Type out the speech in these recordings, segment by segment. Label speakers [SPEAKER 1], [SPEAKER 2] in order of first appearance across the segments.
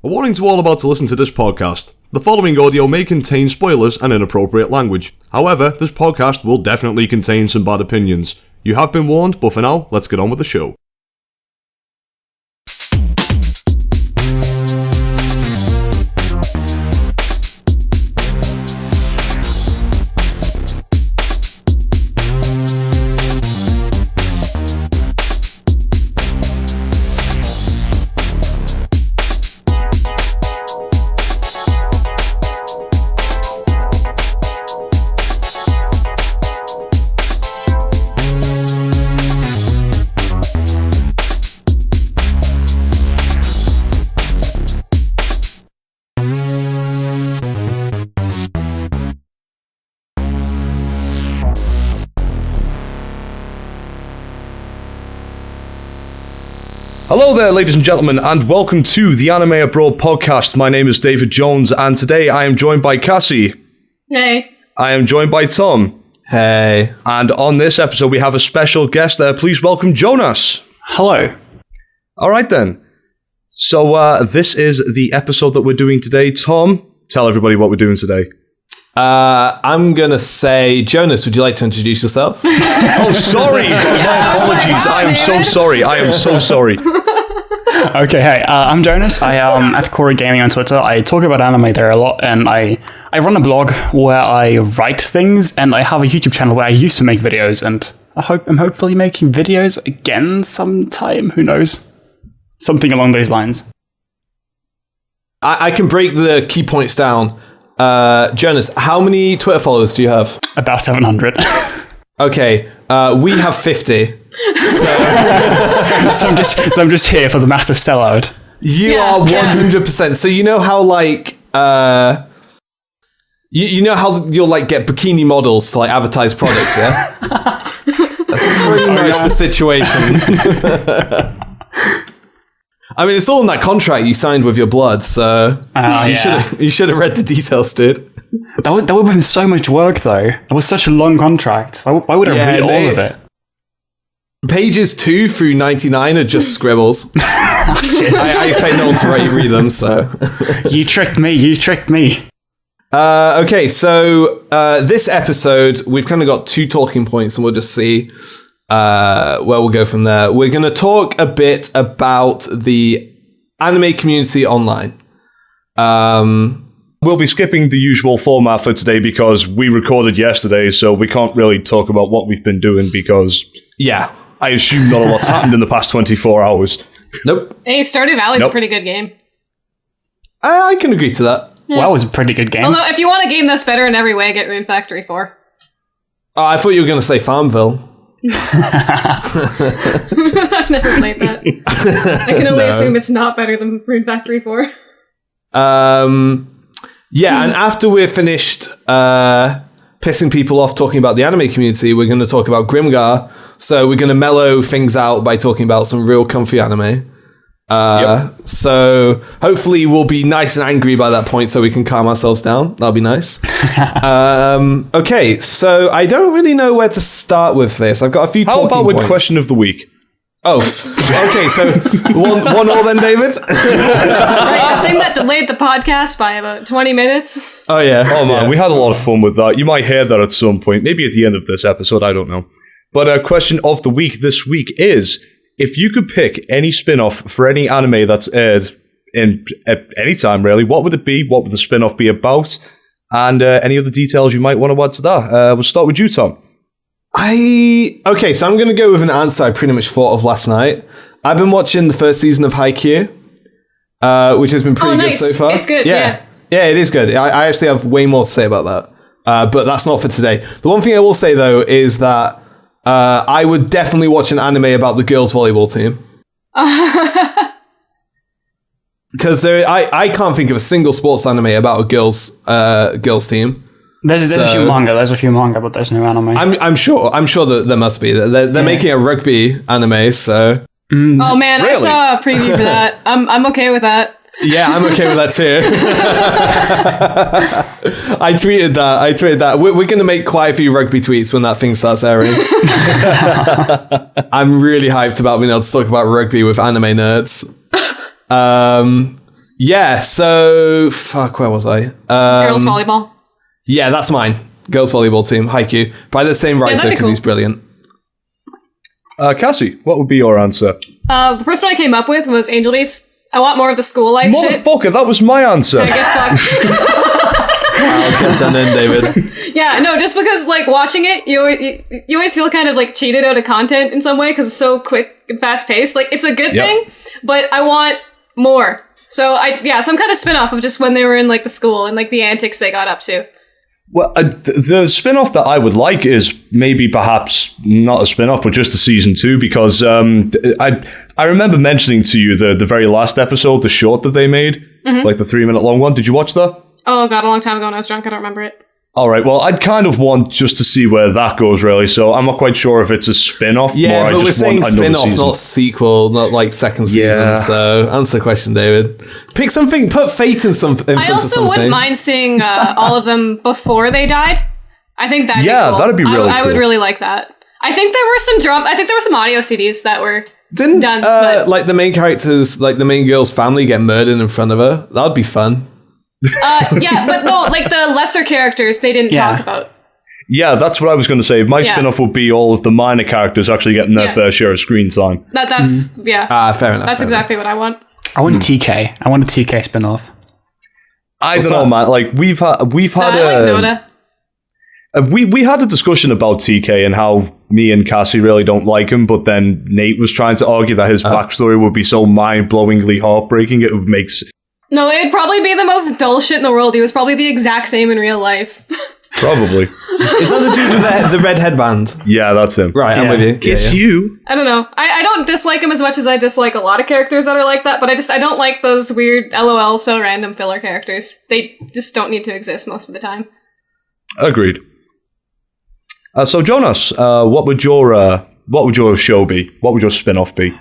[SPEAKER 1] A warning to all about to listen to this podcast. The following audio may contain spoilers and inappropriate language. However, this podcast will definitely contain some bad opinions. You have been warned, but for now, let's get on with the show. Hello there, ladies and gentlemen, and welcome to the Anime Abroad podcast. My name is David Jones, and today I am joined by Cassie.
[SPEAKER 2] Hey.
[SPEAKER 1] I am joined by Tom.
[SPEAKER 3] Hey.
[SPEAKER 1] And on this episode, we have a special guest there. Please welcome Jonas.
[SPEAKER 4] Hello.
[SPEAKER 1] All right, then. So, this is the episode that we're doing today. Tom, tell everybody what we're doing today.
[SPEAKER 3] I'm going to say, Jonas, would you like to introduce yourself?
[SPEAKER 1] Oh, sorry. My apologies. I am so sorry. I am so sorry.
[SPEAKER 4] Okay, hey, I'm Jonas. I am at Kori Gaming on Twitter. I talk about anime there a lot, and I run a blog where I write things, and I have a YouTube channel where I used to make videos, and I'm hopefully making videos again sometime. Who knows? Something along those lines.
[SPEAKER 3] I can break the key points down. Jonas, how many Twitter followers do you have?
[SPEAKER 4] About 700.
[SPEAKER 3] Okay, we have 50.
[SPEAKER 4] So I'm just here for the massive sellout.
[SPEAKER 3] You are 100%. So you know how you know how you'll get bikini models to advertise products, yeah? That's pretty much the situation. I mean, it's all in that contract you signed with your blood, so you should have read the details, dude.
[SPEAKER 4] That would have been so much work, though. It was such a long contract. Why would I read all of it?
[SPEAKER 3] Pages 2 through 99 are just scribbles. I expect no one to read them, so...
[SPEAKER 4] You tricked me.
[SPEAKER 3] Okay, so this episode, we've kind of got 2 talking points, and we'll just see where we'll go from there. We're going to talk a bit about the anime community online.
[SPEAKER 1] We'll be skipping the usual format for today because we recorded yesterday, so we can't really talk about what we've been doing because...
[SPEAKER 3] Yeah.
[SPEAKER 1] I assume not a lot's happened in the past 24 hours.
[SPEAKER 3] Nope.
[SPEAKER 2] Hey, Stardew Valley's a pretty good game.
[SPEAKER 3] I can agree to that.
[SPEAKER 2] Yeah.
[SPEAKER 4] Well, it was a pretty good game.
[SPEAKER 2] Although, if you want a game that's better in every way, get Rune Factory 4.
[SPEAKER 3] Oh, I thought you were going to say Farmville.
[SPEAKER 2] I've never played that. I can only assume it's not better than Rune Factory 4.
[SPEAKER 3] Yeah, and after we're finished pissing people off talking about the anime community, we're going to talk about Grimgar. So we're going to mellow things out by talking about some real comfy anime. So hopefully we'll be nice and angry by that point so we can calm ourselves down. That'll be nice. Okay, so I don't really know where to start with this. I've got a few talking points.
[SPEAKER 1] How about with question of the week?
[SPEAKER 3] Oh, okay, so one all then, David?
[SPEAKER 2] Right, the thing that delayed the podcast by about 20 minutes.
[SPEAKER 3] Oh, yeah.
[SPEAKER 1] Oh, man, we had a lot of fun with that. You might hear that at some point, maybe at the end of this episode, I don't know. But question of the week this week is, if you could pick any spin-off for any anime that's aired at any time, really, what would it be? What would the spin-off be about? And any other details you might want to add to that? We'll start with you, Tom.
[SPEAKER 3] Okay, so I'm going to go with an answer I pretty much thought of last night. I've been watching the first season of Haikyuu, which has been pretty good so far.
[SPEAKER 2] It's good,
[SPEAKER 3] yeah, it is good. I actually have way more to say about that, but that's not for today. The one thing I will say, though, is that I would definitely watch an anime about the girls' volleyball team. Because I can't think of a single sports anime about a girls' team.
[SPEAKER 4] There's a few manga, but there's no anime.
[SPEAKER 3] I'm sure that there must be. They're making a rugby anime, so.
[SPEAKER 2] Oh man,
[SPEAKER 1] Really?
[SPEAKER 2] I saw a preview for that. I'm okay with that.
[SPEAKER 3] Yeah, I'm okay with that too. I tweeted that. We're going to make quite a few rugby tweets when that thing starts airing. I'm really hyped about being able to talk about rugby with anime nerds. Yeah, so fuck, where was I?
[SPEAKER 2] Girls volleyball.
[SPEAKER 3] Yeah, that's mine. Girls volleyball team, Haikyuu, by the same writer because he's brilliant.
[SPEAKER 1] Cassie, what would be your answer?
[SPEAKER 2] The first one I came up with was Angel Beats. I want more of the school life shit.
[SPEAKER 1] Motherfucker, that was my answer.
[SPEAKER 2] I get fucked.
[SPEAKER 3] I'll get done in, David.
[SPEAKER 2] Yeah, no, just because, like, watching it, you always feel kind of, like, cheated out of content in some way because it's so quick and fast-paced. Like, it's a good thing, but I want more. So, some kind of spin-off of just when they were in, like, the school and, like, the antics they got up to.
[SPEAKER 1] Well, the spin-off that I would like is maybe perhaps not a spin-off, but just a season 2, because I remember mentioning to you the very last episode, the short that they made, like the 3-minute long one. Did you watch that?
[SPEAKER 2] Oh, God, a long time ago when I was drunk. I don't remember it.
[SPEAKER 1] All right, well, I'd kind of want just to see where that goes, really, so I'm not quite sure if it's a spin-off.
[SPEAKER 3] Yeah, but we're saying spin-off,
[SPEAKER 1] season.
[SPEAKER 3] not sequel, not like second season, so answer the question, David. Pick something, put fate in front of something.
[SPEAKER 2] I also wouldn't mind seeing all of them before they died. I think that'd be cool.
[SPEAKER 1] That'd be really cool.
[SPEAKER 2] I would really like that. I think there were some audio CDs that were done.
[SPEAKER 3] Like the main characters, like the main girl's family get murdered in front of her? That would be fun.
[SPEAKER 2] Yeah, but no, like the lesser characters they didn't talk about.
[SPEAKER 1] Yeah, that's what I was going to say. My spin-off would be all of the minor characters actually getting their fair share of screen time.
[SPEAKER 2] That's
[SPEAKER 3] fair enough.
[SPEAKER 2] That's exactly what I want.
[SPEAKER 4] I want TK. I want a TK spin-off.
[SPEAKER 1] I don't know, man. Like we've had
[SPEAKER 2] Noda.
[SPEAKER 1] We had a discussion about TK and how me and Cassie really don't like him, but then Nate was trying to argue that his backstory would be so mind-blowingly heartbreaking it would make.
[SPEAKER 2] No, it'd probably be the most dull shit in the world. He was probably the exact same in real life.
[SPEAKER 1] Probably.
[SPEAKER 3] Is that the dude with the red headband?
[SPEAKER 1] Yeah, that's him.
[SPEAKER 3] Right, I'm with you.
[SPEAKER 1] Kiss you.
[SPEAKER 2] I don't know. I don't dislike him as much as I dislike a lot of characters that are like that, but I don't like those weird LOL so random filler characters. They just don't need to exist most of the time.
[SPEAKER 1] Agreed. So Jonas, what would your show be? What would your spin-off be?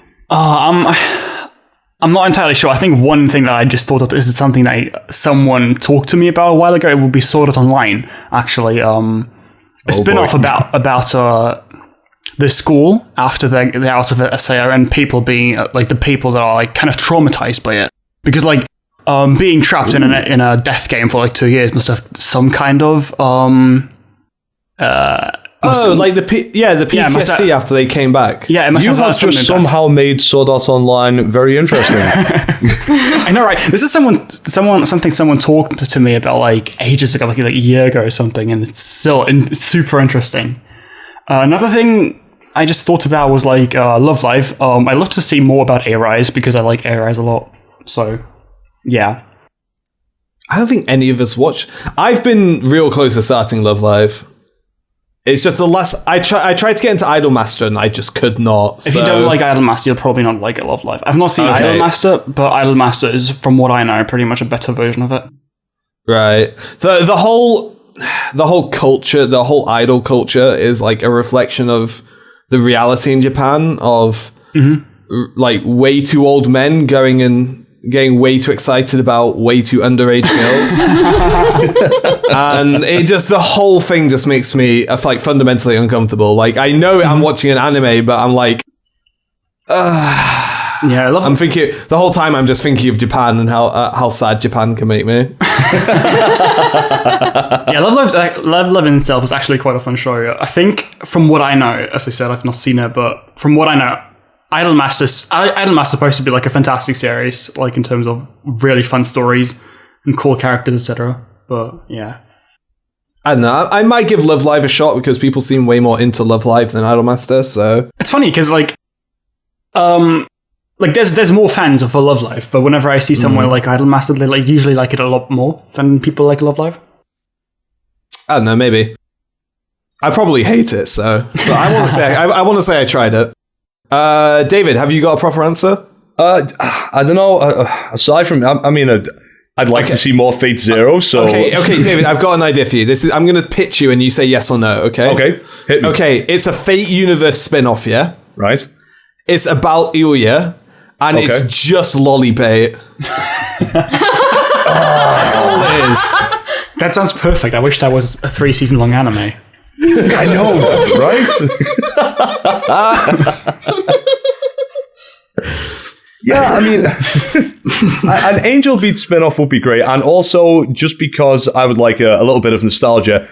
[SPEAKER 4] I'm not entirely sure. I think one thing that I just thought of, this is something that someone talked to me about a while ago. It would be Sword Art Online, actually. A spin-off about the school after they're out of it, SAO, and people being like the people that are like kind of traumatized by it. Because like being trapped in a death game for like 2 years must have some kind of
[SPEAKER 3] like the PTSD after they came back.
[SPEAKER 4] Yeah, it must
[SPEAKER 1] you have just somehow made Sword Art Online very interesting.
[SPEAKER 4] I know, right? This is something someone talked to me about like ages ago, like a year ago or something, and it's still super interesting. Another thing I just thought about was like Love Live. I'd love to see more about A-Rise because I like A-Rise a lot. So, yeah.
[SPEAKER 3] I don't think any of us watch. I've been real close to starting Love Live. It's just the last. I tried to get into Idolmaster and I just could not.
[SPEAKER 4] If you don't like Idolmaster, you'll probably not like it, Love Live. I've not seen Idolmaster, but Idolmaster is, from what I know, pretty much a better version of it.
[SPEAKER 3] Right. The whole culture, the whole idol culture is like a reflection of the reality in Japan of like way too old men getting way too excited about way too underage girls. And it just, the whole thing just makes me like fundamentally uncomfortable. Like I know I'm watching an anime, but I'm like,
[SPEAKER 4] yeah, I love
[SPEAKER 3] I'm thinking the whole time I'm just thinking of Japan and how sad Japan can make me.
[SPEAKER 4] Yeah, Love Live in itself is actually quite a fun show. I think from what I know, as I said, I've not seen it, but from what I know, Idolmaster's supposed to be like a fantastic series, like in terms of really fun stories and cool characters, etc. But yeah,
[SPEAKER 3] I don't know. I might give Love Live a shot because people seem way more into Love Live than Idolmaster. So
[SPEAKER 4] it's funny because like there's more fans of Love Live, but whenever I see someone like Idolmaster, they like usually like it a lot more than people like Love Live.
[SPEAKER 3] I don't know. Maybe I probably hate it. So, but I want to say I tried it. David, have you got a proper answer?
[SPEAKER 1] I don't know. Aside from, I'd like to see more Fate Zero. So
[SPEAKER 3] okay, David, I've got an idea for you. I'm going to pitch you, and you say yes or no. Okay.
[SPEAKER 1] Okay. Hit me.
[SPEAKER 3] Okay, it's a Fate universe spin-off. Yeah.
[SPEAKER 1] Right.
[SPEAKER 3] It's about Ilya, and it's just lolly bait. That's all it is.
[SPEAKER 4] That sounds perfect. I wish that was a 3-season long anime.
[SPEAKER 1] I know, right? Yeah, I mean, An Angel Beat spin-off would be great, and also just because I would like a little bit of nostalgia,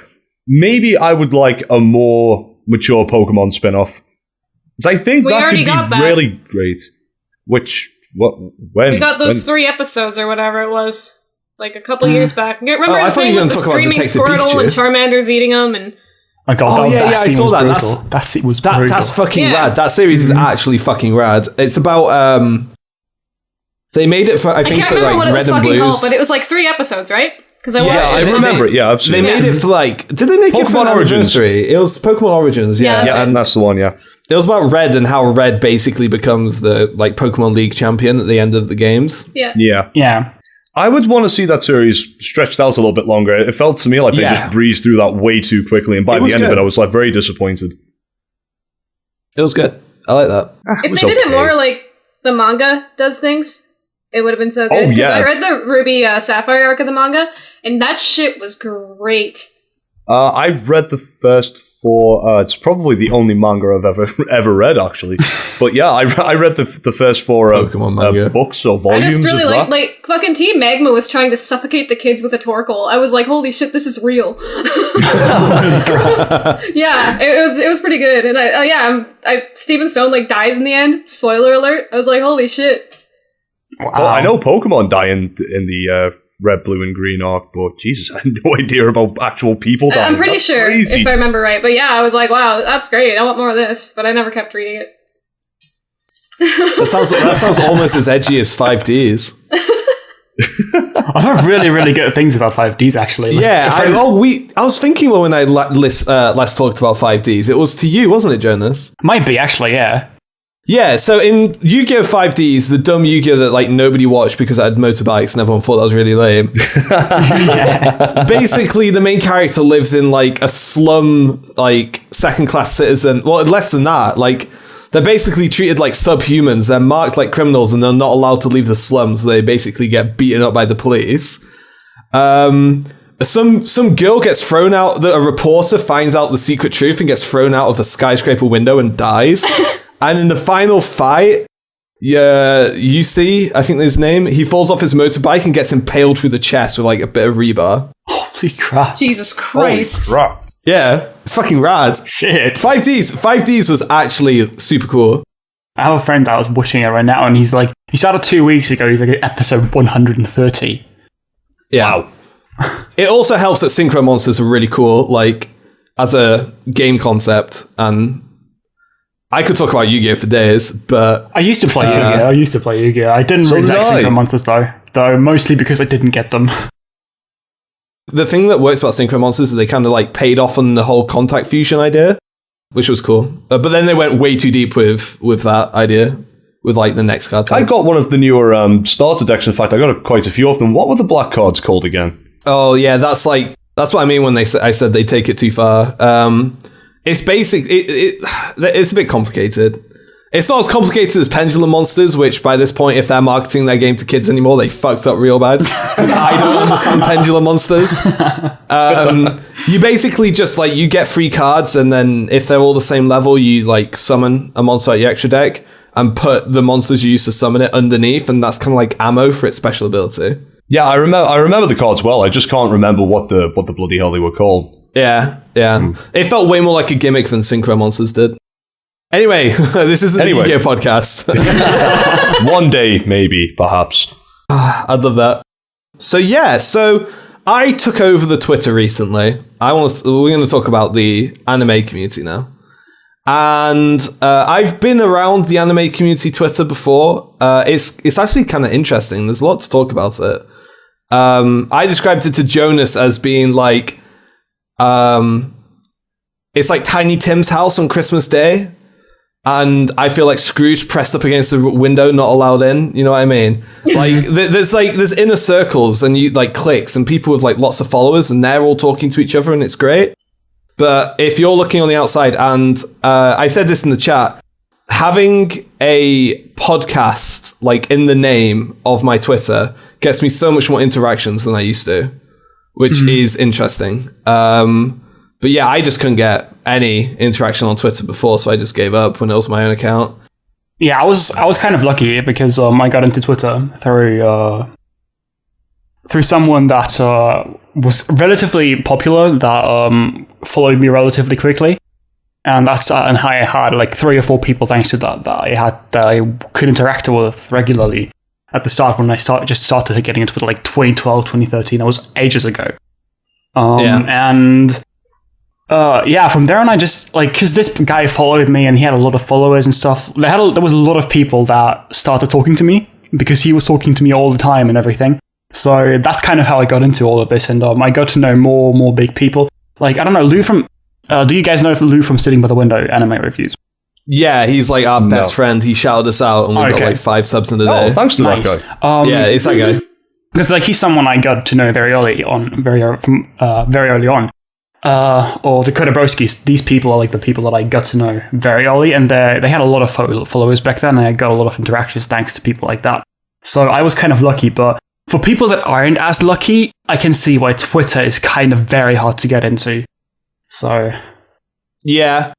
[SPEAKER 1] maybe I would like a more mature Pokemon spin-off. Because I think that could be really great. When?
[SPEAKER 2] We got those 3 episodes or whatever it was, like a couple years back. Remember
[SPEAKER 3] I
[SPEAKER 2] the
[SPEAKER 3] thought you
[SPEAKER 2] thing
[SPEAKER 3] were
[SPEAKER 2] with
[SPEAKER 3] going
[SPEAKER 2] the
[SPEAKER 3] to talk about
[SPEAKER 2] screaming
[SPEAKER 3] Detective
[SPEAKER 2] Squirtle
[SPEAKER 3] Pikachu.
[SPEAKER 2] and Charmander's eating them? And
[SPEAKER 4] My God,
[SPEAKER 3] I saw that.
[SPEAKER 4] That scene was brutal.
[SPEAKER 3] That's fucking
[SPEAKER 2] Yeah.
[SPEAKER 3] rad. That series is actually fucking rad. It's about they made it for I think
[SPEAKER 2] can't
[SPEAKER 3] for
[SPEAKER 2] remember what
[SPEAKER 3] like
[SPEAKER 2] it was
[SPEAKER 3] Red and
[SPEAKER 2] fucking
[SPEAKER 3] Blues.
[SPEAKER 2] called, but it was like 3 episodes, right? Because I watched
[SPEAKER 1] I
[SPEAKER 2] it.
[SPEAKER 1] remember it. Yeah, absolutely.
[SPEAKER 3] They made it for like. Did they make it for
[SPEAKER 1] Pokemon
[SPEAKER 3] an
[SPEAKER 1] Origins.
[SPEAKER 3] anniversary? It was Pokemon Origins.
[SPEAKER 2] Yeah,
[SPEAKER 3] Yeah,
[SPEAKER 1] And that's the one. Yeah.
[SPEAKER 3] it was about Red and how Red basically becomes the like Pokemon League champion at the end of the games.
[SPEAKER 2] Yeah.
[SPEAKER 4] Yeah.
[SPEAKER 1] I would want to see that series stretched out a little bit longer. It felt to me like they
[SPEAKER 3] Yeah.
[SPEAKER 1] just breezed through that way too quickly, and by
[SPEAKER 3] It
[SPEAKER 1] the
[SPEAKER 3] was
[SPEAKER 1] end of
[SPEAKER 3] good.
[SPEAKER 1] it, I was like very disappointed.
[SPEAKER 3] It was good. I like that.
[SPEAKER 2] If they did it more like the manga does things, it would have been so good.
[SPEAKER 1] Oh, yeah.
[SPEAKER 2] I read the Ruby Sapphire arc of the manga, and that shit was great.
[SPEAKER 1] I read the first 4. It's probably the only manga I've ever read, actually. But yeah, I read the first 4
[SPEAKER 3] Pokemon manga.
[SPEAKER 1] books or
[SPEAKER 2] I
[SPEAKER 1] volumes
[SPEAKER 2] just really
[SPEAKER 1] of that.
[SPEAKER 2] like fucking Team Magma was trying to suffocate the kids with a Torkoal. I was like, holy shit, this is real. Yeah, it was pretty good. And Steven Stone like dies in the end. Spoiler alert. I was like, holy shit.
[SPEAKER 4] Wow.
[SPEAKER 1] Well, I know Pokemon die in the Red, Blue, and Green arc, but Jesus, I had no idea about actual people dying.
[SPEAKER 2] I'm pretty
[SPEAKER 1] That's
[SPEAKER 2] sure,
[SPEAKER 1] crazy.
[SPEAKER 2] if I remember right. But yeah, I was like, wow, that's great. I want more of this. But I never kept reading it.
[SPEAKER 3] That sounds almost as edgy as 5Ds.
[SPEAKER 4] I've heard really, really good things about 5Ds, actually. Like,
[SPEAKER 3] Yeah, I was thinking when I last talked about 5Ds, it was to you, wasn't it, Jonas?
[SPEAKER 4] might be, actually, yeah.
[SPEAKER 3] Yeah, so in Yu-Gi-Oh! 5Ds, the dumb Yu-Gi-Oh! That like nobody watched because it had motorbikes and everyone thought that was really lame. Basically, the main character lives in like a slum, like second-class citizen. Well, less than that. Like they're basically treated like subhumans. They're marked like criminals, and they're not allowed to leave the slums. They basically get beaten up by the police. Some girl gets thrown out. A reporter finds out the secret truth and gets thrown out of the skyscraper window and dies. And in the final fight, you see, I think his name, he falls off his motorbike and gets impaled through the chest with like a bit of rebar.
[SPEAKER 4] Holy crap.
[SPEAKER 2] Jesus
[SPEAKER 1] Holy
[SPEAKER 2] Christ.
[SPEAKER 1] crap.
[SPEAKER 3] Yeah, it's fucking rad.
[SPEAKER 4] Shit.
[SPEAKER 3] 5Ds was actually super cool.
[SPEAKER 4] I have a friend that was watching it right now, and he's like, he started 2 weeks ago, he's like at episode 130.
[SPEAKER 3] Yeah.
[SPEAKER 1] Wow.
[SPEAKER 3] It also helps that Synchro Monsters are really cool, like, as a game concept, and I could talk about Yu-Gi-Oh! For days, but
[SPEAKER 4] I used to play Yu-Gi-Oh! I didn't really
[SPEAKER 1] did
[SPEAKER 4] like
[SPEAKER 1] I.
[SPEAKER 4] Synchro Monsters, though mostly because I didn't get them.
[SPEAKER 3] the thing that works about Synchro Monsters is they kind of like paid off on the whole contact fusion idea, which was cool. But then they went way too deep with that idea, with like the next card type.
[SPEAKER 1] I got one of the newer starter decks. In fact, I got quite a few of them. What were the black cards called again?
[SPEAKER 3] Oh yeah, that's what I mean when I said they take it too far. It's basic. It's a bit complicated. It's not as complicated as Pendulum Monsters, which by this point, if they're marketing their game to kids anymore, they fucked up real bad. Because I don't understand Pendulum Monsters. You basically just like you get free cards, and then if they're all the same level, you like summon a monster at your extra deck and put the monsters you use to summon it underneath, and that's kind of like ammo for its special ability.
[SPEAKER 1] Yeah, I remember the cards well. I just can't remember what the bloody hell they were called.
[SPEAKER 3] Yeah. It felt way more like a gimmick than Synchro Monsters did. Anyway, this isn't the Yu-Gi-Oh! Podcast.
[SPEAKER 1] One day, maybe, perhaps.
[SPEAKER 3] I'd love that. So I took over the Twitter recently. We're going to talk about the anime community now. And I've been around the anime community Twitter before. It's actually kind of interesting. There's a lot to talk about it. I described it to Jonas as being like, it's like Tiny Tim's house on Christmas Day. And I feel like Scrooge pressed up against the window, not allowed in. You know what I mean? Like there's inner circles and you like cliques and people with like lots of followers and they're all talking to each other and it's great. But if you're looking on the outside, and I said this in the chat, having a podcast like in the name of my Twitter gets me so much more interactions than I used to, which is interesting. But yeah, I just couldn't get any interaction on Twitter before, so I just gave up when it was my own account.
[SPEAKER 4] Yeah, I was kind of lucky because I got into Twitter through someone that was relatively popular that followed me relatively quickly, and and I had like 3 or 4 people thanks to that I could interact with regularly at the start when I just started getting into Twitter, like 2012, 2013. That was ages ago. And from there on, I just because this guy followed me and he had a lot of followers and stuff. There was a lot of people that started talking to me because he was talking to me all the time and everything. So that's kind of how I got into all of this, and I got to know more big people. Like, I don't know, Lou from. Do you guys know Lou from Sitting by the Window anime reviews?
[SPEAKER 3] Yeah, he's like our best friend. He shouted us out, and we got like 5 subs in a day.
[SPEAKER 1] Oh, thanks to that guy.
[SPEAKER 3] Yeah, it's that guy.
[SPEAKER 4] Because like he's someone I got to know very early on. Or the Kodabrowskis. These people are like the people that I got to know very early, and they had a lot of followers back then, and I got a lot of interactions thanks to people like that. So I was kind of lucky, but for people that aren't as lucky, I can see why Twitter is kind of very hard to get into. So
[SPEAKER 3] yeah,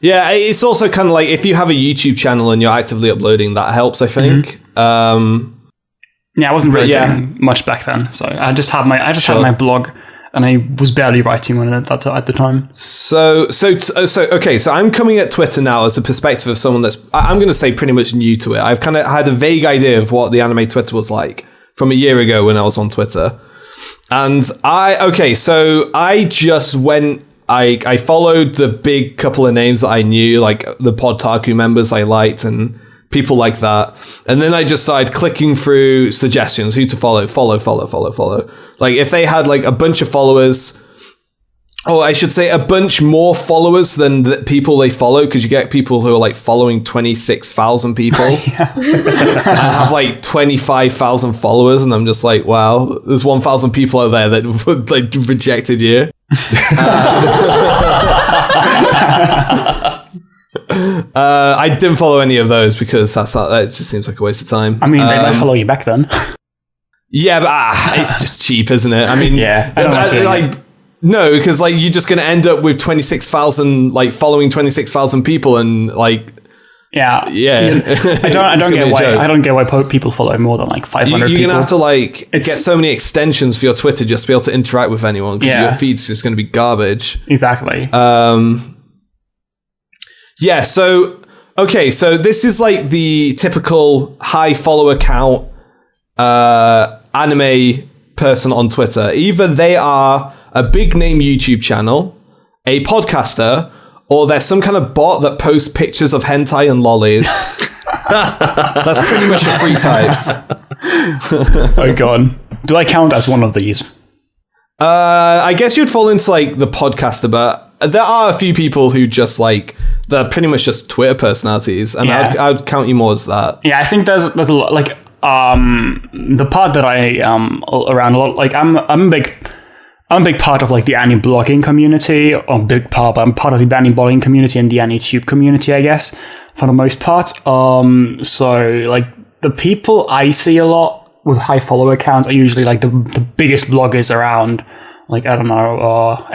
[SPEAKER 3] it's also kind of like if you have a YouTube channel and you're actively uploading, that helps, I think.
[SPEAKER 4] Yeah, I wasn't really doing much back then, so I just had my blog, and I was barely writing on it at the time.
[SPEAKER 3] So okay, so I'm coming at Twitter now as a perspective of someone that's, I'm going to say, pretty much new to it. I've kind of had a vague idea of what the anime Twitter was like from a year ago when I was on Twitter, and I just went. I followed the big couple of names that I knew, like the Podtaku members I liked and people like that. And then I just started clicking through suggestions, who to follow. Like if they had like a bunch of followers, or I should say a bunch more followers than the people they follow, because you get people who are like following 26,000 people and have like 25,000 followers. And I'm just like, wow, there's 1,000 people out there that like rejected you. I didn't follow any of those because that just seems like a waste of time.
[SPEAKER 4] I mean, they might follow you back then.
[SPEAKER 3] Yeah, but it's just cheap, isn't it? I mean,
[SPEAKER 4] yeah,
[SPEAKER 3] no, because like you're just going to end up with 26,000 like following 26,000 people, and like
[SPEAKER 4] yeah. I don't get why people follow more than like 500 people.
[SPEAKER 3] You're gonna have to like get so many extensions for your Twitter just to be able to interact with anyone, because your feed's just going to be garbage.
[SPEAKER 4] Exactly.
[SPEAKER 3] Yeah. So this is like the typical high follower count anime person on Twitter. Either they are a big name YouTube channel, a podcaster, or there's some kind of bot that posts pictures of hentai and lollies. That's pretty much the 3 types.
[SPEAKER 4] Oh god. Do I count as one of these?
[SPEAKER 3] I guess you'd fall into like the podcaster, but there are a few people who just like, they're pretty much just Twitter personalities, and I'd count you more as that.
[SPEAKER 4] Yeah, I think there's a lot, like the part that I around a lot, like I'm a big part of like the Ani blogging community, or I'm part of the Ani blogging community and the Ani tube community, I guess, for the most part. So like the people I see a lot with high follower counts are usually like the biggest bloggers around. Like, I don't know,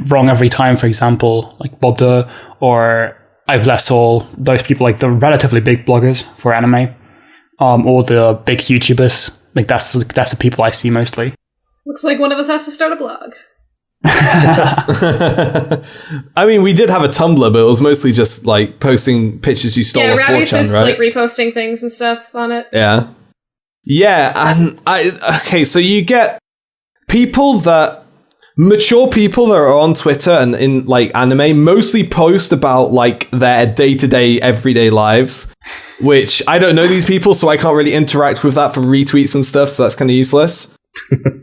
[SPEAKER 4] Wrong Every Time, for example, like Bob Durr, or I Bless All, those people, like the relatively big bloggers for anime, or the big YouTubers. Like that's the people I see mostly.
[SPEAKER 2] Looks like one of us has to start a blog.
[SPEAKER 3] I mean, we did have a Tumblr, but it was mostly just like posting pictures you stole off 4chan,
[SPEAKER 2] Ravi's just
[SPEAKER 3] right?
[SPEAKER 2] like reposting things and stuff on it.
[SPEAKER 3] Yeah, and so you get mature people that are on Twitter and in like anime mostly post about like their day-to-day everyday lives, which I don't know these people, so I can't really interact with that for retweets and stuff, so that's kind of useless.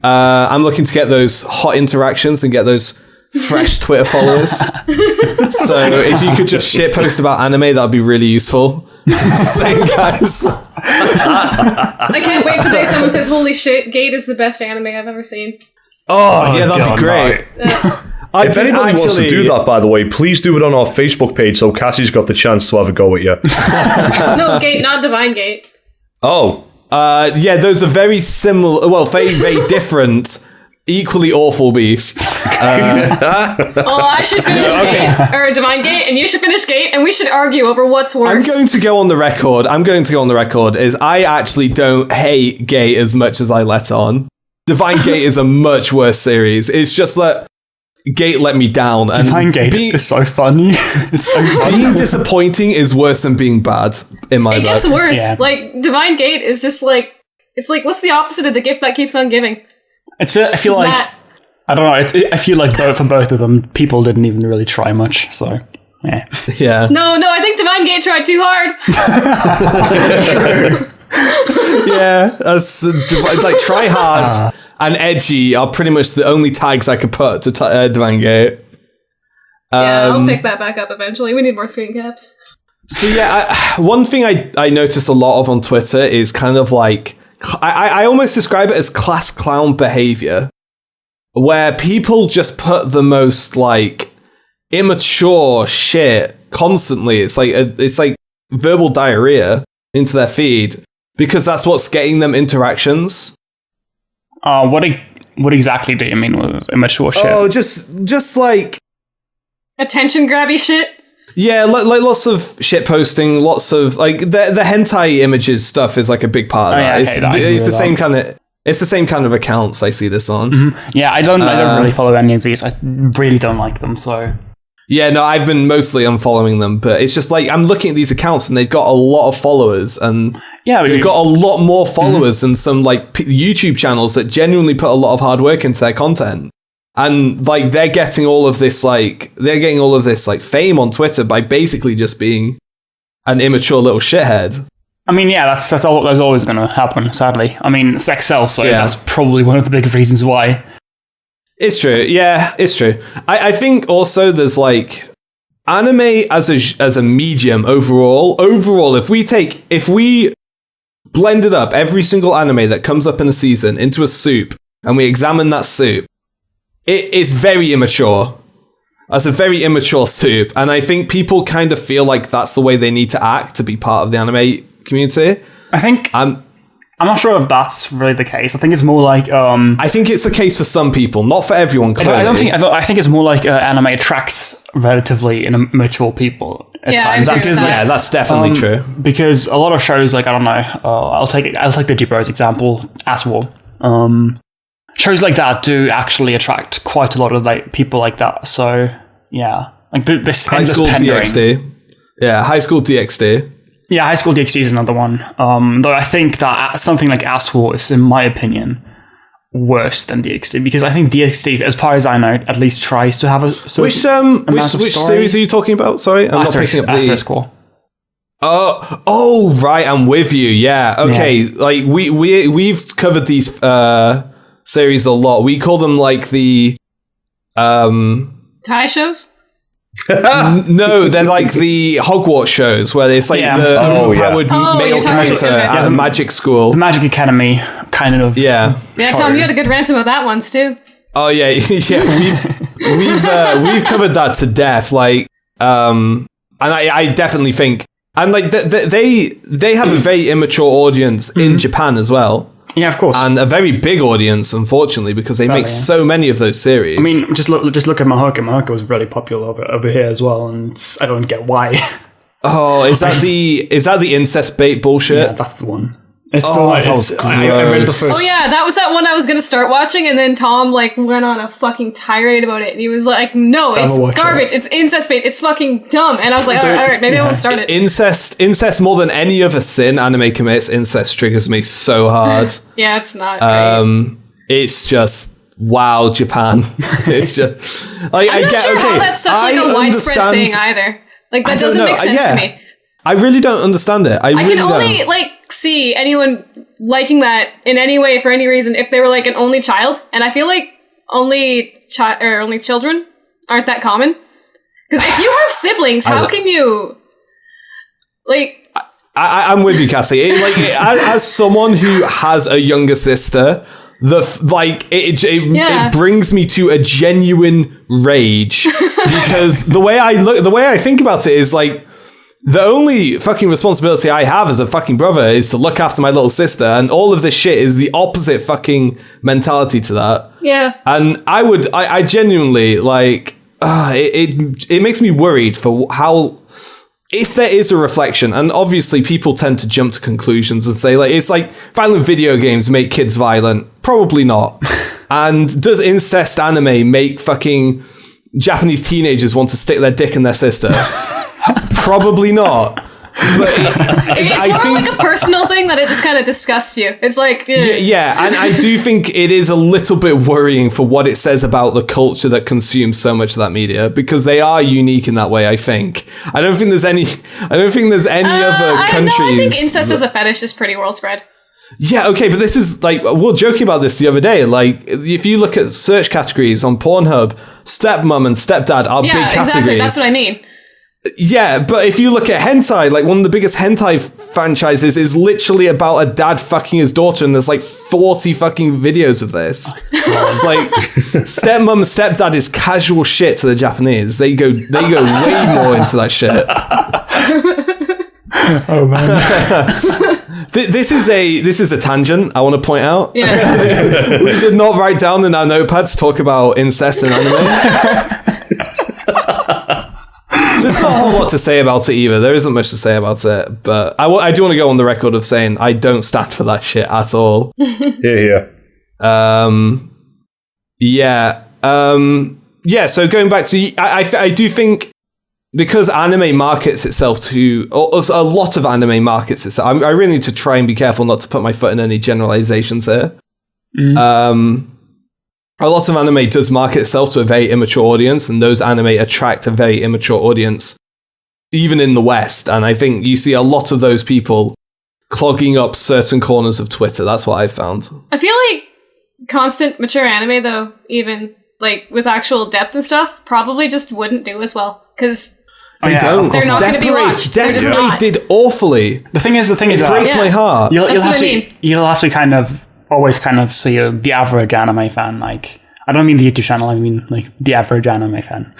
[SPEAKER 3] I'm looking to get those hot interactions and get those fresh Twitter followers. So if you could just shitpost about anime, that would be really useful. Same guys.
[SPEAKER 2] I can't wait for the day someone says, "Holy shit, Gate is the best anime I've ever seen."
[SPEAKER 3] Oh yeah, that'd be great.
[SPEAKER 1] If anybody wants to do that, by the way, please do it on our Facebook page so Cassie's got the chance to have a go at you.
[SPEAKER 2] No, Gate, not Divine Gate.
[SPEAKER 1] Oh.
[SPEAKER 3] Yeah, those are very similar. Well, very, very different. equally awful beast.
[SPEAKER 2] I should finish Gate, or Divine Gate, and you should finish Gate, and we should argue over what's worse.
[SPEAKER 3] I'm going to go on the record is I actually don't hate Gate as much as I let on. Divine Gate is a much worse series. It's just that Gate let me down. And
[SPEAKER 4] Divine Gate is so funny. It's so funny.
[SPEAKER 3] Being disappointing is worse than being bad, in my book.
[SPEAKER 2] It gets worse.
[SPEAKER 4] Yeah.
[SPEAKER 2] Like, Divine Gate is just like, it's like, what's the opposite of the gift that keeps on giving?
[SPEAKER 4] I feel like
[SPEAKER 2] That.
[SPEAKER 4] I don't know. I feel like for both of them, people didn't even really try much. So yeah.
[SPEAKER 3] Yeah.
[SPEAKER 2] No, I think Divine Gate tried too hard.
[SPEAKER 3] Yeah. That's, like, try hard and edgy are pretty much the only tags I could put to Divine Gate.
[SPEAKER 2] Yeah, I'll pick that back up eventually. We need more screen caps.
[SPEAKER 3] So yeah, one thing I notice a lot of on Twitter is kind of like, I almost describe it as class clown behavior, where people just put the most like immature shit constantly. It's like verbal diarrhea into their feed because that's what's getting them interactions.
[SPEAKER 4] What exactly do you mean with immature shit?
[SPEAKER 3] Oh, just like
[SPEAKER 2] Attention grabby shit.
[SPEAKER 3] yeah, like lots of shit posting, lots of like the hentai images stuff is like a big part of that. It's the same kind of. It's the same kind of accounts I see this on.
[SPEAKER 4] Mm-hmm. Yeah, I don't really follow any of these. I really don't like them, so...
[SPEAKER 3] Yeah, no, I've been mostly unfollowing them, but it's just like, I'm looking at these accounts and they've got a lot of followers, and they've got a lot more followers than some like YouTube channels that genuinely put a lot of hard work into their content. And like, they're getting all of this like fame on Twitter by basically just being an immature little shithead. I
[SPEAKER 4] mean, yeah, that's always going to happen, sadly. I mean, sex sells, so that's probably one of the big reasons why.
[SPEAKER 3] It's true. Yeah, it's true. I think also there's like anime as a medium overall, if we blended up every single anime that comes up in a season into a soup and we examine that soup, it's very immature. That's a very immature soup. And I think people kind of feel like that's the way they need to act to be part of the anime community.
[SPEAKER 4] I think I'm not sure if that's really the case. I think it's more like
[SPEAKER 3] I think it's the case for some people, not for everyone. Clearly.
[SPEAKER 4] I think it's more like anime attracts relatively immature people at times.
[SPEAKER 3] That's definitely true.
[SPEAKER 4] Because a lot of shows, like I don't know, I'll take the G-Bros example, Aswell. Shows like that do actually attract quite a lot of like people like that. So yeah, like this
[SPEAKER 3] High School DxD. Yeah, High School DxD.
[SPEAKER 4] Yeah, High School DxD is another one. Though I think that something like Aswell is, in my opinion, worse than DxD, because I think DxD, as far as I know, at least tries to have a certain
[SPEAKER 3] which series are you talking about? Sorry, I'm not picking up the
[SPEAKER 4] Asterisk.
[SPEAKER 3] Oh, right, I'm with you. Yeah, okay. Yeah. Like we've covered these series a lot. We call them like the
[SPEAKER 2] Thai shows.
[SPEAKER 3] No, they're like the Hogwarts shows where it's like the overpowered male character at a magic school.
[SPEAKER 4] The Magic Academy, kind of.
[SPEAKER 2] Yeah, Tom, you had a good rant about that once too.
[SPEAKER 3] Oh yeah, we've covered that to death. Like, and I definitely think, and like they have a very immature audience in Japan as well.
[SPEAKER 4] Yeah, of course,
[SPEAKER 3] and a very big audience, unfortunately, because they make so many of those series.
[SPEAKER 4] I mean, just look at Mahoko. Mahoko was really popular over here as well, and I don't get why.
[SPEAKER 3] Oh, is that the incest bait bullshit?
[SPEAKER 4] Yeah, that's the one.
[SPEAKER 3] I read the first.
[SPEAKER 2] Oh yeah, that was that one I was gonna start watching, and then Tom like went on a fucking tirade about it, and he was like, "No, it's garbage. It's incest bait. It's fucking dumb." And I was like, "All right, maybe I won't start it."
[SPEAKER 3] Incest more than any other sin anime commits. Incest triggers me so hard.
[SPEAKER 2] Yeah, it's not great.
[SPEAKER 3] It's just wow, Japan. It's just like
[SPEAKER 2] I'm not sure how that's such like a widespread thing either. Like that doesn't make sense to me.
[SPEAKER 3] I really don't understand it. I really
[SPEAKER 2] can only see anyone liking that in any way for any reason if they were like an only child, and I feel like only children aren't that common. Because if you have siblings, how can you like?
[SPEAKER 3] I'm with you, Cassie. As someone who has a younger sister, it brings me to a genuine rage because the way I think about it is like, the only fucking responsibility I have as a fucking brother is to look after my little sister, and all of this shit is the opposite fucking mentality to that.
[SPEAKER 2] Yeah.
[SPEAKER 3] And I genuinely, like, it makes me worried for how, if there is a reflection, and obviously people tend to jump to conclusions and say, like, it's like, violent video games make kids violent. Probably not. And does incest anime make fucking Japanese teenagers want to stick their dick in their sister? Probably not. But
[SPEAKER 2] it's more like a personal thing that it just kind of disgusts you. It's like...
[SPEAKER 3] Yeah, and I do think it is a little bit worrying for what it says about the culture that consumes so much of that media, because they are unique in that way, I think. I don't think there's any other countries...
[SPEAKER 2] I think incest as a fetish is pretty world spread.
[SPEAKER 3] Yeah, okay, but this is, like, we were joking about this the other day. Like, if you look at search categories on Pornhub, stepmom and stepdad are big categories.
[SPEAKER 2] Exactly, that's what I mean.
[SPEAKER 3] Yeah, but if you look at hentai, like, one of the biggest hentai franchises is literally about a dad fucking his daughter, and there's like 40 fucking videos of this. It's like, stepmom, stepdad is casual shit to the Japanese. They go way more into that shit.
[SPEAKER 4] Oh man.
[SPEAKER 3] This is a tangent, I want to point out.
[SPEAKER 2] Yeah.
[SPEAKER 3] We did not write down in our notepads to talk about incest and anime. There's not a whole lot to say about it either. There isn't much to say about it, but I do want to go on the record of saying I don't stand for that shit at all.
[SPEAKER 1] Yeah.
[SPEAKER 3] So going back to, I do think, because anime markets itself to, or a lot of anime markets itself, I really need to try and be careful not to put my foot in any generalizations here. A lot of anime does market itself to a very immature audience, and those anime attract a very immature audience, even in the West. And I think you see a lot of those people clogging up certain corners of Twitter. That's what I've found.
[SPEAKER 2] I feel like constant mature anime, though, even like with actual depth and stuff, probably just wouldn't do as well, because
[SPEAKER 3] they're not
[SPEAKER 2] going to be watched.
[SPEAKER 3] Death Parade did awfully.
[SPEAKER 4] The thing is,
[SPEAKER 3] it breaks my heart.
[SPEAKER 4] You'll have to kind of always kind of see the average anime fan. Like, I don't mean the YouTube channel, I mean like the average anime fan.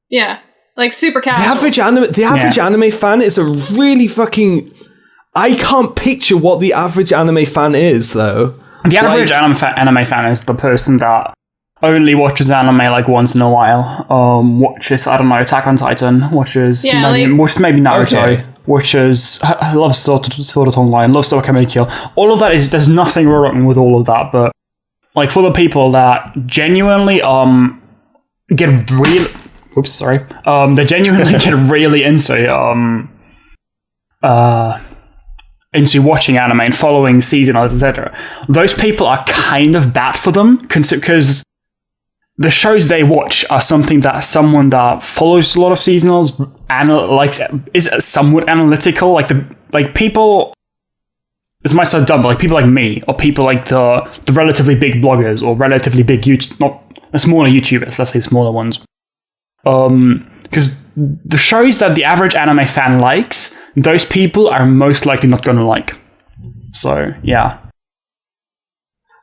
[SPEAKER 2] Yeah, like super casual.
[SPEAKER 3] The average anime fan is a really fucking... I can't picture what the average anime fan is, though.
[SPEAKER 4] The average anime fan is the person that only watches anime like once in a while. Watches, I don't know, Attack on Titan. Watches maybe Naruto. Watches, loves Sword Art Online. Loves Tokyo Kill. All of that is, there's nothing wrong with all of that. But like for the people that genuinely get real, they genuinely get really into watching anime and following seasonals, etc. Those people are kind of bad for them, because the shows they watch are something that someone that follows a lot of seasonals is somewhat analytical. Like people, this might sound dumb, but like people like me, or people like the relatively big bloggers, or relatively big not the smaller YouTubers, let's say smaller ones. Because the shows that the average anime fan likes, those people are most likely not going to like. So, yeah.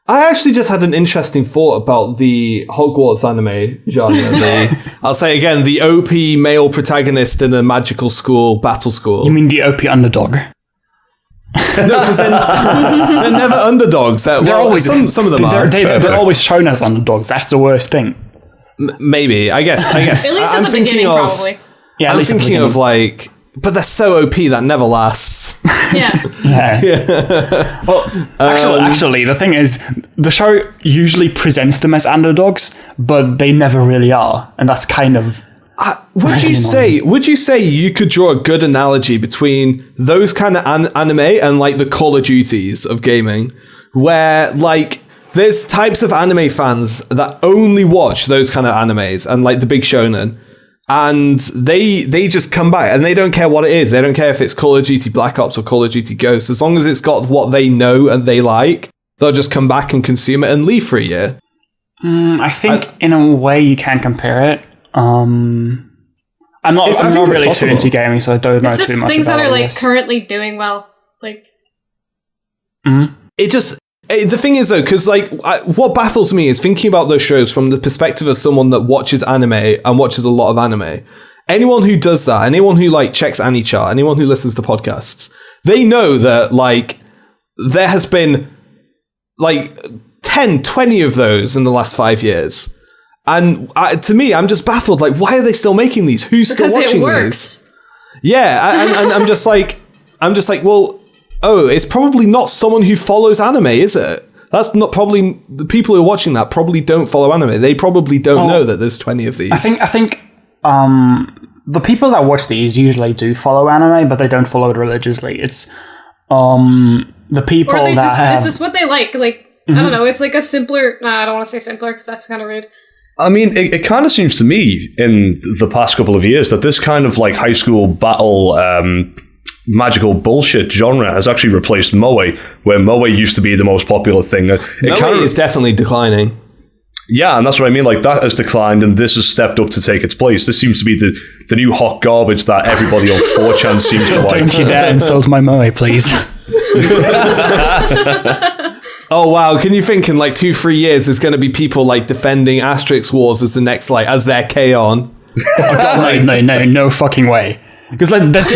[SPEAKER 3] I actually just had an interesting thought about the Hogwarts anime genre. I'll say again, the OP male protagonist in a magical school, battle school.
[SPEAKER 4] You mean the OP underdog?
[SPEAKER 3] No, because they're never underdogs. They're always some of them are.
[SPEAKER 4] They're always shown as underdogs. That's the worst thing.
[SPEAKER 3] Maybe. I guess.
[SPEAKER 2] At least at the beginning, probably.
[SPEAKER 4] Yeah,
[SPEAKER 3] I'm thinking of like, but they're so OP that never lasts.
[SPEAKER 2] Yeah.
[SPEAKER 4] Well, actually, the thing is, the show usually presents them as underdogs, but they never really are, and that's kind of.
[SPEAKER 3] Would you say you could draw a good analogy between those kind of anime and like the Call of Duties of gaming, where like there's types of anime fans that only watch those kind of animes and like the big shonen, and they just come back and they don't care what it is. They don't care if it's Call of Duty Black Ops or Call of Duty Ghosts. As long as it's got what they know and they like, they'll just come back and consume it and leave for a year.
[SPEAKER 4] I think in a way you can compare it. I'm not really too into gaming, so I don't know too much about it.
[SPEAKER 2] It's just things that are like currently doing well. Like,
[SPEAKER 3] the thing is though, because like what baffles me is thinking about those shows from the perspective of someone that watches anime and watches a lot of anime. Anyone who does that, anyone who like checks AniChart, anyone who listens to podcasts, they know that like there has been like 10, 20 of those in the last 5 years. And to me, I'm just baffled. Like, why are they still making these? Who's still watching these? Yeah, and I'm just like, well, it's probably not someone who follows anime, is it? That's not probably the people who are watching that probably don't follow anime. They probably don't know that there's 20 of these.
[SPEAKER 4] I think the people that watch these usually do follow anime, but they don't follow it religiously. It's the people
[SPEAKER 2] or
[SPEAKER 4] that
[SPEAKER 2] it's just what they like. Like, I don't know. It's like a simpler. Nah, I don't want to say simpler because that's kind of rude.
[SPEAKER 1] I mean, it kind of seems to me in the past couple of years that this kind of like high school battle magical bullshit genre has actually replaced Moe, where Moe used to be the most popular thing.
[SPEAKER 3] Moe is definitely declining.
[SPEAKER 1] Yeah, and that's what I mean. Like, that has declined, and this has stepped up to take its place. This seems to be the new hot garbage that everybody on 4chan seems to like.
[SPEAKER 4] Don't you dare insult my Moe, please.
[SPEAKER 3] Oh wow, can you think in like 2-3 years there's going to be people like defending Asterix Wars as the next, like, as their K-On?
[SPEAKER 4] No fucking way. Because like there's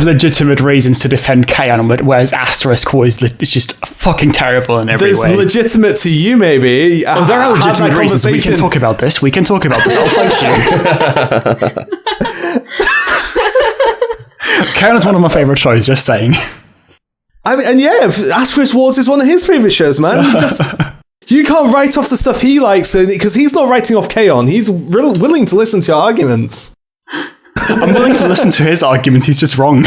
[SPEAKER 4] legitimate reasons to defend K-On, whereas Asterisk Wars is just fucking terrible in every way.
[SPEAKER 3] There's legitimate to you, maybe.
[SPEAKER 4] Well, there are legitimate reasons. We can talk about this. I'll fight you. K-On is one of my favourite shows, just saying.
[SPEAKER 3] I mean, and yeah, Asterisk Wars is one of his favourite shows, man. You can't write off the stuff he likes, because he's not writing off K-On. He's willing to listen to your arguments.
[SPEAKER 4] I'm willing to listen to his arguments, he's just wrong.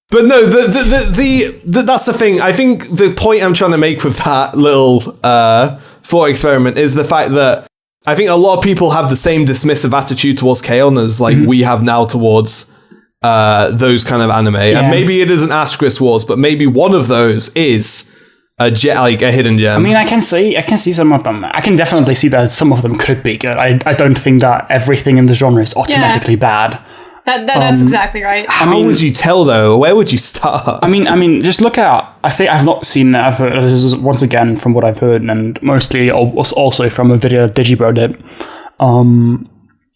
[SPEAKER 3] But no, that's the thing. I think the point I'm trying to make with that little thought experiment is the fact that I think a lot of people have the same dismissive attitude towards K-On as like we have now towards those kind of anime. Yeah. And maybe it isn't Asterisk Wars, but maybe one of those is a hidden gem.
[SPEAKER 4] I mean, I can see some of them. I can definitely see that some of them could be good. I don't think that everything in the genre is automatically bad.
[SPEAKER 2] That's exactly right.
[SPEAKER 3] How would you tell, though? Where would you start?
[SPEAKER 4] I mean, just look at. I think I've not seen. I've heard this is once again from what I've heard, and mostly also from a video that Digibro did.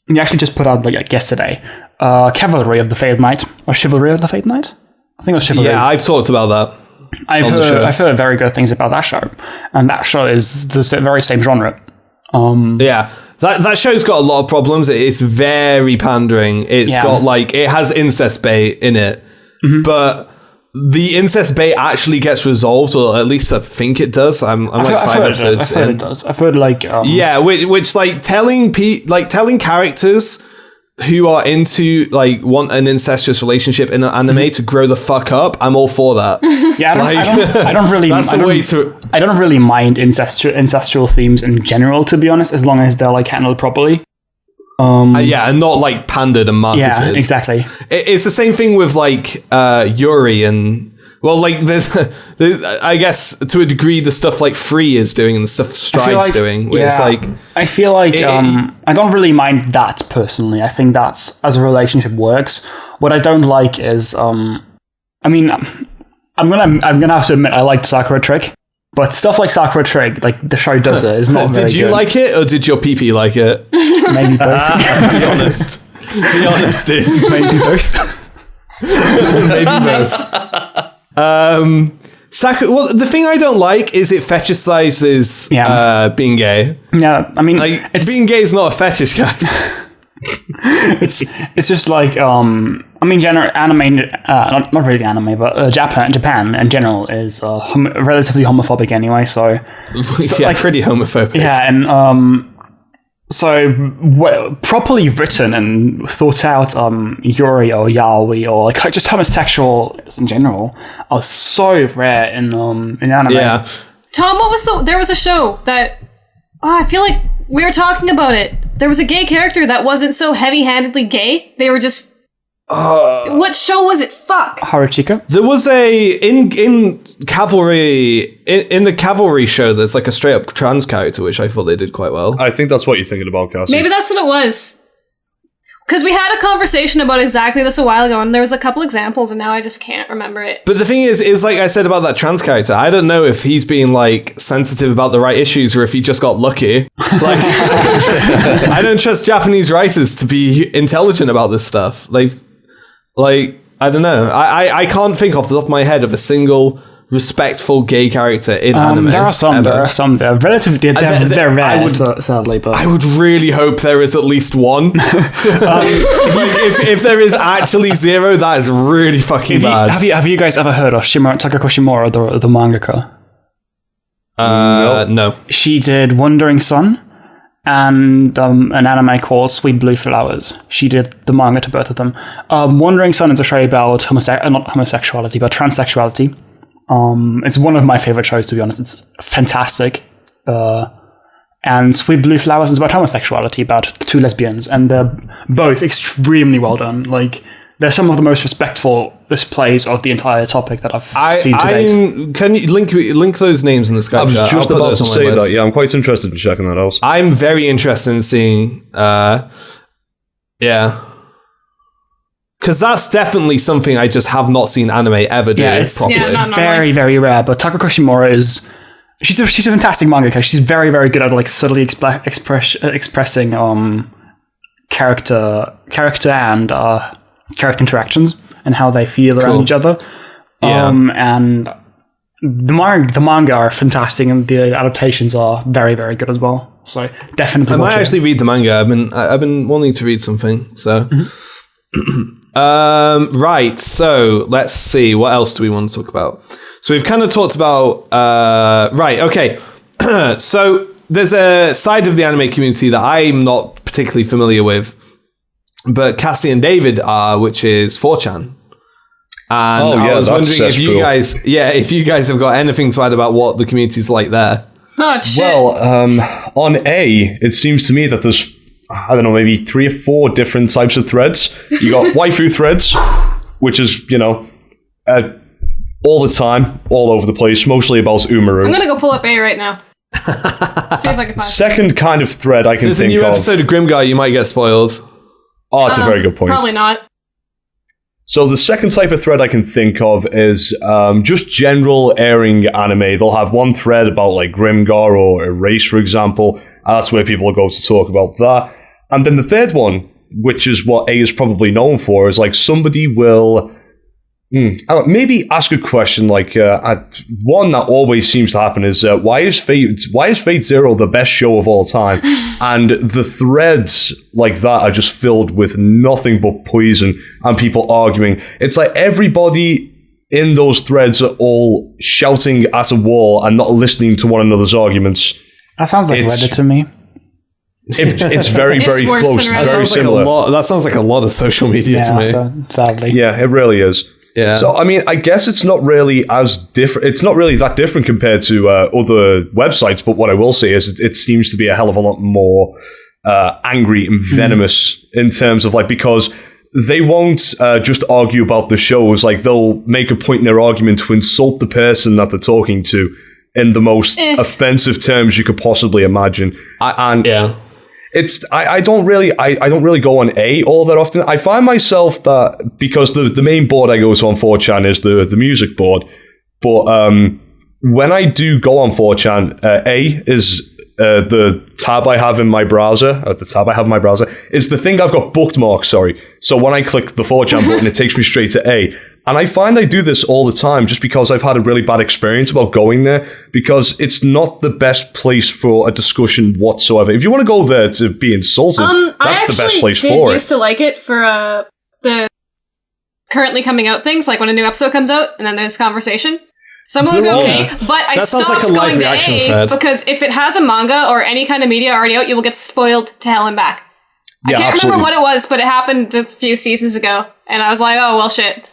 [SPEAKER 4] He actually just put out like yesterday, Cavalry of the Failed Knight or Chivalry of the Failed Knight. I think it was Chivalry.
[SPEAKER 3] Yeah, I've talked about that.
[SPEAKER 4] I've heard very good things about that show, and that show is the very same genre.
[SPEAKER 3] Yeah. That show's got a lot of problems. It's very pandering. It's got like, it has incest bait in it, but the incest bait actually gets resolved, or at least I think it does. I'm like 5 episodes in.
[SPEAKER 4] It does. I've heard like
[SPEAKER 3] which like telling characters who are into like want an incestuous relationship in an anime to grow the fuck up. I'm all for that.
[SPEAKER 4] Yeah, I don't really.
[SPEAKER 3] That's the way to.
[SPEAKER 4] I don't really mind incestual themes in general, to be honest, as long as they're like handled properly.
[SPEAKER 3] And not like pandered and marketed.
[SPEAKER 4] Yeah, exactly.
[SPEAKER 3] It's the same thing with like Yuri and. Well, like, there's, I guess, to a degree, the stuff like Free is doing and the stuff Stride's doing. Where it's like,
[SPEAKER 4] I feel like I don't really mind that personally. I think that's as a relationship works. What I don't like is, I mean, I'm gonna have to admit I like Sakura Trick, but stuff like Sakura Trick, like the show does it, is not very good.
[SPEAKER 3] Did you like it, or did your PP like it?
[SPEAKER 4] Maybe both.
[SPEAKER 3] Be honest. Be honest, dude.
[SPEAKER 4] Maybe both.
[SPEAKER 3] Maybe both. Well, the thing I don't like is it fetishizes being gay.
[SPEAKER 4] Yeah, I mean,
[SPEAKER 3] like, being gay is not a fetish, guys.
[SPEAKER 4] it's just like I mean, anime, not really anime, but Japan in general is relatively homophobic anyway. So
[SPEAKER 3] like, pretty homophobic.
[SPEAKER 4] Yeah, and properly written and thought out yuri or yaoi or like just homosexuals in general are so rare in anime.
[SPEAKER 3] Yeah.
[SPEAKER 2] Tom, there was a show that I feel like we were talking about it. There was a gay character that wasn't so heavy-handedly gay. They were just what show was it? Fuck.
[SPEAKER 4] Haruchika?
[SPEAKER 3] There was in Cavalry in the Cavalry show. There's like a straight up trans character, which I thought they did quite well.
[SPEAKER 1] I think that's what you're thinking about, Cassie.
[SPEAKER 2] Maybe that's what it was. Because we had a conversation about exactly this a while ago, and there was a couple examples, and now I just can't remember it.
[SPEAKER 3] But the thing is like I said about that trans character, I don't know if he's being like sensitive about the right issues or if he just got lucky. Like, I don't trust Japanese writers to be intelligent about this stuff. Like, I don't know. I can't think off the top of my head of a single respectful gay character in anime.
[SPEAKER 4] There are some.
[SPEAKER 3] ever.
[SPEAKER 4] There are some. They're relatively. They're rare, sadly. But
[SPEAKER 3] I would really hope there is at least one. if there is actually zero, that is really fucking bad.
[SPEAKER 4] Have you guys ever heard of Takako Shimura, the mangaka?
[SPEAKER 3] No.
[SPEAKER 4] She did Wandering Sun and an anime called Sweet Blue Flowers. She did the manga to both of them. Wandering Sun is a show about not homosexuality, but transsexuality. It's one of my favorite shows, to be honest. It's fantastic. And Sweet Blue Flowers is about homosexuality, about two lesbians, and they're both extremely well done. Like, they're some of the most respectful displays of the entire topic that I've seen to date.
[SPEAKER 3] Can you link those names in the Skype chat?
[SPEAKER 1] I was just about to say that. Yeah, I'm quite interested in checking that out.
[SPEAKER 3] I'm very interested in seeing. Yeah. Because that's definitely something I just have not seen anime ever do.
[SPEAKER 4] Yeah, it's
[SPEAKER 2] not
[SPEAKER 4] very, very rare. But Takako Shimura is... She's a fantastic mangaka. She's very, very good at like subtly expressing character and character interactions and how they feel around each other. And the manga are fantastic, and the adaptations are very, very good as well. So definitely,
[SPEAKER 3] I might actually read the manga. I've been wanting to read something. So, right. So let's see. What else do we want to talk about? So we've kind of talked about. Right. Okay. So there's a side of the anime community that I'm not particularly familiar with, but Cassie and David are, which is 4chan. And I was wondering if you guys, if you guys have got anything to add about what the community's like there.
[SPEAKER 2] Oh, shit.
[SPEAKER 1] Well, on A, it seems to me that there's, I don't know, maybe 3 or 4 different types of threads. You got waifu threads, which is, all the time, all over the place, mostly about Umaru.
[SPEAKER 2] I'm gonna go pull up A right now. See if I can find
[SPEAKER 1] Second kind of thread I can
[SPEAKER 3] There's
[SPEAKER 1] think
[SPEAKER 3] a new
[SPEAKER 1] of.
[SPEAKER 3] episode of Grimgar, you might get spoiled.
[SPEAKER 1] Oh, that's a very good point.
[SPEAKER 2] Probably not.
[SPEAKER 1] So the second type of thread I can think of is just general airing anime. They'll have one thread about like Grimgar or Erase, for example. And that's where people go to talk about that. And then the third one, which is what A is probably known for, is like somebody will maybe ask a question like one that always seems to happen is why is Fate Zero the best show of all time? And the threads like that are just filled with nothing but poison and people arguing. It's like everybody in those threads are all shouting at a wall and not listening to one another's arguments.
[SPEAKER 4] That sounds like Reddit to me.
[SPEAKER 1] It's very, very
[SPEAKER 2] worse
[SPEAKER 1] close.
[SPEAKER 2] than Reddit.
[SPEAKER 1] Very similar.
[SPEAKER 3] That sounds like a lot of social media to me.
[SPEAKER 4] So, sadly.
[SPEAKER 1] Yeah, it really is.
[SPEAKER 3] Yeah.
[SPEAKER 1] So, I mean, I guess it's not really as different. It's not really that different compared to other websites. But what I will say is it seems to be a hell of a lot more angry and venomous in terms of like, because they won't just argue about the shows. Like, they'll make a point in their argument to insult the person that they're talking to in the most offensive terms you could possibly imagine. I don't really go on A all that often. I find myself that because the main board I go to on 4chan is the music board, but when I do go on 4chan, A is the tab I have in my browser. Is the thing I've got bookmarked. Sorry, so when I click the 4chan button, it takes me straight to A. And I find I do this all the time just because I've had a really bad experience about going there, because it's not the best place for a discussion whatsoever. If you want to go there to be insulted, that's the best place for it.
[SPEAKER 2] I used to like it for the currently coming out things, like when a new episode comes out and then there's conversation. Some of those are okay, but I stopped going to A because if it has a manga or any kind of media already out, you will get spoiled to hell and back. I can't remember what it was, but it happened a few seasons ago, and I was like, oh, well, shit.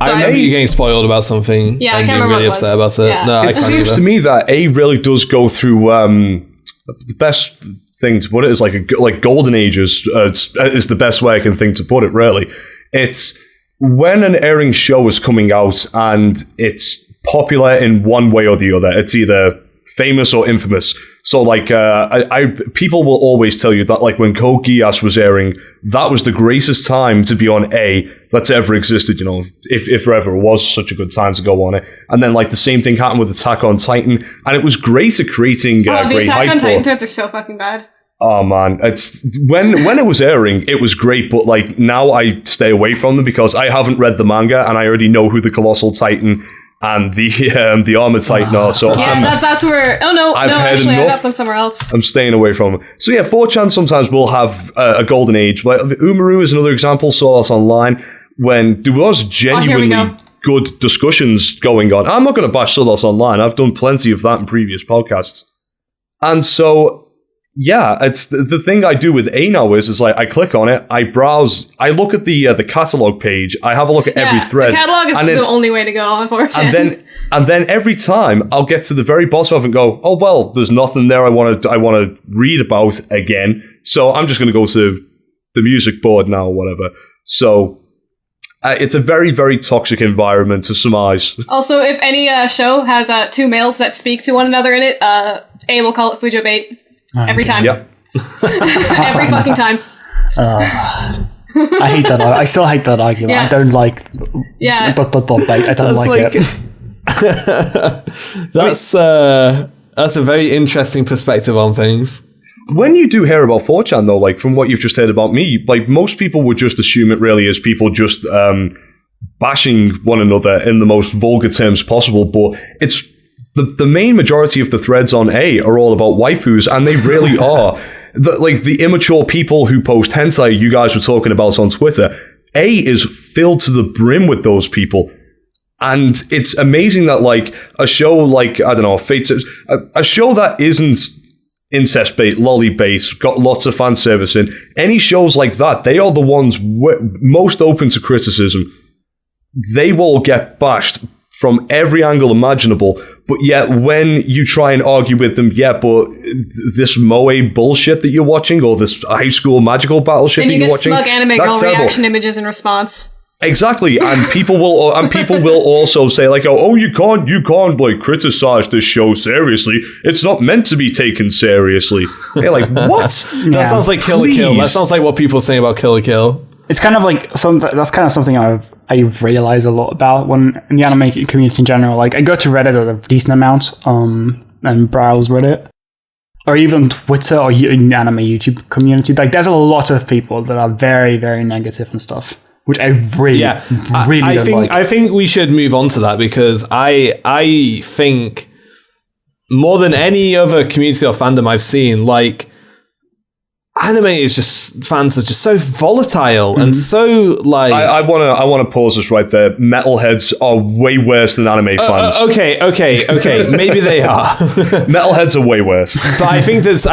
[SPEAKER 3] I remember you getting spoiled about something.
[SPEAKER 2] Yeah,
[SPEAKER 3] and
[SPEAKER 2] I can't
[SPEAKER 3] being
[SPEAKER 2] remember
[SPEAKER 3] really
[SPEAKER 2] what it
[SPEAKER 3] upset
[SPEAKER 2] was.
[SPEAKER 3] about it.
[SPEAKER 2] Yeah.
[SPEAKER 3] No,
[SPEAKER 1] It seems to me that A really does go through the best thing to put it is like golden ages is the best way I can think to put it. Really, it's when an airing show is coming out and it's popular in one way or the other. It's either famous or infamous. So like people will always tell you that like when Code Geass was airing, that was the greatest time to be on A that's ever existed, if there ever was such a good time to go on it. And then like the same thing happened with Attack on Titan, and it was great at creating
[SPEAKER 2] the
[SPEAKER 1] great
[SPEAKER 2] Attack
[SPEAKER 1] hype.
[SPEAKER 2] on Titan threads are so fucking bad.
[SPEAKER 1] Oh man, it's when it was airing, it was great, but like now I stay away from them because I haven't read the manga and I already know who the Colossal Titan and the Armor Titan are. So
[SPEAKER 2] that's where. Oh no,
[SPEAKER 1] I've had
[SPEAKER 2] actually,
[SPEAKER 1] enough.
[SPEAKER 2] I got them somewhere else.
[SPEAKER 1] I'm staying away from them. So yeah, 4chan sometimes will have a golden age. Like Umaru is another example. Saw us online when there was genuinely good discussions going on. I'm not going to bash Solos Online. I've done plenty of that in previous podcasts. And so, yeah, it's the thing I do with A now is like I click on it, I browse, I look at the catalog page, I have a look at every thread.
[SPEAKER 2] The catalog is the only way to go, unfortunately.
[SPEAKER 1] And then every time I'll get to the very bottom of it and go, oh well, there's nothing there I want to read about again. So I'm just going to go to the music board now or whatever. So it's a very, very toxic environment to surmise.
[SPEAKER 2] Also, if any show has two males that speak to one another in it, A will call it Fujo bait every time.
[SPEAKER 1] Yep.
[SPEAKER 2] Every fucking time.
[SPEAKER 4] I hate that. I still hate that argument.
[SPEAKER 2] Yeah.
[SPEAKER 4] I don't like.
[SPEAKER 2] Yeah.
[SPEAKER 4] Bait. I don't like it.
[SPEAKER 3] That's a very interesting perspective on things.
[SPEAKER 1] When you do hear about 4chan, though, like from what you've just heard about me, like most people would just assume it really is people just bashing one another in the most vulgar terms possible. But it's the main majority of the threads on A are all about waifus, and they really are. The immature people who post hentai you guys were talking about on Twitter, A is filled to the brim with those people. And it's amazing that like a show like, I don't know, a show that isn't incest bait, lolly bait, got lots of fan service in, any shows like that, they are the ones most open to criticism. They will get bashed from every angle imaginable, but yet when you try and argue with them, but this moe bullshit that you're watching, or this high school magical battle shit that you're watching,
[SPEAKER 2] and you get smug anime girl reaction images in response.
[SPEAKER 1] Exactly, and people will also say like, oh, you can't like criticize this show seriously. It's not meant to be taken seriously. They're like, what?
[SPEAKER 3] That sounds like Kill la Kill. That sounds like what people say about Kill la Kill.
[SPEAKER 4] It's kind of like that's kind of something I realize a lot about when in the anime community in general. Like I go to Reddit a decent amount, and browse Reddit, or even Twitter or anime YouTube community. Like there's a lot of people that are very, very negative and stuff, which I really don't like.
[SPEAKER 3] I think we should move on to that because I think more than any other community or fandom I've seen, like anime is just, fans are just so volatile and so like.
[SPEAKER 1] I wanna pause this right there. Metalheads are way worse than anime fans.
[SPEAKER 3] Okay. Maybe they are.
[SPEAKER 1] Metalheads are way worse.
[SPEAKER 3] But I think there's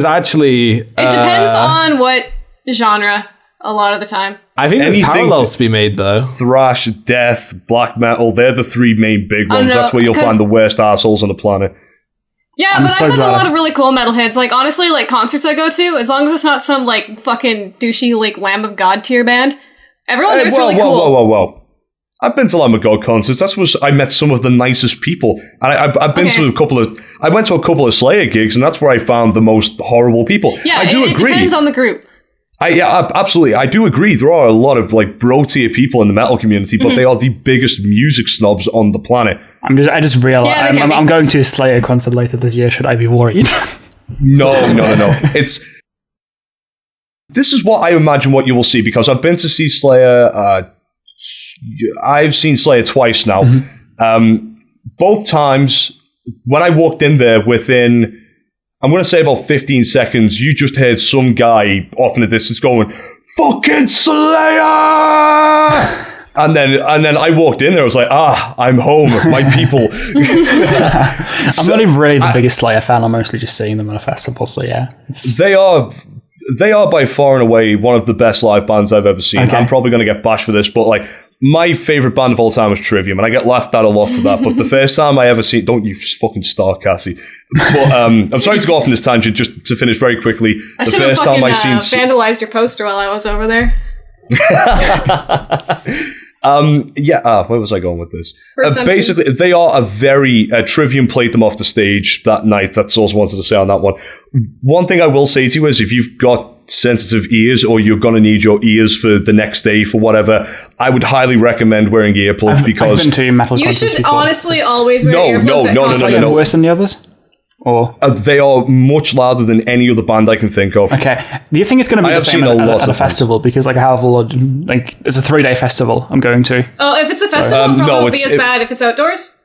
[SPEAKER 3] actually.
[SPEAKER 2] It depends on what genre. A lot of the time.
[SPEAKER 3] I think there's parallels to be made, though.
[SPEAKER 1] Thrash, death, black metal, they're the three main big ones. That's where you'll find the worst assholes on the planet.
[SPEAKER 2] Yeah, but I've had a lot of really cool metalheads. Like, honestly, like, concerts I go to, as long as it's not some, like, fucking douchey, like, Lamb of God tier band, everyone there's really cool.
[SPEAKER 1] Whoa. I've been to Lamb of God concerts. That's where I met some of the nicest people. And I've been to I went to a couple of Slayer gigs, and that's where I found the most horrible people.
[SPEAKER 2] Yeah,
[SPEAKER 1] I do agree.
[SPEAKER 2] It depends on the group.
[SPEAKER 1] Absolutely. I do agree. There are a lot of like bro tier people in the metal community, but they are the biggest music snobs on the planet.
[SPEAKER 4] I just realized I'm going to a Slayer concert later this year. Should I be worried?
[SPEAKER 1] No. This is what I imagine what you will see, because I've been to see Slayer. I've seen Slayer twice now. Both times when I walked in there, within, I'm going to say about 15 seconds, you just heard some guy off in the distance going, "Fucking Slayer!" and then I walked in there, I was like, I'm home, my people.
[SPEAKER 4] I'm not even really the biggest Slayer fan, I'm mostly just seeing them at a festival, so yeah.
[SPEAKER 1] They are by far and away one of the best live bands I've ever seen. Okay. I'm probably going to get bashed for this, but like, my favourite band of all time was Trivium, and I get laughed at a lot for that, but the first time I ever seen... Don't you fucking start, Cassie. But I'm sorry to go off on this tangent, just to finish very quickly.
[SPEAKER 2] I should have fucking vandalized your poster while I was over there.
[SPEAKER 1] Where was I going with this? Basically, they are a very... Trivium played them off the stage that night. That's all I wanted to say on that one. One thing I will say to you is, if you've got sensitive ears, or you're going to need your ears for the next day for whatever, I would highly recommend wearing earplugs, because...
[SPEAKER 4] I've been to metal concerts
[SPEAKER 2] You should
[SPEAKER 4] before.
[SPEAKER 2] honestly always wear earplugs.
[SPEAKER 1] No.
[SPEAKER 4] Worse than the others? Or
[SPEAKER 1] they are much louder than any other band I can think of.
[SPEAKER 4] Okay. Do you think it's going to be the same at a festival? Because like I have a lot, like it's a 3-day festival I'm going to.
[SPEAKER 2] Oh, if it's a festival, it'll probably be as bad if it's outdoors.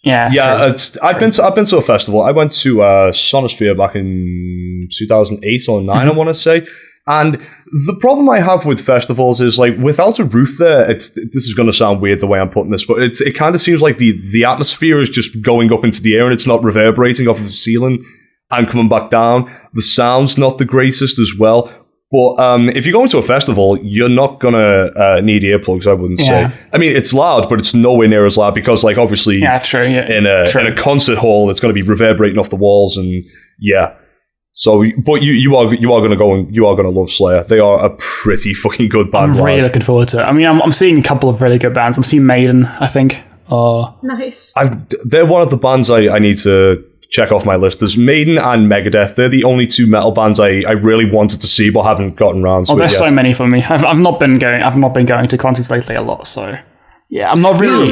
[SPEAKER 4] Yeah.
[SPEAKER 1] Yeah, I've been to a festival. I went to Sonosphere back in 2008 or 9, I want to say. And the problem I have with festivals is, like, without a roof there, this is going to sound weird the way I'm putting this, but it kind of seems like the atmosphere is just going up into the air and it's not reverberating off of the ceiling and coming back down. The sound's not the greatest as well. But if you're going to a festival, you're not going to need earplugs, I wouldn't say. I mean, it's loud, but it's nowhere near as loud because, like, obviously in a concert hall, it's going to be reverberating off the walls and, yeah. So, but you are going to go and you are going to love Slayer. They are a pretty fucking good band.
[SPEAKER 4] I'm really looking forward to it. I mean, I'm seeing a couple of really good bands. I'm seeing Maiden, I think.
[SPEAKER 2] Nice.
[SPEAKER 1] They're one of the bands I need to check off my list. There's Maiden and Megadeth. They're the only two metal bands I really wanted to see but haven't gotten around to.
[SPEAKER 4] Oh, there's so many for me. I've not been going to concerts lately a lot, so yeah, I'm not really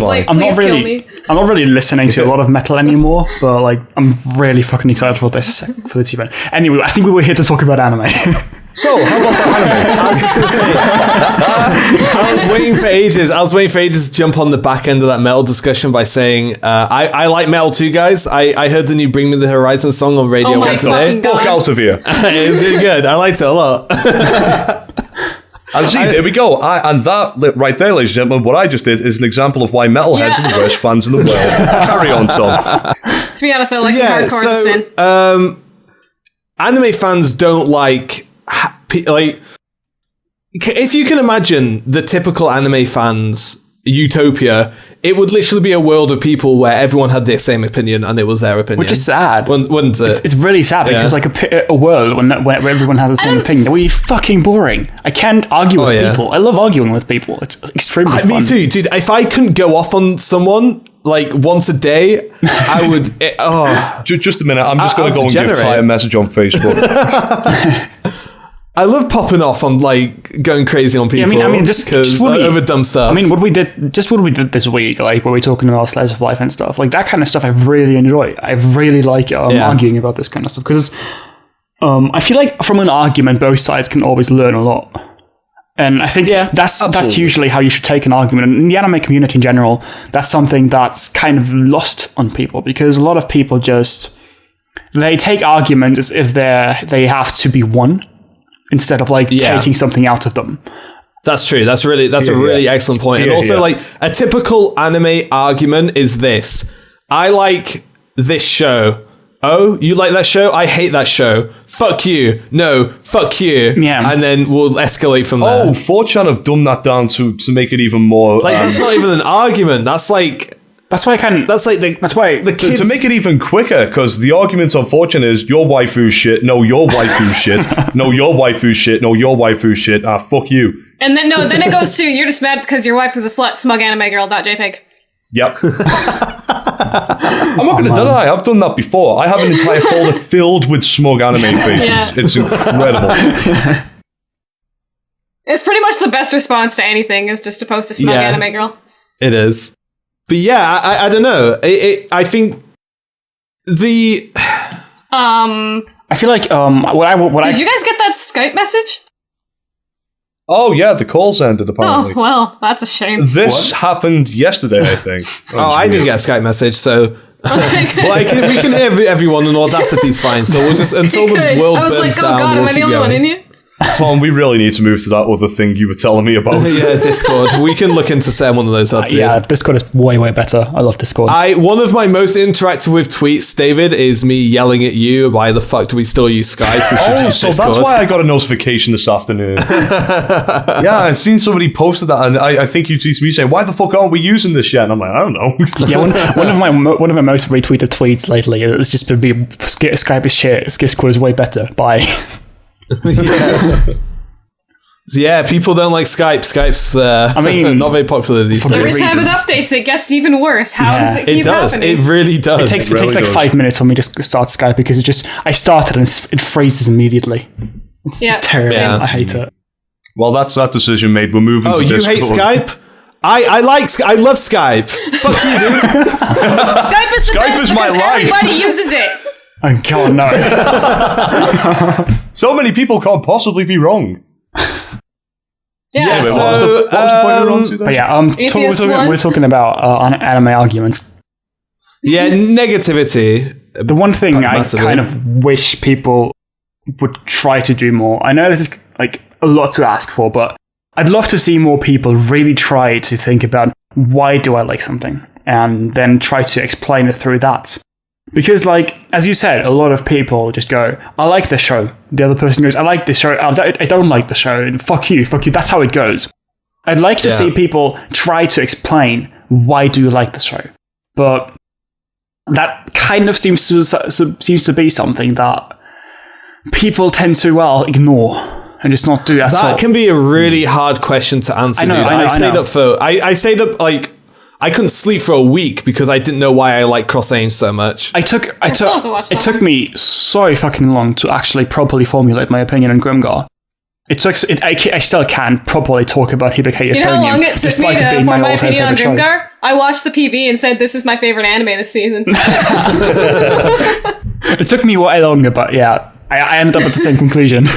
[SPEAKER 4] listening to a lot of metal anymore, but like I'm really fucking excited for this event. Anyway, I think we were here to talk about anime.
[SPEAKER 1] So, how about the anime?
[SPEAKER 3] I was just going to say, I was waiting for ages to jump on the back end of that metal discussion by saying, I like metal too, guys. I heard the new Bring Me the Horizon song on Radio 1 today.
[SPEAKER 1] Fuck out of here.
[SPEAKER 3] It was really good. I liked it a lot.
[SPEAKER 1] And see, there we go. And that right there, ladies and gentlemen, what I just did is an example of why metalheads are the worst fans in the world. Carry on, Tom.
[SPEAKER 2] To be honest, I like the hardcore as a sin.
[SPEAKER 3] Anime fans don't like if you can imagine the typical anime fans utopia, it would literally be a world of people where everyone had the same opinion and it was their opinion,
[SPEAKER 4] which is sad,
[SPEAKER 3] wouldn't it?
[SPEAKER 4] It's really sad because like a world where everyone has the same opinion, that would be fucking boring. I can't argue with people. I love arguing with people. It's extremely fun.
[SPEAKER 3] Me too, dude. If I couldn't go off on someone like once a day, I would.
[SPEAKER 1] Just a minute. I'm just going to go and give Ty a message on Facebook.
[SPEAKER 3] I love popping off on like going crazy on people.
[SPEAKER 4] Yeah, I mean, just
[SPEAKER 3] over dumb stuff.
[SPEAKER 4] I mean, what we did this week, like where we're talking about slice of life and stuff, like that kind of stuff. I really enjoy. I really like arguing about this kind of stuff because I feel like from an argument, both sides can always learn a lot. And I think that's usually how you should take an argument. And in the anime community in general, that's something that's kind of lost on people because a lot of people they take arguments as if they have to be won, instead of like taking something out of them.
[SPEAKER 3] That's true. That's a really excellent point. And also like a typical anime argument is this. I like this show. Oh, you like that show? I hate that show. Fuck you. No, fuck you.
[SPEAKER 4] Yeah.
[SPEAKER 3] And then we'll escalate from there.
[SPEAKER 1] Oh, 4chan have dumbed that down to make it even more...
[SPEAKER 3] Like, that's not even an argument. That's like...
[SPEAKER 4] That's why the
[SPEAKER 1] kids... To make it even quicker, because the argument on 4chan is your waifu shit, no, your waifu shit, no, your waifu shit, no, your waifu shit, fuck you.
[SPEAKER 2] And then it goes to, you're just mad because your wife was a slut, smuganimegirl.jpg.
[SPEAKER 1] Yep. I'm not going to deny, I've done that before. I have an entire folder filled with smug anime faces. Yeah. It's incredible.
[SPEAKER 2] It's pretty much the best response to anything, is just to post a smug anime girl.
[SPEAKER 3] It is. But yeah, I don't know. I think the...
[SPEAKER 4] I feel like
[SPEAKER 2] Did you guys get that Skype message?
[SPEAKER 1] Oh yeah, the calls ended apparently.
[SPEAKER 2] Oh well, that's a shame.
[SPEAKER 1] This happened yesterday, I think.
[SPEAKER 3] I didn't get a Skype message, so we can hear everyone and Audacity's fine. So we'll just until the world burns down.
[SPEAKER 2] God, am I the only one in here?
[SPEAKER 1] Tom, we really need to move to that other thing you were telling me about.
[SPEAKER 3] Yeah, Discord. We can look into setting one of those up.
[SPEAKER 4] Yeah, Discord is way, way better. I love Discord.
[SPEAKER 3] One of my most interactive with tweets, David, is me yelling at you, why the fuck do we still use Skype?
[SPEAKER 1] So that's why I got a notification this afternoon. Yeah, I've seen somebody posted that, and I think you tweeted me saying, why the fuck aren't we using this yet? And I'm like, I don't know.
[SPEAKER 4] Yeah, one of my most retweeted tweets lately is just to be Skype is shit, Discord is way better. Bye.
[SPEAKER 3] Yeah, people don't like Skype. Skype's not very popular these days.
[SPEAKER 2] Every time it updates, it gets even worse. How does it keep happening?
[SPEAKER 3] It really does.
[SPEAKER 4] It takes like 5 minutes for me to start Skype because I started and it freezes immediately. It's terrible. Yeah. I hate it.
[SPEAKER 1] Well, that's that decision made. We're moving to Discord.
[SPEAKER 3] Oh, you hate Skype? I love Skype. Fuck you, dude.
[SPEAKER 2] Skype is the best because everybody uses it.
[SPEAKER 4] Oh God, no.
[SPEAKER 1] So many people can't possibly be wrong.
[SPEAKER 2] Yeah.
[SPEAKER 1] What was the point we were on to then?
[SPEAKER 4] But yeah, we're talking about anime arguments.
[SPEAKER 3] Yeah, negativity.
[SPEAKER 4] The one thing I
[SPEAKER 3] Massively.
[SPEAKER 4] kind of wish people would try to do more. I know this is like a lot to ask for, but I'd love to see more people really try to think about why do I like something, and then try to explain it through that. Because, like, as you said, a lot of people just go, I like this show. The other person goes, I like this show. I don't like the show. And fuck you. That's how it goes. I'd like to see people try to explain why do you like the show. But that kind of seems to be something that people tend to, ignore and just not do at all.
[SPEAKER 3] That can be a really hard question to answer, dude. I stayed up like I couldn't sleep for a week because I didn't know why I like Cross-Ange so much.
[SPEAKER 4] It took me so fucking long to actually properly formulate my opinion on Grimgar. I still can't properly talk about Hibiki Euphonium.
[SPEAKER 2] You know how long it took me to form my opinion on Grimgar? I watched the PV and said this is my favorite anime this season.
[SPEAKER 4] It took me way longer, but yeah, I ended up at the same conclusion.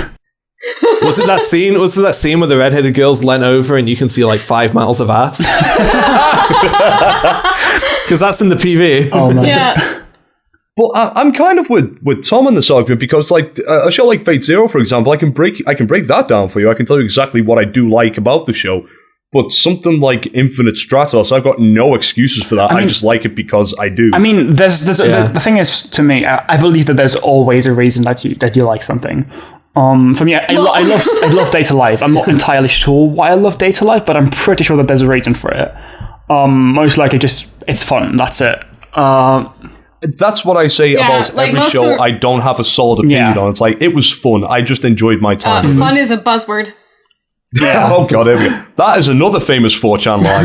[SPEAKER 3] Was it that scene? Was it that scene where the redheaded girl's leant over and you can see like 5 miles of ass? Because that's in the PV.
[SPEAKER 4] Oh man.
[SPEAKER 2] Yeah.
[SPEAKER 1] Well, I'm kind of with Tom in this argument because, like, a show like Fate Zero, for example, I can break that down for you. I can tell you exactly what I do like about the show. But something like Infinite Stratos, I've got no excuses for that. I just like it because I do.
[SPEAKER 4] I mean, the thing is, to me, I believe that there's always a reason that you like something. For me, I love Data Life. I'm not entirely sure why I love Data Life, but I'm pretty sure that there's a reason for it. Most likely, just it's fun. That's it.
[SPEAKER 1] That's what I say about
[SPEAKER 2] like
[SPEAKER 1] every show I don't have a solid opinion on. It's like, it was fun. I just enjoyed my time.
[SPEAKER 2] Fun is a buzzword.
[SPEAKER 1] Yeah. Oh god, here we go. That is another famous 4chan line.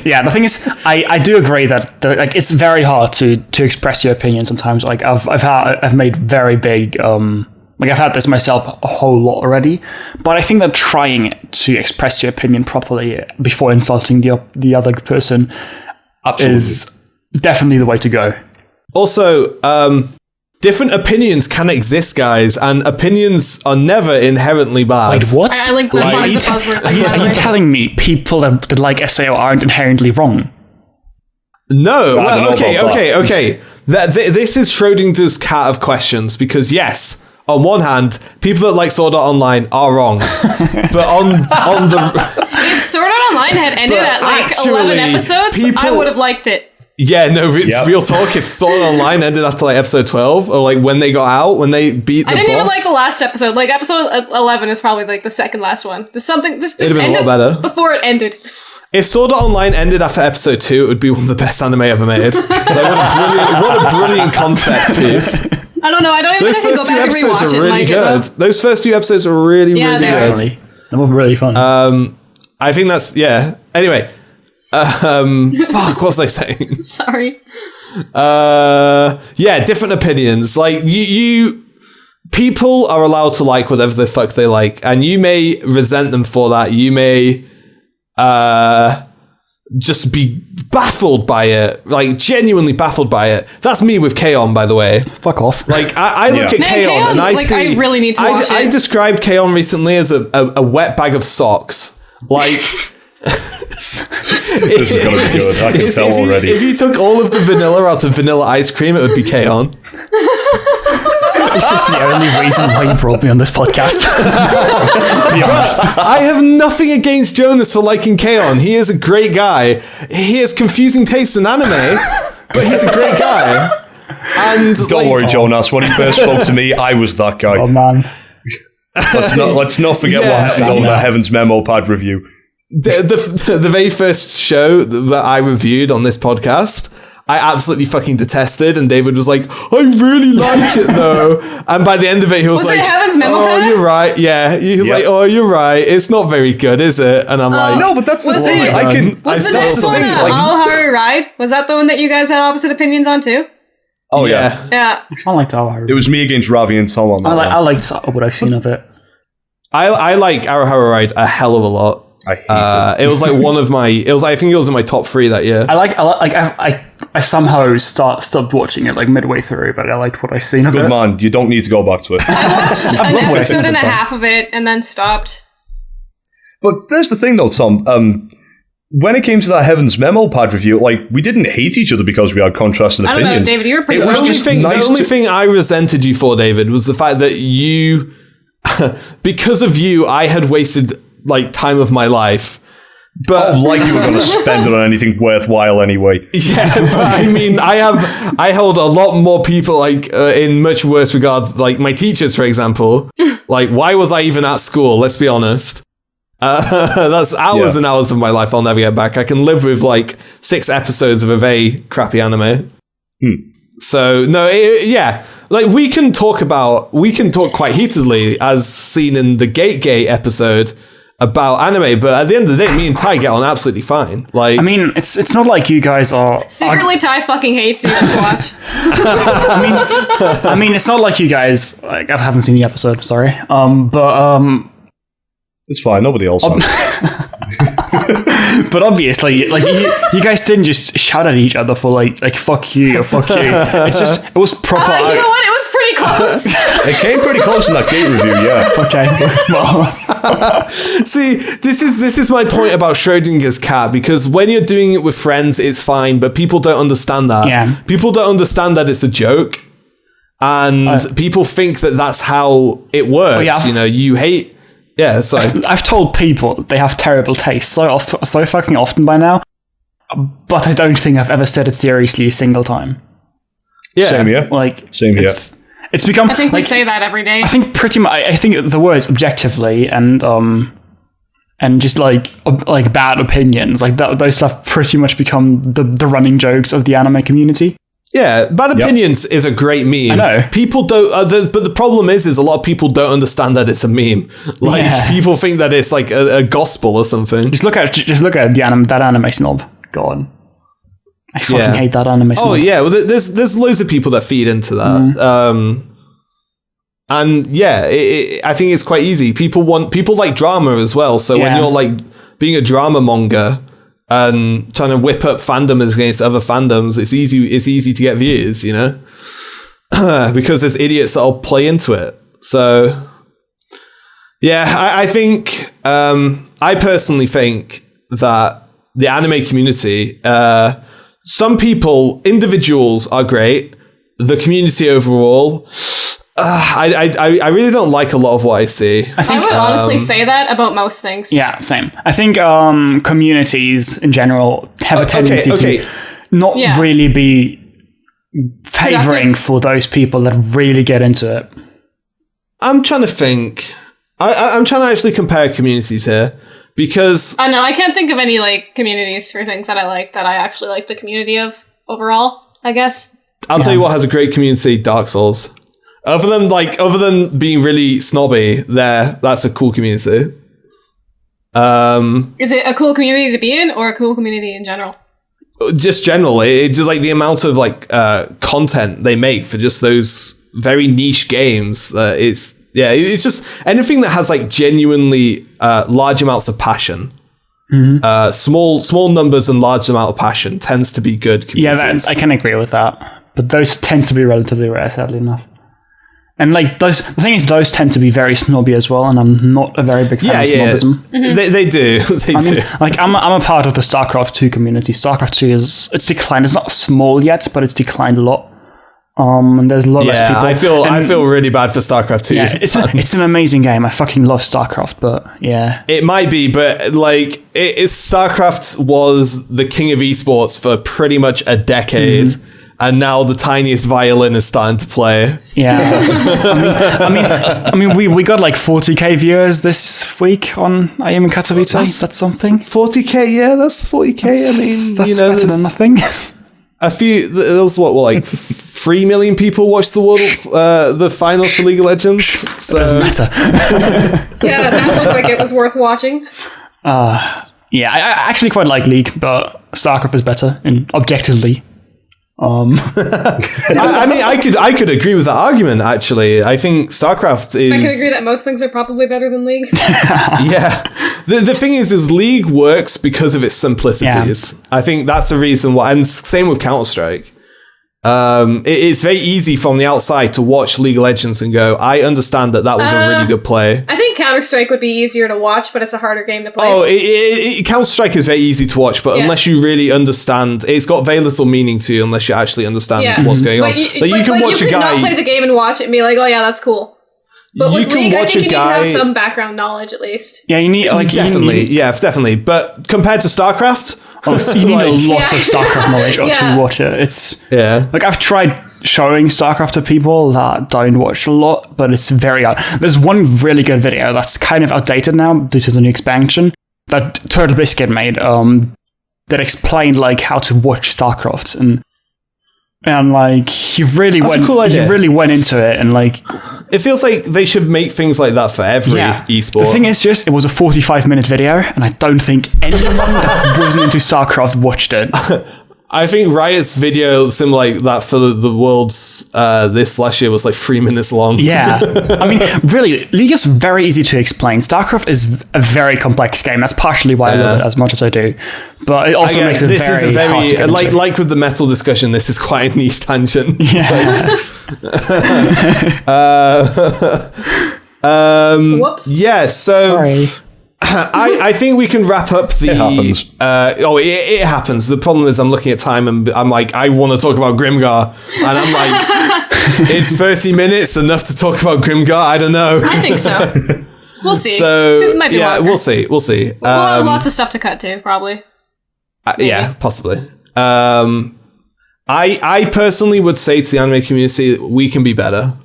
[SPEAKER 4] Yeah, the thing is, I do agree that like it's very hard to express your opinion sometimes. Like I've made very big like I've had this myself a whole lot already, but I think that trying to express your opinion properly before insulting the other person is definitely the way to go.
[SPEAKER 3] Also, different opinions can exist, guys, and opinions are never inherently bad.
[SPEAKER 4] Wait, what?
[SPEAKER 2] I like that as a buzzword.
[SPEAKER 4] Are you telling me people that like SAO aren't inherently wrong?
[SPEAKER 3] No. Well, okay. This is Schrodinger's cat of questions, because yes, on one hand, people that like Sword Art Online are wrong, but on the
[SPEAKER 2] If Sword Art Online had ended at like 11 episodes, I would have liked it.
[SPEAKER 3] Yeah, no, real talk. If Sword Art Online ended after like episode 12, or like when they got out, when they beat the boss.
[SPEAKER 2] I didn't even like the last episode. Like episode 11 is probably like the second last one. There's something. Just
[SPEAKER 3] it'd have been a lot better
[SPEAKER 2] before it ended.
[SPEAKER 3] If Sword Art Online ended after episode 2, it would be one of the best anime ever made. Like, what a brilliant concept piece.
[SPEAKER 2] I don't know. I don't even think I can go back and rewatch it.
[SPEAKER 3] Really good. Those first 2 episodes are really good.
[SPEAKER 4] Definitely. They were really fun.
[SPEAKER 3] I think that's Anyway, fuck, what was I saying?
[SPEAKER 2] Sorry.
[SPEAKER 3] Different opinions. Like you people are allowed to like whatever the fuck they like, and you may resent them for that. You may just be baffled by it, like genuinely baffled by it. That's me with K-On!, by the way.
[SPEAKER 4] Fuck off.
[SPEAKER 3] Like I look at K-On! And I see.
[SPEAKER 2] I really need to watch it.
[SPEAKER 3] I described K-On! Recently as a wet bag of socks. Like.
[SPEAKER 1] This is gonna be good. I can tell already.
[SPEAKER 3] If you took all of the vanilla out of vanilla ice cream, it would be K-On!
[SPEAKER 4] Is this the only reason why you brought me on this podcast? Be honest.
[SPEAKER 3] I have nothing against Jonas for liking K-On! He is a great guy. He has confusing tastes in anime, but he's a great guy. And
[SPEAKER 1] don't worry, Jonas. When he first spoke to me, I was that guy.
[SPEAKER 4] Oh man.
[SPEAKER 1] Let's not forget what happened on the Heaven's Memo Pad review.
[SPEAKER 3] The very first show that I reviewed on this podcast, I absolutely fucking detested, and David was like, I really like it though. And by the end of it, he was like,
[SPEAKER 2] Heaven's Memo
[SPEAKER 3] oh,
[SPEAKER 2] Pad?
[SPEAKER 3] you're right. Yeah. He was like, oh, you're right. It's not very good, is it? And I'm like,
[SPEAKER 1] no, but that's the thing.
[SPEAKER 2] Was the next one Aoharu Ride? Was that the one that you guys had opposite opinions on too?
[SPEAKER 1] Oh yeah.
[SPEAKER 2] Yeah.
[SPEAKER 4] I liked Aoharu.
[SPEAKER 1] It was me against Ravi and Tom on that.
[SPEAKER 4] I liked what I've seen of it.
[SPEAKER 3] I like Aoharu Ride a hell of a lot.
[SPEAKER 1] I hate
[SPEAKER 3] it. It was like one of my. I think it was in my top 3 that year.
[SPEAKER 4] I somehow stopped watching it like midway through, but I liked what I've seen of it.
[SPEAKER 1] Good man, you don't need to go back to it.
[SPEAKER 2] I watched an episode and a half of it and then stopped.
[SPEAKER 1] But there's the thing though, Tom. when it came to that Heaven's Memo pad review, like, we didn't hate each other because we had contrasting
[SPEAKER 2] I don't
[SPEAKER 1] opinions.
[SPEAKER 2] know, David, you were pretty
[SPEAKER 1] It was
[SPEAKER 2] close.
[SPEAKER 1] just
[SPEAKER 3] The
[SPEAKER 1] nice
[SPEAKER 3] only
[SPEAKER 1] to-
[SPEAKER 3] thing I resented you for, David, was the fact that you, because of you, I had wasted like time of my life. But
[SPEAKER 1] like you were going to spend it on anything worthwhile anyway.
[SPEAKER 3] yeah, but I mean, I hold a lot more people like in much worse regards, like my teachers, for example. Like, why was I even at school? Let's be honest. That's hours and hours of my life I'll never get back. I can live with like 6 episodes of a very crappy anime. So no, like we can talk quite heatedly, as seen in the Gate episode, about anime, but at the end of the day, me and Ty get on absolutely fine. Like,
[SPEAKER 4] I mean, it's not like you guys are
[SPEAKER 2] Secretly, Ty fucking hates you. Just watch.
[SPEAKER 4] I mean, it's not like you guys. Like, I haven't seen the episode. Sorry.
[SPEAKER 1] It's fine. Nobody else has.
[SPEAKER 4] But obviously, like you guys didn't just shout at each other for like fuck you or fuck you. It's just it was proper.
[SPEAKER 2] You know what? It was pretty close.
[SPEAKER 1] It came pretty close in that Gate review, yeah.
[SPEAKER 4] Okay. Well,
[SPEAKER 3] see, this is my point about Schrodinger's cat, because when you're doing it with friends, it's fine, but people don't understand that.
[SPEAKER 4] Yeah.
[SPEAKER 3] People don't understand that it's a joke, and people think that that's how it works.
[SPEAKER 4] yeah.
[SPEAKER 3] You know, you hate. Yeah, sorry.
[SPEAKER 4] I've told people they have terrible taste so fucking often by now, but I don't think I've ever said it seriously a single time.
[SPEAKER 3] Yeah.
[SPEAKER 1] Same here.
[SPEAKER 4] Like,
[SPEAKER 1] Same here.
[SPEAKER 4] It's become.
[SPEAKER 2] I think we
[SPEAKER 4] like,
[SPEAKER 2] say that every day.
[SPEAKER 4] I think pretty much. I think the words objectively and just like bad opinions, like that, those stuff pretty much become the running jokes of the anime community.
[SPEAKER 3] Yeah, Bad Opinions is a great meme.
[SPEAKER 4] I know.
[SPEAKER 3] People don't, but the problem is a lot of people don't understand that it's a meme. Like, people think that it's like a gospel or something.
[SPEAKER 4] Just look at that anime snob. God, I fucking hate that anime snob.
[SPEAKER 3] Oh yeah, well, there's loads of people that feed into that. And yeah, I think it's quite easy. People like drama as well. So when you're like being a drama monger and trying to whip up fandom against other fandoms, it's easy to get views, you know, because there's idiots that'll play into it. So yeah, I think I personally think that the anime community, some individuals are great. The community overall, I really don't like a lot of what I see.
[SPEAKER 2] I would honestly say that about most things.
[SPEAKER 4] Yeah, same. I think communities in general have a tendency to not really be favoring for those people that really get into it.
[SPEAKER 3] I'm trying to think. I'm trying to actually compare communities here, because
[SPEAKER 2] I know I can't think of any like communities for things that I like that I actually like the community of overall, I guess.
[SPEAKER 3] I'll tell you what has a great community: Dark Souls. Other than being really snobby, that's a cool community.
[SPEAKER 2] Is it a cool community to be in, or a cool community in general?
[SPEAKER 3] Just generally, it's just like the amount of like content they make for just those very niche games. It's just anything that has like genuinely large amounts of passion. Small numbers and large amount of passion tends to be good communities.
[SPEAKER 4] Yeah, I can agree with that. But those tend to be relatively rare, sadly enough. And like the thing is, those tend to be very snobby as well, and I'm not a very big fan of snobism.
[SPEAKER 3] They do. I mean,
[SPEAKER 4] like I'm a part of the Starcraft 2 community. Starcraft 2 it's declined. It's not small yet, but it's declined a lot. And there's a lot less people.
[SPEAKER 3] I feel really bad for Starcraft 2.
[SPEAKER 4] Yeah, it's an amazing game. I fucking love Starcraft, but yeah,
[SPEAKER 3] it might be, but like Starcraft was the king of esports for pretty much a decade. And now the tiniest violin is starting to play.
[SPEAKER 4] Yeah, I mean, we got like 40k viewers this week on I Am in Katowice. That's something.
[SPEAKER 3] 40k, yeah, that's 40k. I mean,
[SPEAKER 4] that's better than nothing.
[SPEAKER 3] A few. There was like 3 million people watched the finals for League of Legends. So
[SPEAKER 4] it doesn't matter.
[SPEAKER 2] Yeah, that looked like it was worth watching.
[SPEAKER 4] Yeah, I actually quite like League, but Starcraft is better objectively.
[SPEAKER 3] I mean, I could agree with that argument. Actually, I think Starcraft is.
[SPEAKER 2] I can agree that most things are probably better than League.
[SPEAKER 3] Yeah, the thing is League works because of its simplicities. Yeah. I think that's the reason why, and same with Counter-Strike. It's very easy from the outside to watch League of Legends and go, I understand that was a really good play.
[SPEAKER 2] I think Counter-Strike would be easier to watch, but it's a harder game to play.
[SPEAKER 3] Oh, Counter-Strike is very easy to watch, but unless you really understand, it's got very little meaning to you unless you actually understand what's going on.
[SPEAKER 2] You can not play the game and watch it and be like, oh yeah, that's cool. But with League, I think you need to have some background knowledge at least.
[SPEAKER 4] Yeah, you need
[SPEAKER 3] definitely. But compared to Starcraft,
[SPEAKER 4] you need a lot of Starcraft knowledge to watch it. It's like I've tried showing Starcraft to people that don't watch a lot, but it's very hard. There's one really good video that's kind of outdated now due to the new expansion that Turtle Biscuit made that explained like how to watch Starcraft and like he really went into it, and like
[SPEAKER 3] it feels like they should make things like that for every esport.
[SPEAKER 4] The thing is, it was a 45-minute video, and I don't think anyone that wasn't into Starcraft watched it.
[SPEAKER 3] I think Riot's video, similar like that for the Worlds this last year, was like 3 minutes long.
[SPEAKER 4] Yeah. I mean, really, League is very easy to explain. Starcraft is a very complex game. That's partially why I love it as much as I do. But it also makes it very hard to get into.
[SPEAKER 3] Like with the metal discussion, this is quite a niche tangent.
[SPEAKER 4] Yeah.
[SPEAKER 2] Whoops.
[SPEAKER 3] Yeah, so...
[SPEAKER 4] Sorry.
[SPEAKER 3] I think we can wrap up the...
[SPEAKER 1] It happens.
[SPEAKER 3] It happens. The problem is I'm looking at time and I'm like, I want to talk about Grimgar. And I'm like, it's 30 minutes, enough to talk about Grimgar? I don't know.
[SPEAKER 2] I think so. We'll see.
[SPEAKER 3] So,
[SPEAKER 2] it might be longer.
[SPEAKER 3] we'll see.
[SPEAKER 2] We'll have lots of stuff to cut to, probably.
[SPEAKER 3] Yeah, possibly. I personally would say to the anime community, we can be better.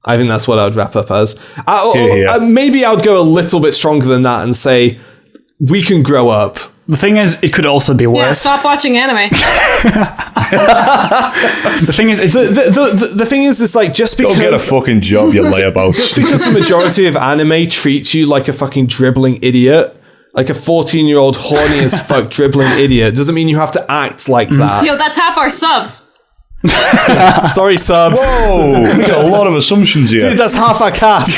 [SPEAKER 3] I think that's what I would wrap up as. Maybe I would go a little bit stronger than that and say we can grow up.
[SPEAKER 4] The thing is, it could also be worse.
[SPEAKER 2] Yeah, stop watching anime.
[SPEAKER 4] The thing is,
[SPEAKER 3] the thing is, it's like just because...
[SPEAKER 1] Go get a fucking job, you layabout.
[SPEAKER 3] Just because the majority of anime treats you like a fucking dribbling idiot, like a 14-year-old horny as fuck dribbling idiot, doesn't mean you have to act like that.
[SPEAKER 2] Yo, that's half our subs.
[SPEAKER 3] Sorry, subs.
[SPEAKER 1] Whoa, we got a lot of assumptions here.
[SPEAKER 3] Dude, that's half our cast.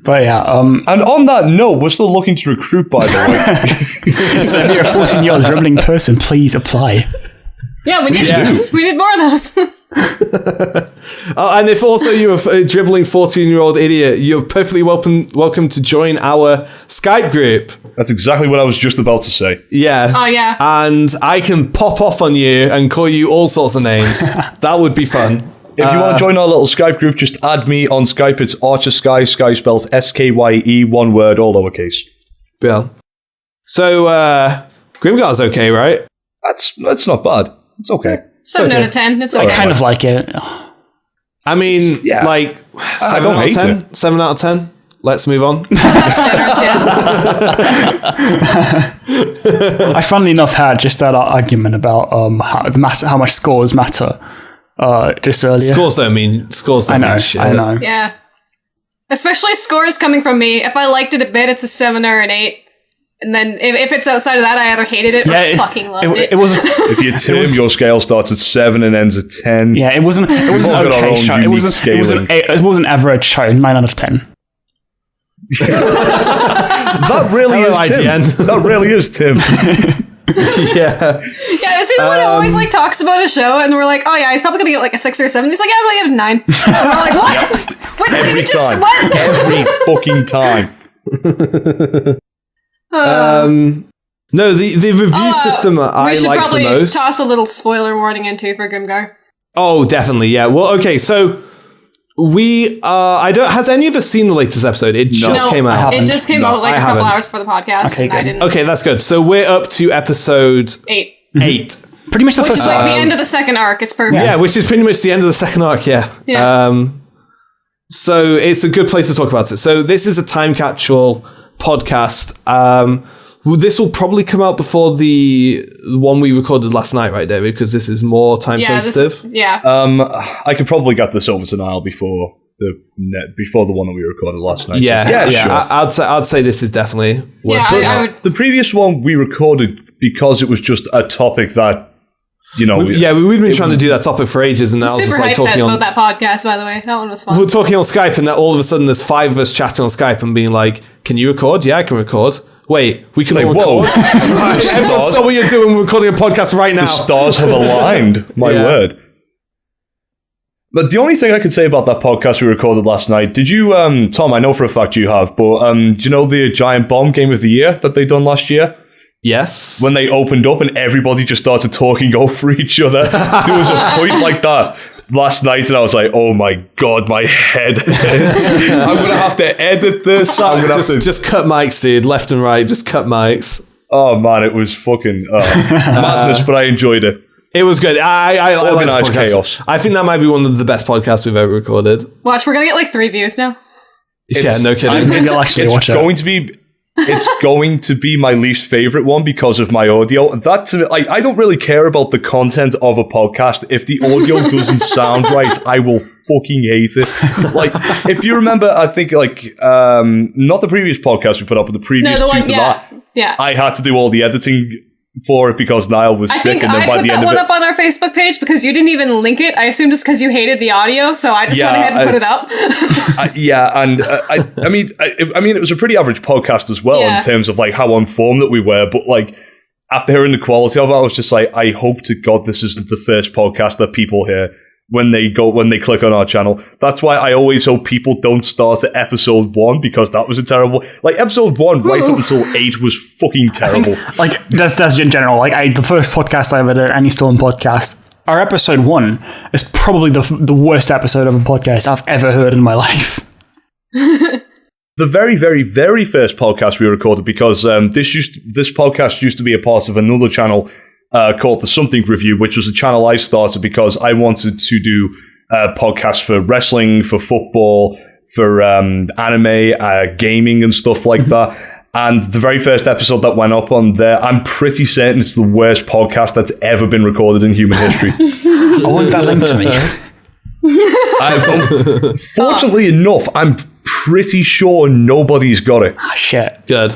[SPEAKER 4] But yeah,
[SPEAKER 1] and on that note, we're still looking to recruit, by the way.
[SPEAKER 4] So if you're a 14-year-old dribbling person, please apply.
[SPEAKER 2] Yeah, we need more of those.
[SPEAKER 3] And if also you're a dribbling 14-year-old idiot, you're perfectly welcome to join our Skype group.
[SPEAKER 1] That's exactly what I was just about to say.
[SPEAKER 3] Yeah.
[SPEAKER 2] Oh, yeah.
[SPEAKER 3] And I can pop off on you and call you all sorts of names. That would be fun.
[SPEAKER 1] If you want to join our little Skype group, just add me on Skype. It's Archer Sky spelled SKYE, one word, all lowercase.
[SPEAKER 3] Yeah. So, Grimgar's okay, right?
[SPEAKER 1] That's not bad. It's okay.
[SPEAKER 2] 7 out of 10. It's
[SPEAKER 4] I
[SPEAKER 2] okay.
[SPEAKER 4] kind of like it.
[SPEAKER 3] I mean,
[SPEAKER 1] Yeah.
[SPEAKER 3] like,
[SPEAKER 1] I don't hate it.
[SPEAKER 3] 7 out of 10? Let's move on.
[SPEAKER 2] That's generous, yeah.
[SPEAKER 4] I funnily enough had just that argument about how much scores matter just earlier.
[SPEAKER 3] Scores don't mean shit.
[SPEAKER 4] I know.
[SPEAKER 2] Yeah. Especially scores coming from me. If I liked it a bit, it's a 7 or an 8. And then if it's outside of that, I either hated it or fucking loved it.
[SPEAKER 4] It wasn't.
[SPEAKER 1] If you're Tim, your scale starts at 7 and ends at 10.
[SPEAKER 4] Yeah, it wasn't an
[SPEAKER 1] all got our
[SPEAKER 4] okay
[SPEAKER 1] own
[SPEAKER 4] show. It was an average show. 9 out of 10.
[SPEAKER 1] That really is Tim. That really is Tim.
[SPEAKER 3] Yeah.
[SPEAKER 2] Yeah, is he the one who always like talks about a show and we're like, oh yeah, he's probably gonna get like a 6 or a 7. He's like, yeah, I'll give it a 9. And we're like, what? Wait,
[SPEAKER 1] Every
[SPEAKER 2] you just
[SPEAKER 1] time.
[SPEAKER 2] what?
[SPEAKER 1] Every fucking time.
[SPEAKER 3] No, the review system I like the most.
[SPEAKER 2] We should probably toss a little spoiler warning in too for Grimgar.
[SPEAKER 3] Oh, definitely, yeah. Well, okay, so we has any of us seen the latest episode? It just came out.
[SPEAKER 2] It just came out like a couple hours before the podcast.
[SPEAKER 4] Okay,
[SPEAKER 2] and I
[SPEAKER 4] good.
[SPEAKER 2] didn't.
[SPEAKER 3] Okay, that's good. So we're up to episode
[SPEAKER 2] 8.
[SPEAKER 3] 8.
[SPEAKER 4] Pretty much the
[SPEAKER 2] Which
[SPEAKER 4] first
[SPEAKER 2] is like the end of the second arc. It's perfect.
[SPEAKER 3] Yeah, which is pretty much the end of the second arc, yeah. So it's a good place to talk about it. So this is a time capsule podcast. This will probably come out before the one we recorded last night, right, David? Because this is more time sensitive.
[SPEAKER 1] I could probably get this over to Niall before the one that we recorded last night.
[SPEAKER 3] Yeah,
[SPEAKER 1] Sure.
[SPEAKER 3] I'd say this is definitely worth putting out.
[SPEAKER 1] The previous one we recorded because it was just a topic that, you know...
[SPEAKER 3] we've been trying to do that topic for ages, and now I was just like talking on...
[SPEAKER 2] about that podcast, by the way. That one was fun.
[SPEAKER 3] We're talking on Skype, and all of a sudden there's 5 of us chatting on Skype and being like, can you record? Yeah, I can record. Wait, we can
[SPEAKER 1] Like,
[SPEAKER 3] all
[SPEAKER 1] whoa.
[SPEAKER 3] record? Everyone stop what you're doing. We're recording a podcast right now.
[SPEAKER 1] The stars have aligned. My word. But the only thing I could say about that podcast we recorded last night, did you, Tom, I know for a fact you have, but do you know the Giant Bomb Game of the Year that they done last year?
[SPEAKER 3] Yes.
[SPEAKER 1] When they opened up and everybody just started talking over each other. There was a point like that last night and I was like, oh my god, my head hurts. I'm going to have to edit this.
[SPEAKER 3] Just cut mics, dude. Left and right. Just cut mics.
[SPEAKER 1] Oh man, it was fucking madness, but I enjoyed it.
[SPEAKER 3] It was good. I like the
[SPEAKER 1] Organized
[SPEAKER 3] podcast.
[SPEAKER 1] chaos.
[SPEAKER 3] I think that might be one of the best podcasts we've ever recorded.
[SPEAKER 2] Watch, we're gonna get like 3 views now.
[SPEAKER 3] Yeah, no kidding.
[SPEAKER 4] Maybe I'll actually watch it.
[SPEAKER 1] It's going to be my least favorite one because of my audio. That's I don't really care about the content of a podcast. If the audio doesn't sound right, I will fucking hate it. Like, if you remember, I think like not the previous podcast we put up, but the previous two to that.
[SPEAKER 2] Yeah.
[SPEAKER 1] I had to do all the editing for it because Niall was sick, and then by the end of it, I put that one
[SPEAKER 2] up on our Facebook page because you didn't even link it. I assumed it's because you hated the audio, so I just went ahead and put it up.
[SPEAKER 1] I mean, it was a pretty average podcast as well in terms of like how informed that we were. But like after hearing the quality of it, I was just like, I hope to God this isn't the first podcast that people hear when they click on our channel. That's why I always hope people don't start at episode 1 because that was a terrible. Like episode 1 right up until 8 was fucking terrible.
[SPEAKER 4] Like that's in general. Like the first podcast I ever did, Any Stolen podcast. Our episode 1 is probably the worst episode of a podcast I've ever heard in my life.
[SPEAKER 1] The very, very, very first podcast we recorded, because this podcast used to be a part of another channel called The Something Review, which was a channel I started because I wanted to do podcasts for wrestling, for football, for anime, gaming and stuff like that. And the very first episode that went up on there, I'm pretty certain it's the worst podcast that's ever been recorded in human history.
[SPEAKER 4] I want that link to me.
[SPEAKER 1] Fortunately enough, I'm pretty sure nobody's got it.
[SPEAKER 4] Ah, shit.
[SPEAKER 3] Good.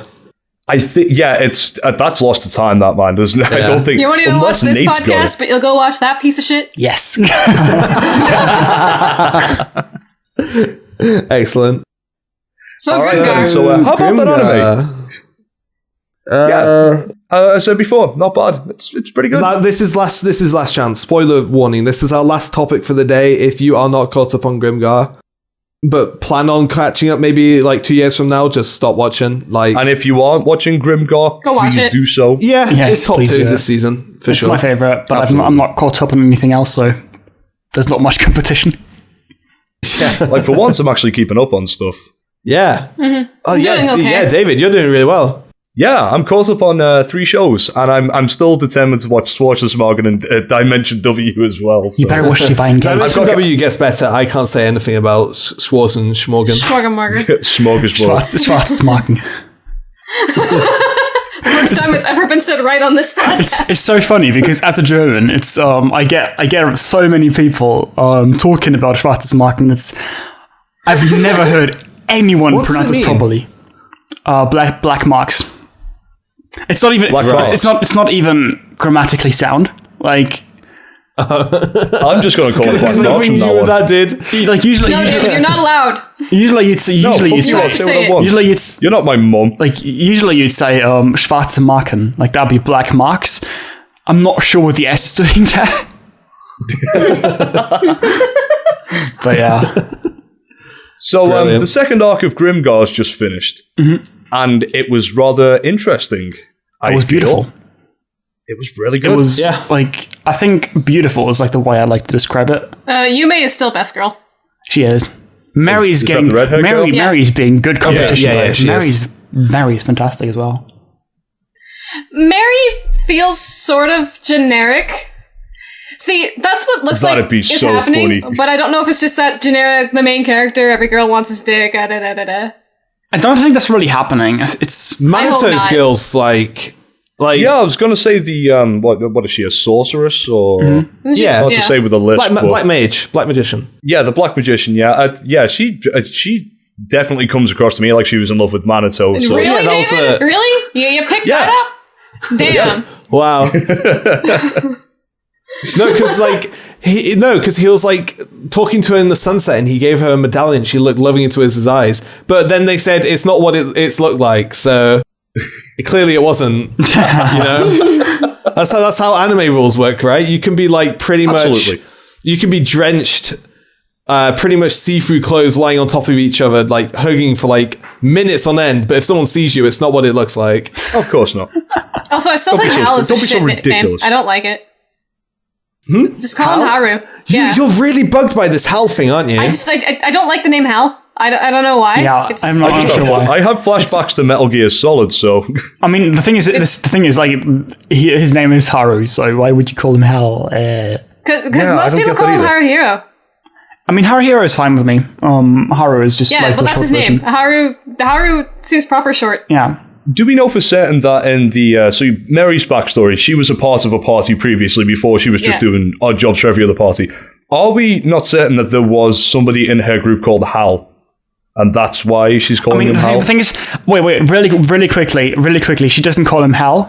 [SPEAKER 1] I think, it's that's lost to time, that man. I don't think.
[SPEAKER 2] You won't even watch this podcast, but you'll go watch that piece of shit?
[SPEAKER 4] Yes.
[SPEAKER 3] Excellent.
[SPEAKER 2] So
[SPEAKER 1] all right,
[SPEAKER 2] Grimgar.
[SPEAKER 1] so how about that anime? I said before, not bad. It's pretty good.
[SPEAKER 3] This is last chance. Spoiler warning. This is our last topic for the day. If you are not caught up on Grimgar, but plan on catching up maybe like 2 years from now, just stop watching.
[SPEAKER 1] And if you aren't watching Grimgar, please do so.
[SPEAKER 3] Yeah, it's top 2 this season for sure.
[SPEAKER 4] It's my favourite, but I'm not caught up on anything else, so there's not much competition.
[SPEAKER 3] Yeah.
[SPEAKER 1] Like for once, I'm actually keeping up on stuff.
[SPEAKER 3] Yeah.
[SPEAKER 2] Mm-hmm.
[SPEAKER 3] Oh yeah, yeah, David, you're doing really well.
[SPEAKER 1] Yeah, I'm caught up on 3 shows, and I'm still determined to watch Schwarzensmagen and Dimension W as well. So.
[SPEAKER 4] You better watch Divine Game.
[SPEAKER 3] Dimension W gets better. I can't say anything about Schwarzensmagen.
[SPEAKER 4] Schwarzensmagen.
[SPEAKER 2] First time it's ever been said right on this podcast.
[SPEAKER 4] It's so funny because as a German, it's I get so many people talking about Schwarzensmagen. I've never heard anyone pronounce it properly. Black marks. It's not even. It's not even grammatically sound. Like
[SPEAKER 1] I'm just going to call it black marks from now on.
[SPEAKER 3] That did.
[SPEAKER 4] Like usually,
[SPEAKER 2] David, you're not allowed.
[SPEAKER 4] Usually you'd say.
[SPEAKER 1] You're not my mum.
[SPEAKER 4] Like usually you'd say schwarze Marken. Like that'd be black marks. I'm not sure what the S is doing there. But yeah.
[SPEAKER 1] So the second arc of Grimgar's just finished, and it was rather interesting.
[SPEAKER 4] It was beautiful.
[SPEAKER 1] It was really good.
[SPEAKER 4] It was like, I think beautiful is like the way I like to describe it.
[SPEAKER 2] Yume is still best girl.
[SPEAKER 4] She is. Mary's getting Mary's being good competition. Mary's fantastic as well.
[SPEAKER 2] Mary feels sort of generic. See, that's what looks
[SPEAKER 1] That'd be
[SPEAKER 2] is
[SPEAKER 1] so
[SPEAKER 2] happening,
[SPEAKER 1] funny.
[SPEAKER 2] but I don't know if it's just that generic, the main character, every girl wants his dick,
[SPEAKER 4] I don't think that's really happening. It's
[SPEAKER 3] Manito's girls like
[SPEAKER 1] yeah, I was going to say the what is she, a sorceress or
[SPEAKER 3] yeah,
[SPEAKER 1] hard to say with a list,
[SPEAKER 3] black magician.
[SPEAKER 1] Yeah, the black magician. Yeah, she definitely comes across to me like she was in love with Manito. So.
[SPEAKER 2] Really, David? Really? You picked that up? Damn.
[SPEAKER 3] Wow. No, because he was like talking to her in the sunset, and he gave her a medallion. She looked loving into his eyes, but then they said it's not what it's looked like. So Clearly it wasn't. You know? That's how anime rules work, right? You can be like pretty much... You can be drenched, pretty much see-through clothes lying on top of each other, like hugging for like minutes on end, but if someone sees you, it's not what it looks like.
[SPEAKER 1] Of course not.
[SPEAKER 2] Also, I still think Hal is a shit nickname. I don't like it. Just call him Haru.
[SPEAKER 3] You're really bugged by this Hal thing, aren't you?
[SPEAKER 2] I don't like the name Hal. I don't know why.
[SPEAKER 4] Yeah, I'm not sure why.
[SPEAKER 1] I have flashbacks to Metal Gear Solid, so...
[SPEAKER 4] I mean, the thing is, like, his name is Haru, so why would you call him Hal?
[SPEAKER 2] Because most people call him Haruhiro.
[SPEAKER 4] I mean, Haruhiro is fine with me. Haru is just like the
[SPEAKER 2] that's
[SPEAKER 4] short
[SPEAKER 2] his name.
[SPEAKER 4] version.
[SPEAKER 2] Haru seems proper short.
[SPEAKER 4] Yeah.
[SPEAKER 1] Do we know for certain that in the... so Mary's backstory, she was a part of a party previously before she was just doing odd jobs for every other party. Are we not certain that there was somebody in her group called Hal? And that's why she's calling him Hal?
[SPEAKER 4] The thing is... Wait, really quickly, she doesn't call him Hal.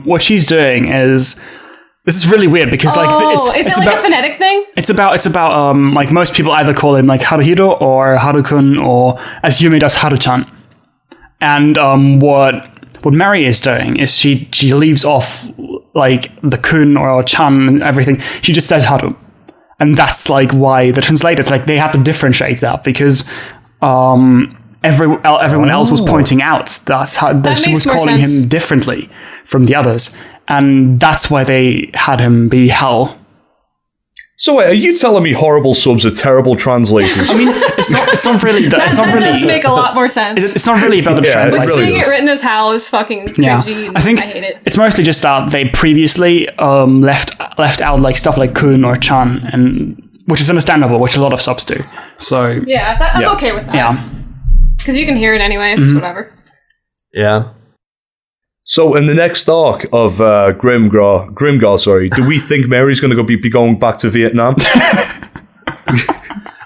[SPEAKER 4] What she's doing is... This is really weird because
[SPEAKER 2] is it like a phonetic thing?
[SPEAKER 4] It's about like most people either call him like Haruhiro or Harukun, or as Yumi does, Haru-chan. And what Mary is doing is she leaves off like the kun or chan and everything. She just says Haru. And that's like why the translators like they had to differentiate that because everyone else was pointing out that she was calling him differently from the others. And that's why they had him be Hal.
[SPEAKER 1] So wait, are you telling me horrible subs are terrible translators?
[SPEAKER 4] I mean, it's not really...
[SPEAKER 2] That does make a lot more sense.
[SPEAKER 4] It's not really about the translation.
[SPEAKER 2] But seeing it written as Hal is fucking cringy.
[SPEAKER 4] I think
[SPEAKER 2] I hate it.
[SPEAKER 4] It's mostly just that they previously left out like stuff like kun or chan, and which is understandable, which a lot of subs do. So
[SPEAKER 2] I'm okay with that.
[SPEAKER 4] Yeah,
[SPEAKER 2] because you can hear it anyway. It's whatever.
[SPEAKER 3] Yeah.
[SPEAKER 1] So in the next arc of Grimgar, do we think Mary's going to be going back to Vietnam?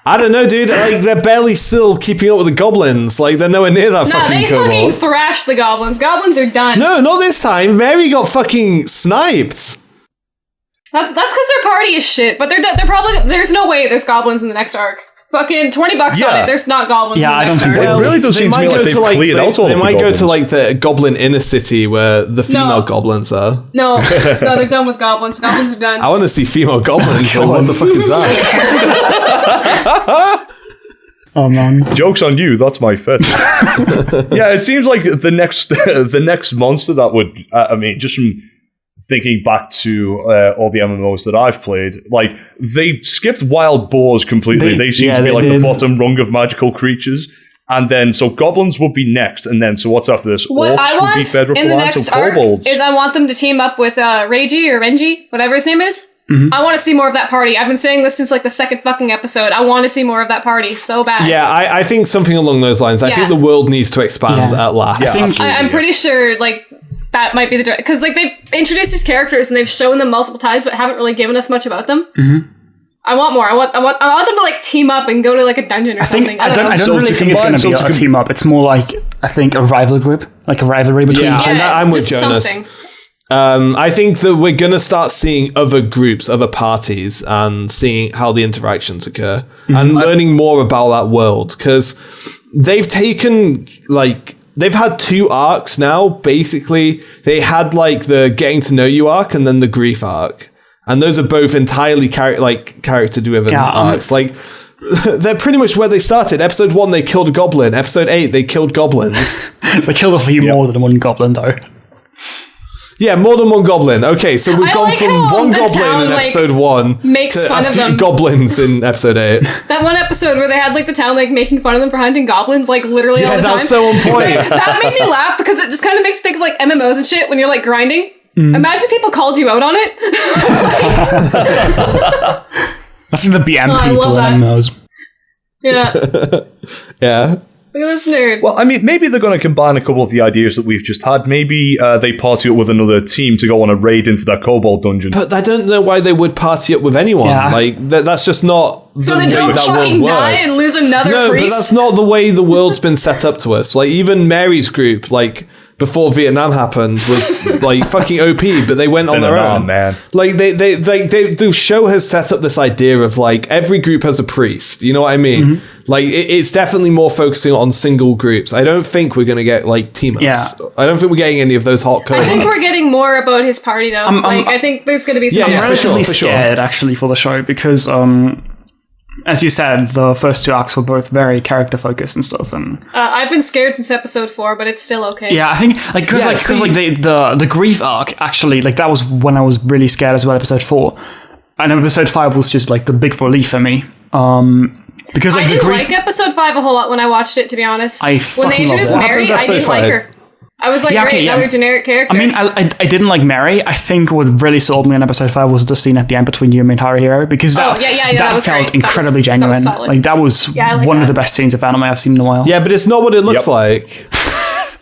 [SPEAKER 3] I don't know, dude. Like, they're barely still keeping up with the goblins. Like, they're nowhere near that fucking
[SPEAKER 2] kobold. They fucking thrashed the goblins. Goblins are done.
[SPEAKER 3] No, not this time. Mary got fucking sniped.
[SPEAKER 2] That's because their party is shit. But they're probably... There's no way there's goblins in the next arc. Fucking $20 on it. There's not goblins.
[SPEAKER 4] Yeah, I don't think
[SPEAKER 1] it really does seem to me like they've cleared out all of the
[SPEAKER 3] They might go
[SPEAKER 1] goblins.
[SPEAKER 3] to like the goblin inner city where the female goblins are.
[SPEAKER 2] No, they're done with goblins. Goblins are done.
[SPEAKER 3] I want to see female goblins. Like, what the fuck is that?
[SPEAKER 4] Oh man,
[SPEAKER 1] joke's on you. That's my fetish. Yeah, it seems like the next monster that would. I mean, just from thinking back to all the MMOs that I've played, like, they skipped wild boars completely. They seem to be like the bottom rung of magical creatures. And then, so goblins would be next. And then, so what's after this?
[SPEAKER 2] What
[SPEAKER 1] Orcs
[SPEAKER 2] I want
[SPEAKER 1] would be fed with
[SPEAKER 2] in the next arc is I want them to team up with Reiji or Renji, whatever his name is. Mm-hmm. I want to see more of that party. I've been saying this since like the second fucking episode. I want to see more of that party so bad.
[SPEAKER 3] Yeah, I think something along those lines. I think the world needs to expand at last.
[SPEAKER 1] Yeah,
[SPEAKER 2] I'm pretty sure, like, that might be the... Because, like, they've introduced these characters and they've shown them multiple times but haven't really given us much about them. Mm-hmm. I want more. I want them to, like, team up and go to, like, a dungeon or something. I don't
[SPEAKER 4] really think it's going to be a team up. It's more like, I think, a rival group. Like a rivalry between them.
[SPEAKER 3] I'm with Jonas. I think that we're going to start seeing other groups, other parties, and seeing how the interactions occur. And learning more about that world. Because they've taken, like... They've had 2 arcs now, basically. They had, like, the getting to know you arc and then the grief arc. And those are both entirely character-driven arcs. Like, they're pretty much where they started. Episode 1, they killed a goblin. Episode 8, they killed goblins.
[SPEAKER 4] They killed a few more than one goblin, though.
[SPEAKER 3] Yeah, more than one goblin. Okay, so we've gone from one goblin in episode 1
[SPEAKER 2] makes fun of them.
[SPEAKER 3] Goblins in episode 8.
[SPEAKER 2] That one episode where they had like the town like making fun of them for hunting goblins like literally all the time.
[SPEAKER 3] Yeah, that's so on point.
[SPEAKER 2] That made me laugh because it just kind of makes you think of like MMOs and shit when you're like grinding. Imagine if people called you out on it.
[SPEAKER 4] That's the BM people in MMOs.
[SPEAKER 2] Yeah.
[SPEAKER 3] Yeah.
[SPEAKER 2] Look at this nerd.
[SPEAKER 1] Well, I mean, maybe they're going to combine a couple of the ideas that we've just had. Maybe they party up with another team to go on a raid into that kobold dungeon.
[SPEAKER 3] But I don't know why they would party up with anyone. Yeah. Like, that's just not
[SPEAKER 2] so they don't fucking die and lose another priest?
[SPEAKER 3] No, but that's not the way the world's been set up to us. Like, even Mary's group, like, before Vietnam happened, was, like, fucking OP, but they went on their own.
[SPEAKER 1] Man.
[SPEAKER 3] Like, the show has set up this idea of, like, every group has a priest. You know what I mean? Mm-hmm. Like, it's definitely more focusing on single groups. I don't think we're going to get, like, team-ups.
[SPEAKER 4] Yeah.
[SPEAKER 3] I don't think we're getting any of those hot codes.
[SPEAKER 2] I think we're getting more about his party, though. I think there's going to be some
[SPEAKER 3] Yeah,
[SPEAKER 2] more.
[SPEAKER 3] for sure,
[SPEAKER 4] relatively
[SPEAKER 3] for sure.
[SPEAKER 4] scared, actually, for the show, because, as you said, the first 2 arcs were both very character-focused and stuff, and...
[SPEAKER 2] I've been scared since episode 4, but it's still okay.
[SPEAKER 4] Yeah, I think, like, because the grief arc, actually, like, that was when I was really scared as well, episode 4. And episode 5 was just, like, the big relief for me. Because, like,
[SPEAKER 2] I
[SPEAKER 4] the
[SPEAKER 2] didn't
[SPEAKER 4] grief...
[SPEAKER 2] like episode 5 a whole lot when I watched it, to be honest.
[SPEAKER 4] I
[SPEAKER 2] when
[SPEAKER 4] fucking
[SPEAKER 2] they
[SPEAKER 4] love
[SPEAKER 2] introduced
[SPEAKER 4] it.
[SPEAKER 2] Mary, I didn't like her. I was like, great, another generic character.
[SPEAKER 4] I mean, I didn't like Mary. I think what really sold me on episode 5 was the scene at the end between Yumi and Haruhiro, because that
[SPEAKER 2] was
[SPEAKER 4] felt
[SPEAKER 2] great.
[SPEAKER 4] incredibly
[SPEAKER 2] that
[SPEAKER 4] genuine.
[SPEAKER 2] was solid.
[SPEAKER 4] Like, that was one of the best scenes of anime I've seen in a while.
[SPEAKER 3] Yeah, but it's not what it looks like.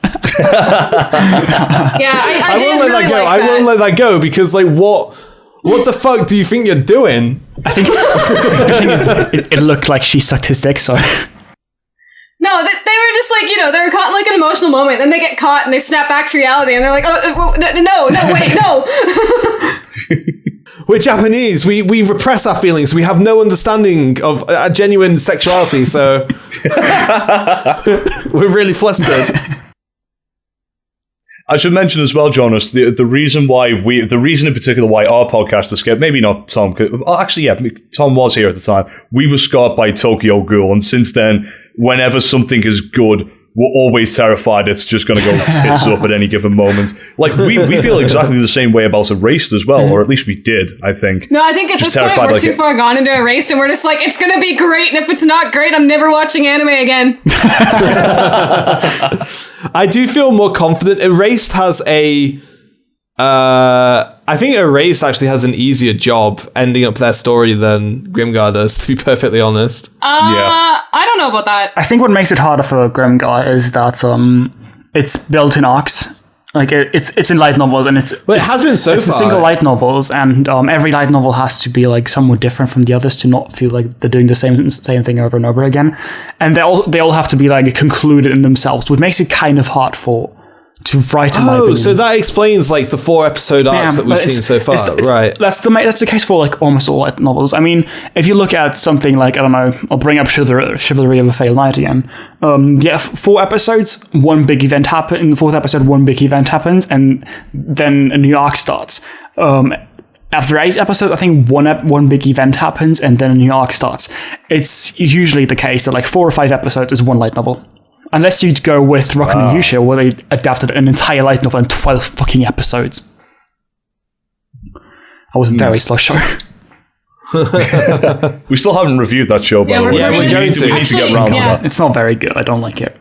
[SPEAKER 2] I didn't
[SPEAKER 3] won't let
[SPEAKER 2] really
[SPEAKER 3] that go.
[SPEAKER 2] like
[SPEAKER 3] I
[SPEAKER 2] that.
[SPEAKER 3] won't let that go because, like, what the fuck do you think you're doing?
[SPEAKER 4] I think the thing is, it looked like she sucked his dick, so...
[SPEAKER 2] No, they were just like, they were caught in like an emotional moment. Then they get caught and they snap back to reality and they're like, wait, no.
[SPEAKER 3] We're Japanese. We repress our feelings. We have no understanding of genuine sexuality, so we're really flustered.
[SPEAKER 1] I should mention as well, Jonas, the reason in particular why our podcast is scared, maybe not Tom, Tom was here at the time. We were scarred by Tokyo Ghoul, and since then, whenever something is good, we're always terrified it's just going to go tits up at any given moment. Like, we feel exactly the same way about Erased as well, or at least we did, I think.
[SPEAKER 2] No, I think at this point we're too far gone into Erased, and we're just like, it's going to be great, and if it's not great, I'm never watching anime again.
[SPEAKER 3] I do feel more confident. Erased has I think Erased actually has an easier job ending up their story than Grimgar does, to be perfectly honest.
[SPEAKER 2] I don't know about that.
[SPEAKER 4] I think what makes it harder for Grimgar is that it's built in arcs. Like, it's in light novels, and it
[SPEAKER 3] has been so far.
[SPEAKER 4] It's single light novels, and every light novel has to be like somewhat different from the others to not feel like they're doing the same thing over and over again. And they all have to be like concluded in themselves, which makes it kind of hard to write, in my opinion.
[SPEAKER 3] So that explains like the 4 episode arcs that we've seen so far, right?
[SPEAKER 4] That's the case for like almost all light novels. I mean, if you look at something like, I don't know, I'll bring up Chivalry of a Failed Knight again. 4 episodes, one big event happens. In the 4th episode, one big event happens, and then a new arc starts. After 8 episodes, I think one big event happens, and then a new arc starts. It's usually the case that like 4 or 5 episodes is one light novel. Unless you go with Rock no Yusha, where they adapted an entire light novel in 12 fucking episodes. I was very slow show.
[SPEAKER 1] We still haven't reviewed that show, by the way.
[SPEAKER 3] Yeah, we're going to.
[SPEAKER 1] We need to get around to that.
[SPEAKER 4] It's not very good. I don't like it.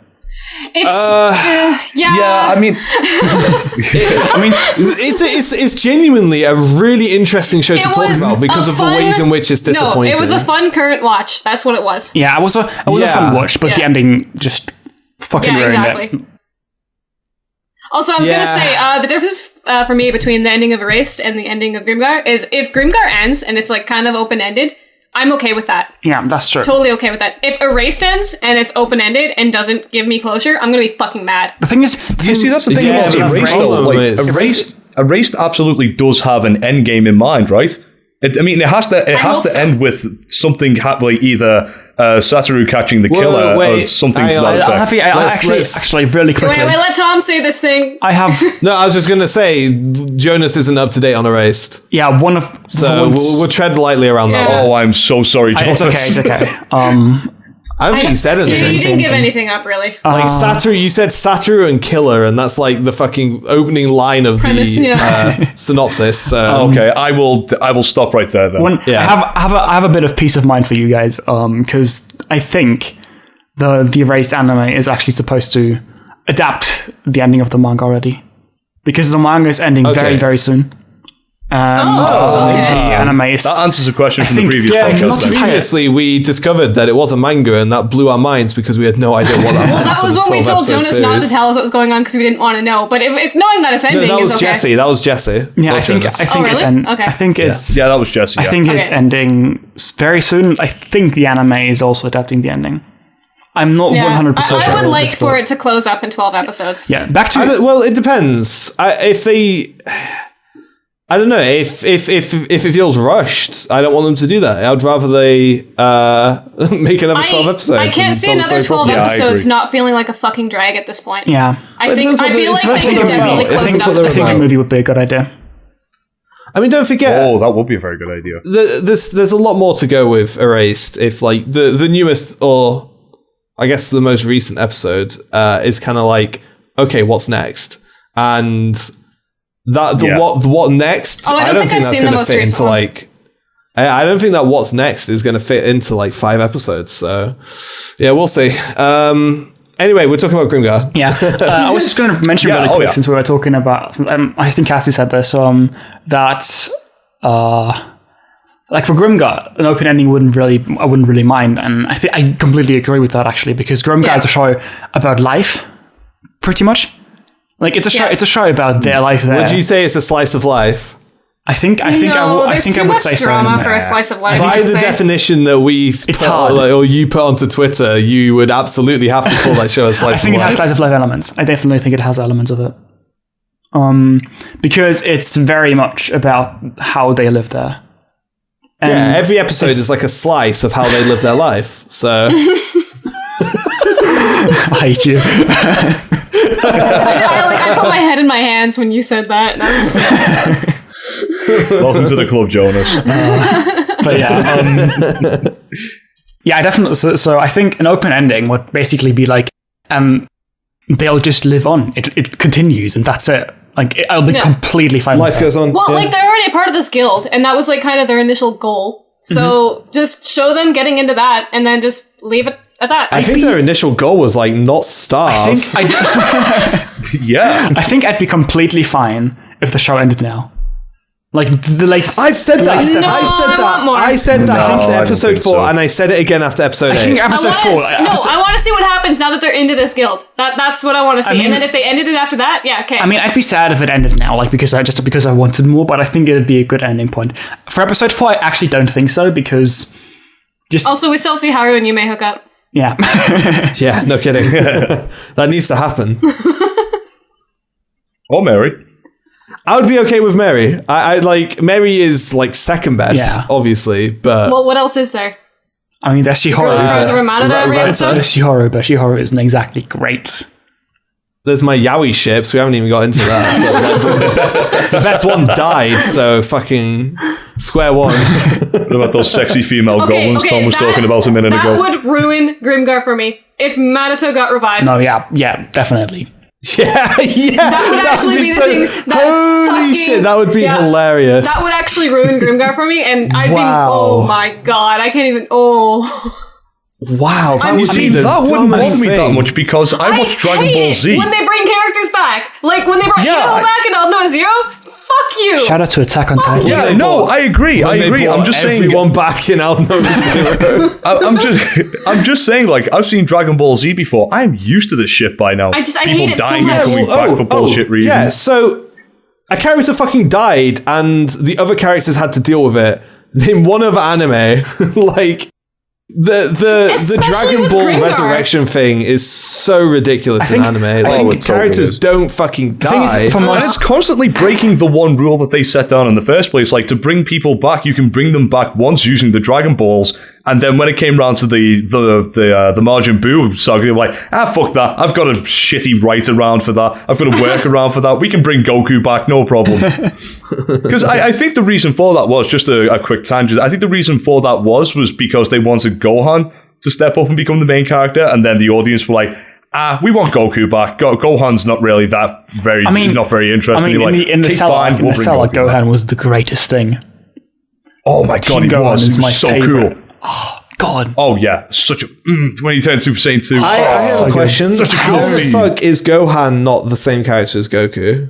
[SPEAKER 3] It's genuinely a really interesting show to talk about because of the ways in which it's disappointing.
[SPEAKER 2] No, it was a fun current watch. That's what it was.
[SPEAKER 4] Yeah, it was a fun watch, but the ending just fucking ruined it.
[SPEAKER 2] Also, I was going to say, the difference for me between the ending of Erased and the ending of Grimgar is if Grimgar ends and it's like kind of open-ended, I'm okay with that.
[SPEAKER 4] Yeah, that's true.
[SPEAKER 2] Totally okay with that. If Erased ends and it's open-ended and doesn't give me closure, I'm going to be fucking mad.
[SPEAKER 4] The thing is...
[SPEAKER 1] see, that's the thing about Erased, though. Like, Erased absolutely does have an end game in mind, right? It has to end with something happening, either Satoru catching the killer or something to that effect.
[SPEAKER 4] Actually, really quickly.
[SPEAKER 2] Wait, let Tom say this thing.
[SPEAKER 4] I have...
[SPEAKER 3] No, I was just going to say, Jonas isn't up to date on Erased.
[SPEAKER 4] Yeah,
[SPEAKER 3] So we'll tread lightly around that one.
[SPEAKER 1] Oh, I'm so sorry, Jonas.
[SPEAKER 4] It's okay.
[SPEAKER 3] I don't think you said anything.
[SPEAKER 2] You didn't give anything up, really.
[SPEAKER 3] Like Satoru, you said Satoru and killer, and that's like the fucking opening line of
[SPEAKER 2] Premise,
[SPEAKER 3] the synopsis. So.
[SPEAKER 1] Okay, I will stop right there then.
[SPEAKER 4] I have a bit of peace of mind for you guys, because I think the Erased anime is actually supposed to adapt the ending of the manga already, because the manga is ending very, very soon. The anime is...
[SPEAKER 1] That answers a question from the previous podcast.
[SPEAKER 3] Previously, we discovered that it was a manga, and that blew our minds because we had no idea what that meant.
[SPEAKER 2] That was what we told Jonas not to tell us what was going on because we didn't want to know. But if knowing that it's ending is okay.
[SPEAKER 3] That was Jesse.
[SPEAKER 4] Yeah, I think it's
[SPEAKER 1] that was Jesse.
[SPEAKER 4] I think it's ending very soon. I think the anime is also adapting the ending. I'm not 100% sure.
[SPEAKER 2] I would like for it to close up in 12 episodes.
[SPEAKER 4] Yeah, back to...
[SPEAKER 3] Well, it depends. I don't know if it feels rushed. I don't want them to do that. I'd rather they make another 12 episodes.
[SPEAKER 2] I can't see another 12 episodes not feeling like a fucking drag at this point.
[SPEAKER 4] Yeah,
[SPEAKER 2] I feel like they could definitely close it up.
[SPEAKER 4] I think a movie would be a good idea.
[SPEAKER 3] I mean, don't forget.
[SPEAKER 1] Oh, that would be a very good idea.
[SPEAKER 3] There's a lot more to go with Erased. If like the newest, or I guess the most recent episode is kind of like, okay, what's next? And what next?
[SPEAKER 2] Oh, I don't think that's going to fit into
[SPEAKER 3] like. I don't think that what's next is going to fit into like 5 episodes. So yeah, we'll see. Anyway, we're talking about Grimgar.
[SPEAKER 4] Yeah, I was just going to mention really quick since we were talking about. I think Cassie said this. That like for Grimgar, an open ending I wouldn't really mind, and I completely agree with that actually, because Grimgar is a show about life, pretty much. Like it's a show about their life there.
[SPEAKER 3] Would you say it's a slice of life?
[SPEAKER 4] I think I would say so.
[SPEAKER 2] Drama for a slice of life.
[SPEAKER 3] By the definition that you put onto Twitter, you would absolutely have to call that show a slice of life.
[SPEAKER 4] I think it has slice of life elements. I definitely think it has elements of it. Because it's very much about how they live there. And
[SPEAKER 3] every episode is like a slice of how they live their life. So
[SPEAKER 4] I hate you.
[SPEAKER 2] I put my head in my hands when you said that.
[SPEAKER 1] Welcome to the club, Jonas.
[SPEAKER 4] But yeah, I definitely. So I think an open ending would basically be like, they'll just live on. It continues, and that's it. Like I'll be completely fine.
[SPEAKER 3] Life goes on.
[SPEAKER 2] Well, like they're already a part of this guild, and that was like kind of their initial goal. So just show them getting into that, and then just leave it at that.
[SPEAKER 3] I think their initial goal was like not starve.
[SPEAKER 4] I think I'd be completely fine if the show ended now. Like
[SPEAKER 3] I've said that. I said that after episode 4, and I said it again after episode 8.
[SPEAKER 4] I think episode 4.
[SPEAKER 2] I want to see what happens now that they're into this guild. That's what I want to see. And then if they ended it after that, yeah, okay.
[SPEAKER 4] I mean, I'd be sad if it ended now, like because I wanted more. But I think it'd be a good ending point for episode 4. I actually don't think so, because
[SPEAKER 2] also we still see Haru and Yume hook up.
[SPEAKER 4] Yeah.
[SPEAKER 3] Yeah, no kidding. That needs to happen.
[SPEAKER 1] Or Mary.
[SPEAKER 3] I would be okay with Mary. I like Mary is like second best, obviously, but
[SPEAKER 2] well, what else is there?
[SPEAKER 4] I mean, there's Shihoru.
[SPEAKER 2] There's
[SPEAKER 4] Shihoru, but Shihoru isn't exactly great.
[SPEAKER 3] There's my yaoi ships. We haven't even got into that. But, like, the best one died, so fucking square one.
[SPEAKER 1] What about those sexy female goblins Tom was talking about a minute ago?
[SPEAKER 2] That would ruin Grimgar for me if Minato got revived.
[SPEAKER 4] No, yeah, definitely.
[SPEAKER 3] Yeah.
[SPEAKER 2] That would actually be the thing.
[SPEAKER 3] Holy shit, that would be hilarious.
[SPEAKER 2] That would actually ruin Grimgar for me, and I'd be, oh my god, I can't even,
[SPEAKER 3] Wow, that
[SPEAKER 1] wouldn't bother me that much because I watch Dragon Ball Z.
[SPEAKER 2] When they bring characters back, like when they brought Ino back and I'll know Zero. Fuck you!
[SPEAKER 4] Shout out to Attack on Titan.
[SPEAKER 1] Yeah, no, I agree. I'm just saying
[SPEAKER 3] everyone back in I'll know Zero.
[SPEAKER 1] I'm just saying, like, I've seen Dragon Ball Z before. I'm used to this shit by now.
[SPEAKER 2] I hate it so much.
[SPEAKER 1] Coming back for bullshit reasons.
[SPEAKER 3] Yeah, so a character fucking died and the other characters had to deal with it. In one other anime, like the Dragon Ball
[SPEAKER 2] Grimgar.
[SPEAKER 3] resurrection thing is so ridiculous in anime. I think characters don't fucking die.
[SPEAKER 1] And it's constantly breaking the one rule that they set down in the first place. Like, to bring people back, you can bring them back once using the Dragon Balls, and then when it came round to the Majin Buu saga, you're like, fuck that. I've got a shitty write around for that. I've got a work around for that. We can bring Goku back, no problem. Because I think the reason for that was, just a quick tangent, I think the reason for that was because they wanted Gohan to step up and become the main character, and then the audience were like, we want Goku back. Gohan's not really not very interesting.
[SPEAKER 4] In the cell, Gohan was the greatest thing.
[SPEAKER 1] Oh my god, he was so
[SPEAKER 4] favorite.
[SPEAKER 1] Cool.
[SPEAKER 4] Oh god.
[SPEAKER 1] Oh yeah, such a when he turned Super Saiyan 2.
[SPEAKER 3] I have a question.
[SPEAKER 1] Such a cool
[SPEAKER 3] How
[SPEAKER 1] scene.
[SPEAKER 3] the fuck is Gohan not the same character as Goku?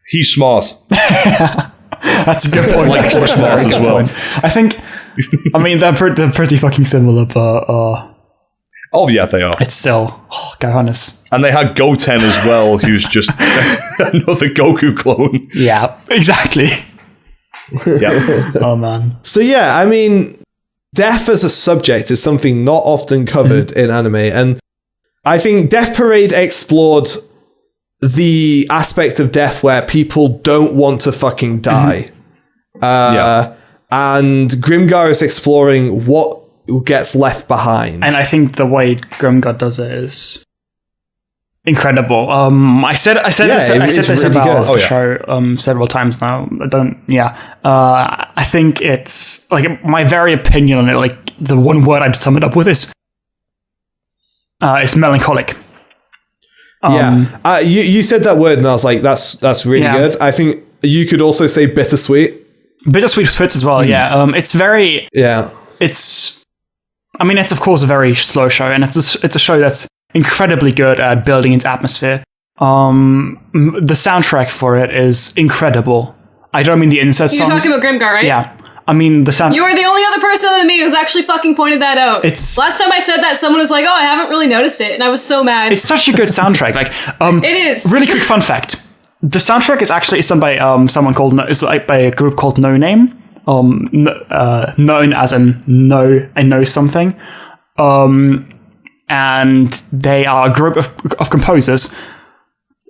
[SPEAKER 1] He's smart.
[SPEAKER 4] That's a good point.
[SPEAKER 1] Like smart as well.
[SPEAKER 4] I think. I mean, they're pretty fucking similar, but.
[SPEAKER 1] Oh yeah, they are.
[SPEAKER 4] It's still Gohan is.
[SPEAKER 1] And they had Goten as well, who's just another Goku clone.
[SPEAKER 4] Yeah, exactly.
[SPEAKER 1] Yeah.
[SPEAKER 4] Oh man.
[SPEAKER 3] So yeah, I mean, death as a subject is something not often covered in anime, and I think Death Parade explored the aspect of death where people don't want to fucking die. And Grimgar is exploring what gets left behind.
[SPEAKER 4] And I think the way Grimgar does it is incredible. I said this
[SPEAKER 3] really
[SPEAKER 4] about
[SPEAKER 3] good.
[SPEAKER 4] the show several times now. I think it's like my very opinion on it. Like the one word I'd sum it up with is melancholic.
[SPEAKER 3] You said that word, and I was like, that's really good. I think you could also say bittersweet.
[SPEAKER 4] Bittersweet fits as well. It's very. It's. I mean, it's of course a very slow show, and it's a show that's incredibly good at building its atmosphere. The soundtrack for it is incredible. I don't mean the insert songs.
[SPEAKER 2] You're talking about Grimgar, right?
[SPEAKER 4] Yeah. I mean, the sound.
[SPEAKER 2] You are the only other person than me who's actually fucking pointed that out. Last time I said that, someone was like, "Oh, I haven't really noticed it," and I was so mad.
[SPEAKER 4] It's such a good soundtrack. Like,
[SPEAKER 2] it is.
[SPEAKER 4] Really quick fun fact: the soundtrack is actually done by someone called by a group called No Name, known as in no, I know something, and they are a group of composers.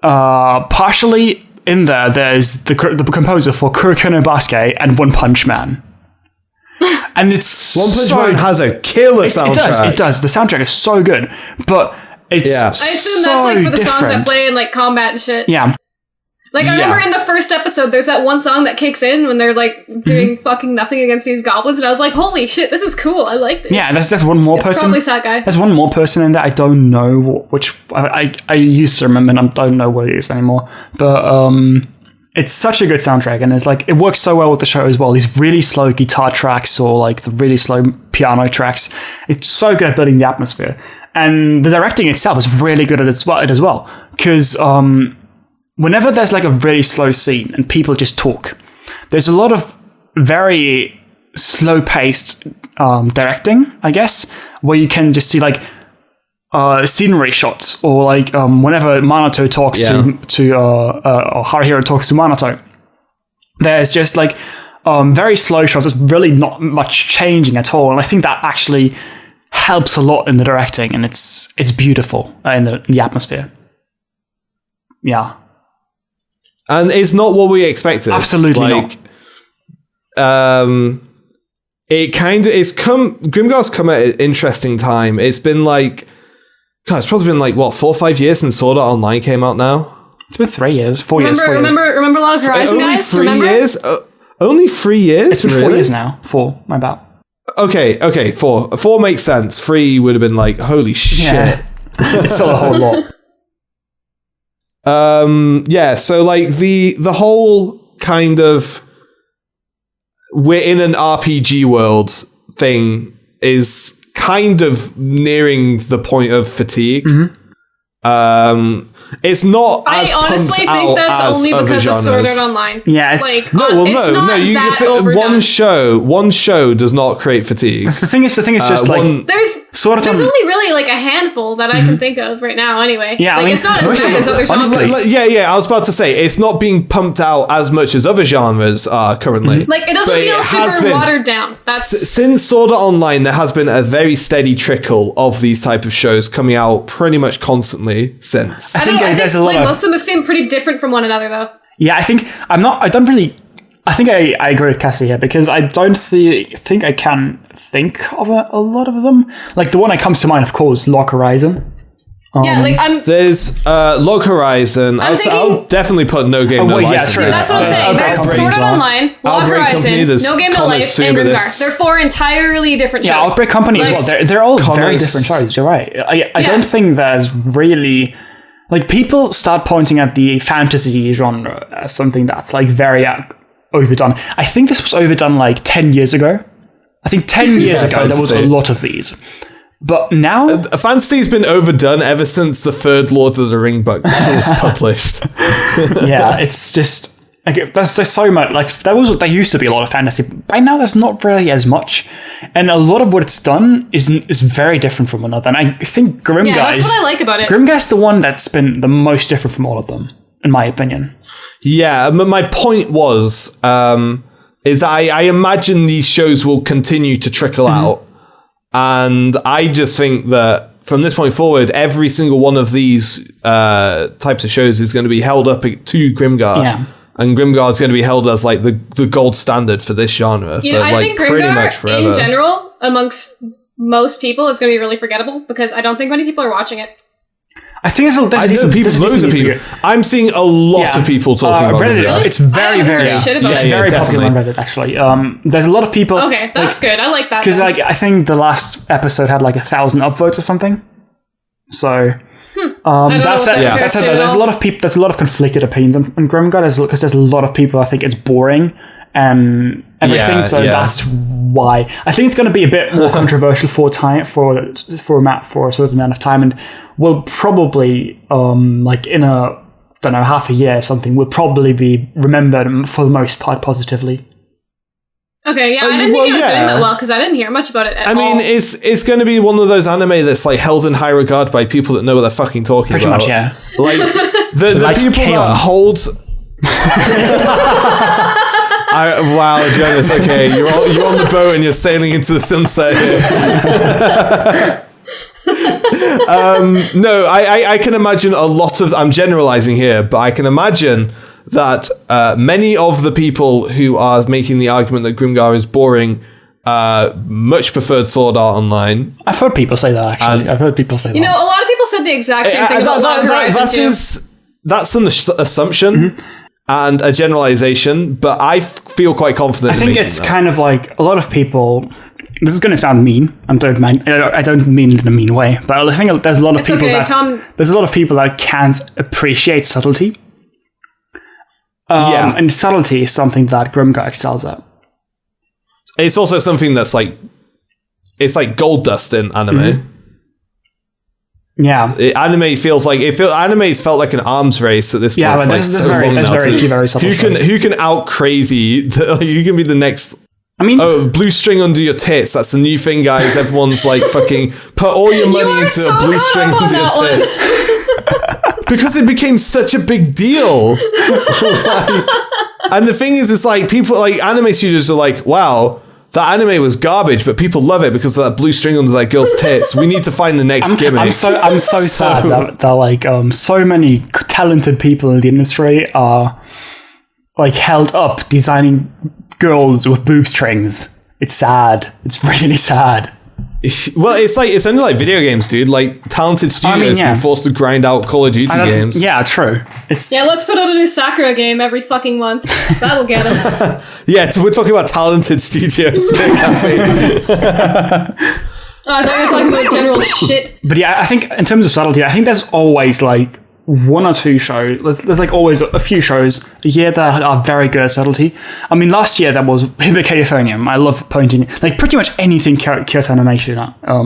[SPEAKER 4] Partially in there's the composer for Kuroko no Basket and One Punch Man. And it's
[SPEAKER 3] One Punch Man has a killer soundtrack.
[SPEAKER 4] It does. The soundtrack is so good, but it's
[SPEAKER 2] I assume that's like for the songs that play in like combat and shit.
[SPEAKER 4] Yeah.
[SPEAKER 2] Like I remember in the first episode, there's that one song that kicks in when they're like doing fucking nothing against these goblins, and I was like, "Holy shit, this is cool! I like this."
[SPEAKER 4] Yeah, there's one more person.
[SPEAKER 2] Probably that guy.
[SPEAKER 4] There's one more person in there. I don't know which. I used to remember, and I don't know what it is anymore. But it's such a good soundtrack, and it's like it works so well with the show as well. These really slow guitar tracks or like the really slow piano tracks. It's so good at building the atmosphere, and the directing itself is really good at it as well. Because whenever there's like a really slow scene and people just talk, there's a lot of very slow-paced directing, I guess, where you can just see like scenery shots, or like whenever Minato talks to or Haruhiro talks to Minato, there's just like very slow shots. There's really not much changing at all, and I think that actually helps a lot in the directing, and it's beautiful in the atmosphere. Yeah.
[SPEAKER 3] And it's not what we expected.
[SPEAKER 4] Absolutely not.
[SPEAKER 3] Grimgar's come at an interesting time. It's been like, God, it's probably been like, what, 4 or 5 years since Sword Art Online came out now?
[SPEAKER 4] It's been 3 years, 4 years.
[SPEAKER 2] Remember Log Horizon,
[SPEAKER 3] only
[SPEAKER 2] guys?
[SPEAKER 3] 3 years? Only 3 years?
[SPEAKER 4] It's been
[SPEAKER 3] really?
[SPEAKER 4] 4 years now. 4, my bad.
[SPEAKER 3] Okay, 4. 4 makes sense. 3 would have been like, holy shit.
[SPEAKER 4] Yeah. It's still a whole lot.
[SPEAKER 3] So like the whole kind of we're in an RPG world thing is kind of nearing the point of fatigue. It's not.
[SPEAKER 2] I honestly think that's only because of Sword Art Online.
[SPEAKER 4] Yeah, it's
[SPEAKER 2] like
[SPEAKER 3] one show does not create fatigue.
[SPEAKER 4] The thing is just like
[SPEAKER 2] there's only really like a handful that I can think of right now. Anyway,
[SPEAKER 4] yeah,
[SPEAKER 2] like,
[SPEAKER 4] I mean,
[SPEAKER 2] it's not as much as other genres.
[SPEAKER 3] I was about to say it's not being pumped out as much as other genres are currently.
[SPEAKER 2] Like it doesn't feel super watered down.
[SPEAKER 3] Since Sword Art Online, there has been a very steady trickle of these type of shows coming out pretty much constly since.
[SPEAKER 4] I think there's a lot
[SPEAKER 2] like, most of them have seemed pretty different from one another, though.
[SPEAKER 4] Yeah, I think I agree with Cassie here, because I don't think I can think of a lot of them. Like the one that comes to mind, of course, Log Horizon.
[SPEAKER 3] There's Log Horizon. I'll definitely put No Game No Life.
[SPEAKER 4] Yeah, true.
[SPEAKER 2] That's what I'm saying. There's Sword Art Online, Log Horizon, No Game No Life, and Grimgar. They're 4 entirely different shows.
[SPEAKER 4] Yeah, Outbreak Company as well. They're all very different shows. You're right. I don't think there's really. Like, people start pointing at the fantasy genre as something that's, like, very overdone. I think this was overdone, like, 10 years ago. I think 10 years ago, there was a lot of these. But now...
[SPEAKER 3] Fantasy's been overdone ever since the third Lord of the Ring book was published.
[SPEAKER 4] Yeah, it's just... Like, there's so much... Like, there used to be a lot of fantasy. By now, there's not really as much. And a lot of what it's done is very different from one another. And I think Grimgar
[SPEAKER 2] that's what I like about it.
[SPEAKER 4] Grimgar's the one that's been the most different from all of them, in my opinion.
[SPEAKER 3] Yeah, but my point was... is that I imagine these shows will continue to trickle out. And I just think that from this point forward, every single one of these types of shows is going to be held up to Grimgar.
[SPEAKER 4] Yeah.
[SPEAKER 3] And Grimgar is going to be held as like the gold standard for this genre for
[SPEAKER 2] I
[SPEAKER 3] like
[SPEAKER 2] think
[SPEAKER 3] pretty much
[SPEAKER 2] Grimgar,
[SPEAKER 3] forever.
[SPEAKER 2] in general, amongst most people, is going to be really forgettable because I don't think many people are watching it.
[SPEAKER 4] I think there's
[SPEAKER 3] I know loads of people. I'm seeing a lot of people talking about
[SPEAKER 4] Reddit.
[SPEAKER 3] Grimgar.
[SPEAKER 4] It's very,
[SPEAKER 2] I haven't
[SPEAKER 4] very,
[SPEAKER 2] heard shit about
[SPEAKER 4] it's
[SPEAKER 2] it.
[SPEAKER 4] very popular on Reddit, actually. There's a lot of people.
[SPEAKER 2] Okay, that's good. I like that.
[SPEAKER 4] Because
[SPEAKER 2] then.
[SPEAKER 4] I think the last episode had like 1,000 upvotes or something. So that said, there's a lot of people. There's a lot of conflicted opinions on Grimgar because there's a lot of people. I think it's boring and everything. That's why I think it's going to be a bit more controversial for a certain amount of time, and will probably like in a half a year or something will probably be remembered for the most part positively.
[SPEAKER 2] Okay, yeah, I didn't think it was doing that well because I didn't hear much about it at all.
[SPEAKER 3] I mean, it's going to be one of those anime that's like held in high regard by people that know what they're fucking talking
[SPEAKER 4] Pretty
[SPEAKER 3] about.
[SPEAKER 4] much, yeah.
[SPEAKER 3] Like the
[SPEAKER 4] Like
[SPEAKER 3] people
[SPEAKER 4] K-On!
[SPEAKER 3] that hold. Wow, Jonas. Okay, you're on the boat and you're sailing into the sunset here. No, I can imagine a lot of. I'm generalizing here, but I can imagine that many of the people who are making the argument that Grimgar is boring much preferred Sword Art Online.
[SPEAKER 4] I've heard people say that, actually. I've heard people say that.
[SPEAKER 2] You know, a lot of people said the exact same thing about Log Horizon too.
[SPEAKER 3] That's an assumption and a generalization, but I feel quite confident.
[SPEAKER 4] I think it's kind of like a lot of people. This is going to sound mean. I don't mean it in a mean way, but I think there's a lot of people there's a lot of people that can't appreciate subtlety. And subtlety is something that Grimgar excels at.
[SPEAKER 3] It's also something that's like, it's like gold dust in anime.
[SPEAKER 4] Yeah,
[SPEAKER 3] anime feels like anime's felt like an arms race at this point.
[SPEAKER 4] Yeah, but there's very few very subtle.
[SPEAKER 3] Who can out crazy? You can be the next.
[SPEAKER 4] I mean,
[SPEAKER 3] blue string under your tits. That's the new thing, guys. Everyone's like fucking put all your money into a blue string under your tits. Because it became such a big deal. And the thing is, it's like people like anime studios are like, wow, that anime was garbage, but people love it because of that blue string under that girl's tits. We need to find the next gimmick.
[SPEAKER 4] I'm so sad that like so many talented people in the industry are like held up designing girls with boob strings. It's sad. It's really sad.
[SPEAKER 3] Well, it's only like video games, dude. Like talented studios being forced to grind out Call of Duty games.
[SPEAKER 4] Yeah, true.
[SPEAKER 2] Let's put out a new Sakura game every fucking month. That'll get them.
[SPEAKER 3] We're talking about talented studios.
[SPEAKER 2] I thought we were talking about general shit.
[SPEAKER 4] But yeah, I think in terms of subtlety, I think there's always like one or two shows. There's like always a few shows a year that are very good at subtlety. I mean, last year that was Euphonium. I love pointing. Like pretty much anything Kyoto Animation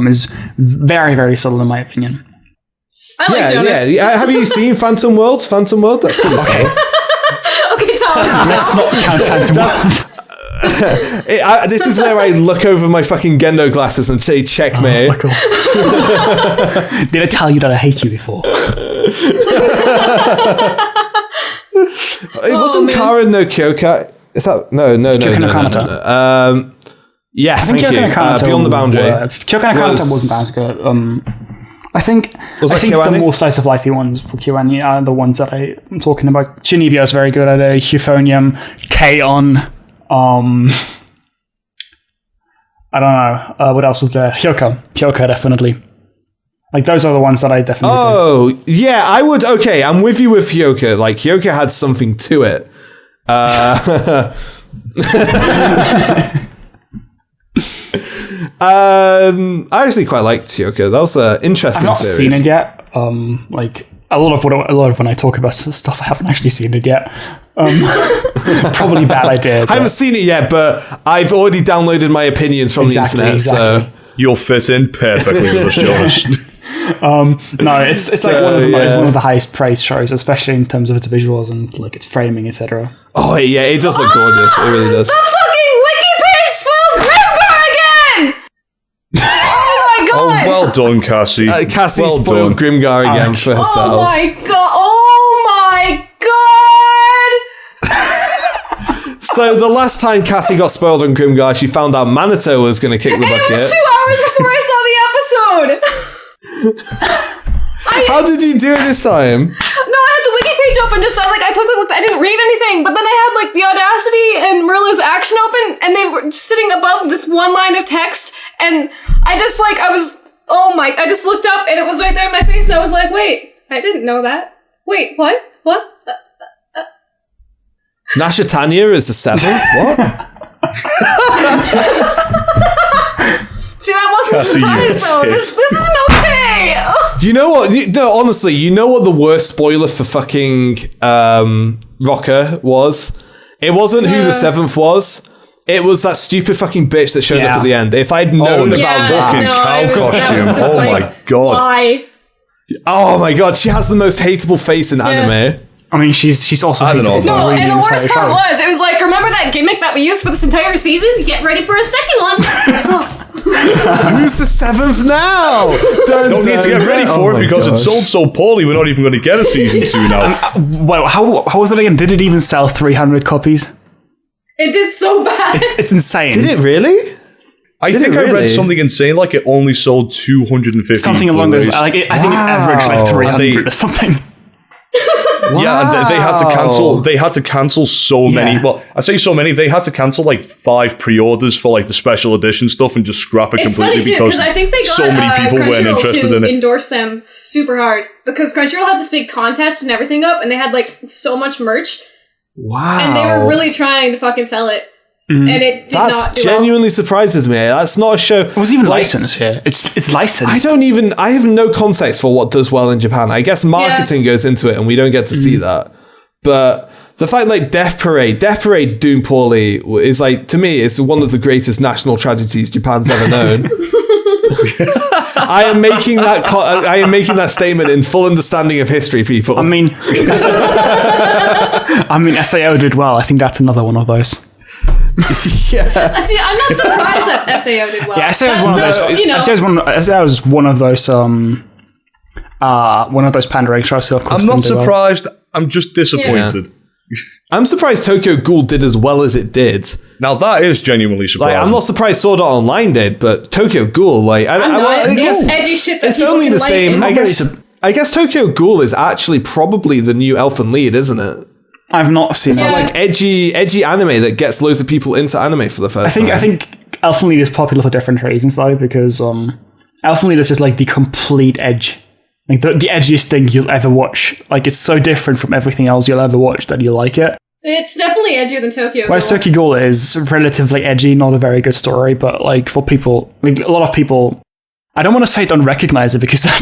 [SPEAKER 4] is very, very subtle in my opinion.
[SPEAKER 2] I like Jonas.
[SPEAKER 3] Yeah. Have you seen Phantom World? Phantom World? That's pretty subtle.
[SPEAKER 2] Okay, Tom.
[SPEAKER 4] Let's not count Phantom World.
[SPEAKER 3] This is where I look over my fucking Gendo glasses and say checkmate.
[SPEAKER 4] Did I tell you that I hate you before?
[SPEAKER 3] It wasn't Kara no Kyoka. Is that no?
[SPEAKER 4] Kyoka no Kanata.
[SPEAKER 3] Yeah,
[SPEAKER 4] I think
[SPEAKER 3] thank you. Beyond the Boundary.
[SPEAKER 4] Kyoka no Kanata wasn't as good. I think the more slice of lifey ones for KyoAni are the ones that I'm talking about. Shinibyo is very good at it. Euphonium, K-On. I don't know. What else was there? Hyoka, definitely. Like, those are the ones that I definitely
[SPEAKER 3] say. Yeah, I would. Okay, I'm with you with Hyoka. Like, Hyoka had something to it. I actually quite liked Hyoka. That was an interesting series.
[SPEAKER 4] I've not seen it yet. Like, a lot of when I talk about stuff, I haven't actually seen it yet. Probably bad idea.
[SPEAKER 3] I haven't seen it yet, but I've already downloaded my opinions from the internet.
[SPEAKER 4] Exactly.
[SPEAKER 3] So
[SPEAKER 1] you'll fit in perfectly with us, Jonas.
[SPEAKER 4] No, it's like one of the highest praised shows, especially in terms of its visuals and like its framing, etc.
[SPEAKER 3] Oh yeah, it does look gorgeous. It really does.
[SPEAKER 2] The fucking wiki page spelled Grimgar again! Oh my god!
[SPEAKER 1] Oh, well done, Cassie.
[SPEAKER 3] Cassie
[SPEAKER 1] well
[SPEAKER 3] spoiled
[SPEAKER 1] done.
[SPEAKER 3] Grimgar again for herself.
[SPEAKER 2] Oh my god!
[SPEAKER 3] So the last time Cassie got spoiled on Grimgar, she found out Manito was going to kick the bucket.
[SPEAKER 2] It was 2 hours before I saw the episode.
[SPEAKER 3] How did you do it this time?
[SPEAKER 2] No, I had the wiki page open, just like I quickly looked. I didn't read anything, but then I had like the Audacity and Marilla's action open, and they were sitting above this one line of text, and I just I just looked up, and it was right there in my face, and I was like, wait, I didn't know that. Wait, what? What?
[SPEAKER 3] Nashatanya is the 7th? What?
[SPEAKER 2] See, that wasn't a surprise, though. This isn't okay.
[SPEAKER 3] You know what? No, honestly, you know what the worst spoiler for fucking Rocker was? It wasn't who the 7th was. It was that stupid fucking bitch that showed up at the end. If I'd known about that.
[SPEAKER 1] Fucking cow costume. Oh my god.
[SPEAKER 2] Why?
[SPEAKER 3] Oh my god, she has the most hateable face in anime.
[SPEAKER 4] I mean, she's also
[SPEAKER 1] I don't know.
[SPEAKER 2] No, and the worst part was, it was like, remember that gimmick that we used for this entire season? Get ready for a second one.
[SPEAKER 3] Who's the 7th now?
[SPEAKER 1] Don't need to get ready for it because it sold so poorly. We're not even going to get a season 2 now.
[SPEAKER 4] Well, how was it again? Did it even sell 300 copies?
[SPEAKER 2] It did so bad.
[SPEAKER 4] It's insane.
[SPEAKER 3] Did it really?
[SPEAKER 1] I think I read something insane, like it only sold 250.
[SPEAKER 4] Something along those lines. I think it averaged like 300 or something.
[SPEAKER 1] Yeah, and they had to cancel. They had to cancel so many. Well, I say so many. They had to cancel like 5 pre-orders for like the special edition stuff and just scrap it completely because
[SPEAKER 2] I think they got
[SPEAKER 1] so many people weren't interested in it.
[SPEAKER 2] Endorse them super hard because Crunchyroll had this big contest and everything up, and they had like so much merch.
[SPEAKER 3] Wow!
[SPEAKER 2] And they were really trying to fucking sell it. And it did not do
[SPEAKER 3] genuinely surprises me. That's not a show.
[SPEAKER 4] It was even licensed here. It's licensed.
[SPEAKER 3] I have no context for what does well in Japan. I guess marketing goes into it and we don't get to see that. But the fact like Death Parade doing poorly is like, to me, it's one of the greatest national tragedies Japan's ever known. I am making that statement in full understanding of history, people.
[SPEAKER 4] I mean, SAO did well. I think that's another one of those.
[SPEAKER 2] Yeah. See, I'm not surprised that SAO did well.
[SPEAKER 4] Yeah, SAO was one of those. SAO was one of those pandering shows. So of course,
[SPEAKER 1] I'm not surprised. I'm just disappointed.
[SPEAKER 3] Yeah. I'm surprised Tokyo Ghoul did as well as it did.
[SPEAKER 1] Now that is genuinely surprising.
[SPEAKER 3] Like, I'm not surprised Sword Art Online did, but Tokyo Ghoul, like,
[SPEAKER 2] it's edgy shit that
[SPEAKER 3] it's
[SPEAKER 2] people
[SPEAKER 3] only
[SPEAKER 2] can
[SPEAKER 3] the
[SPEAKER 2] like.
[SPEAKER 3] same. I guess Tokyo Ghoul is actually probably the new Elfen Lied, isn't it?
[SPEAKER 4] I've not seen
[SPEAKER 3] that. Like edgy anime that gets loads of people into anime for the first time.
[SPEAKER 4] I think Elfen Lied is popular for different reasons though, because Elfen Lied is just like the complete edge. Like the edgiest thing you'll ever watch. Like it's so different from everything else you'll ever watch that you like it.
[SPEAKER 2] It's definitely edgier than Tokyo Ghoul.
[SPEAKER 4] Whereas Tokyo Ghoul is relatively edgy, not a very good story, but like for people, like a lot of people, I don't want to say don't recognize it because that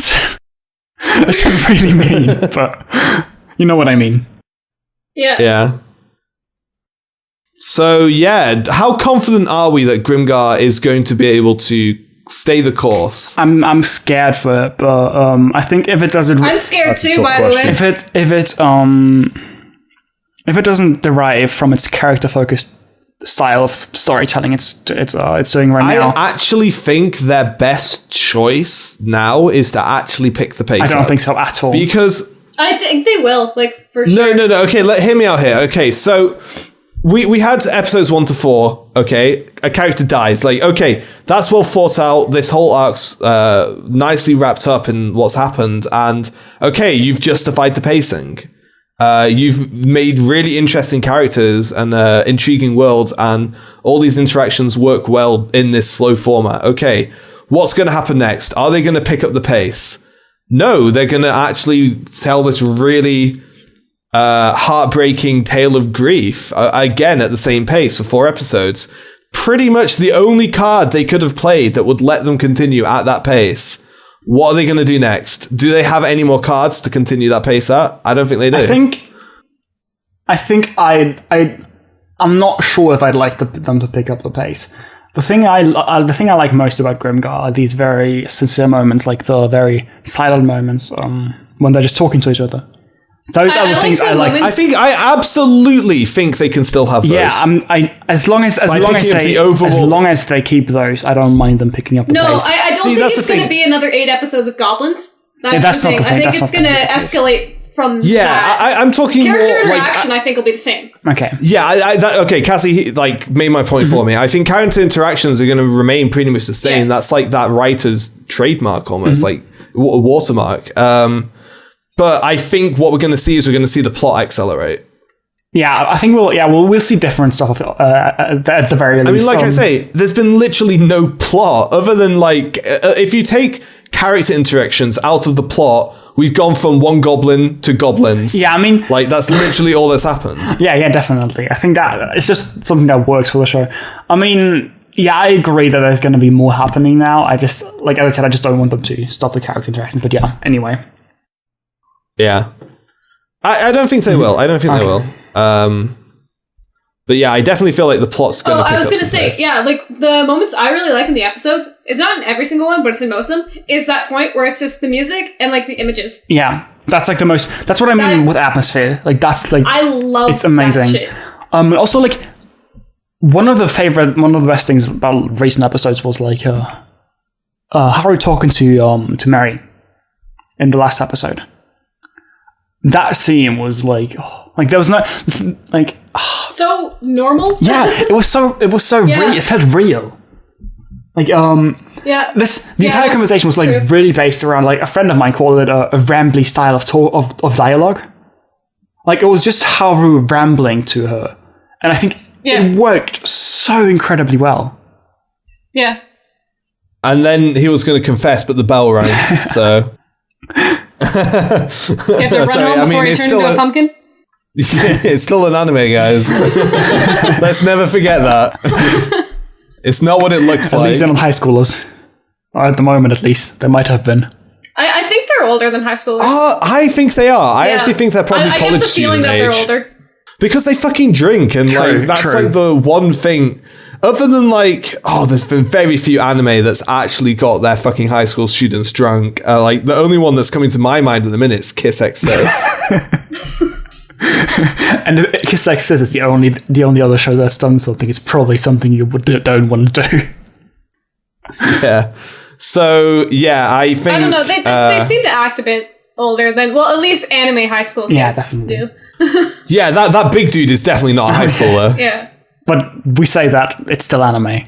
[SPEAKER 4] sounds really mean, but you know what I mean.
[SPEAKER 3] Yeah. So, how confident are we that Grimgar is going to be able to stay the course?
[SPEAKER 4] I'm scared for it, but I think if it doesn't...
[SPEAKER 2] I'm scared too, by the way.
[SPEAKER 4] If it doesn't derive from its character-focused style of storytelling it's doing right now...
[SPEAKER 3] I actually think their best choice now is to actually pick the pace
[SPEAKER 4] I don't think so at all.
[SPEAKER 3] Because...
[SPEAKER 2] I think they will, like, for sure.
[SPEAKER 3] No. Okay, hear me out here. Okay, so we had episodes 1 to 4. Okay, a character dies. Like, okay, that's well thought out. This whole arc's nicely wrapped up in what's happened. And okay, you've justified the pacing. You've made really interesting characters and intriguing worlds, and all these interactions work well in this slow format. Okay, what's going to happen next? Are they going to pick up the pace? No, they're going to actually tell this really heartbreaking tale of grief, again at the same pace for 4 episodes. Pretty much the only card they could have played that would let them continue at that pace. What are they going to do next? Do they have any more cards to continue that pace at? I don't think they do.
[SPEAKER 4] I think I'm not sure if I'd like them to pick up the pace. The thing I like most about Grimgar are these very sincere moments, like the very silent moments when they're just talking to each other. Those are the things I like.
[SPEAKER 3] I absolutely think they can still have those.
[SPEAKER 4] Yeah, as long as they keep those, I don't mind them picking up the pace.
[SPEAKER 2] No, I don't think it's going to be another 8 episodes of Goblins. That's the thing. I think it's going to escalate from that.
[SPEAKER 3] I'm talking
[SPEAKER 2] character
[SPEAKER 3] more
[SPEAKER 2] interaction. I think will be the same.
[SPEAKER 4] Okay.
[SPEAKER 3] Yeah. Okay. Cassie made my point for me. I think character interactions are going to remain pretty much the same. Yeah. That's like that writer's trademark almost. Like watermark. But I think what we're going to see is we're going to see the plot accelerate.
[SPEAKER 4] Yeah, I think we'll see different stuff at the very least.
[SPEAKER 3] I mean, like I say, there's been literally no plot other than like if you take character interactions out of the plot, we've gone from one goblin to goblins.
[SPEAKER 4] Yeah, I mean,
[SPEAKER 3] like that's literally all that's happened.
[SPEAKER 4] Yeah, definitely. I think that it's just something that works for the show. I mean, yeah, I agree that there's going to be more happening now. I just, like as I said, I just don't want them to stop the character interactions. But yeah, anyway.
[SPEAKER 3] Yeah, I don't think they will. I don't think they will. But yeah, I definitely feel like the plot's going to pick up.
[SPEAKER 2] I was going to say, yeah, like the moments I really like in the episodes, it's not in every single one, but it's in most of them, is that point where it's just the music and like the images.
[SPEAKER 4] Yeah, that's like the most, that's what I mean with atmosphere. Like that's like,
[SPEAKER 2] I love
[SPEAKER 4] it's amazing.
[SPEAKER 2] That shit.
[SPEAKER 4] Also like, one of the best things about recent episodes was like, Harry talking to Mary in the last episode. That scene was like there was no like
[SPEAKER 2] so normal.
[SPEAKER 4] Yeah, it was so
[SPEAKER 2] Yeah.
[SPEAKER 4] real. It felt real. Like
[SPEAKER 2] yeah,
[SPEAKER 4] the entire conversation was like true. Really based around like a friend of mine called it a rambly style of dialogue. Like it was just Haru rambling to her, and I think it worked so incredibly well.
[SPEAKER 2] Yeah.
[SPEAKER 3] And then he was going to confess, but the bell rang. So.
[SPEAKER 2] You have to run home before you turn into a pumpkin?
[SPEAKER 3] It's still an anime, guys. Let's never forget that. It's not what it looks like.
[SPEAKER 4] At least they're not high schoolers. Or at the moment, at least. They might have been.
[SPEAKER 2] I think they're older than high schoolers.
[SPEAKER 3] I think they are. I actually think they're probably college student age. I get the feeling that they're older. Because they fucking drink, and that's like the one thing... Other than like, there's been very few anime that's actually got their fucking high school students drunk. Like the only one that's coming to my mind at the minute is Kiss X Sis.
[SPEAKER 4] And Kiss X Sis is the only other show that's done something. It's probably something you don't want to do.
[SPEAKER 3] Yeah. So yeah, I think
[SPEAKER 2] I don't know. They seem to act a bit older than at least anime high school kids do.
[SPEAKER 3] Yeah, that big dude is definitely not a high schooler.
[SPEAKER 2] Yeah.
[SPEAKER 4] But we say that it's still anime.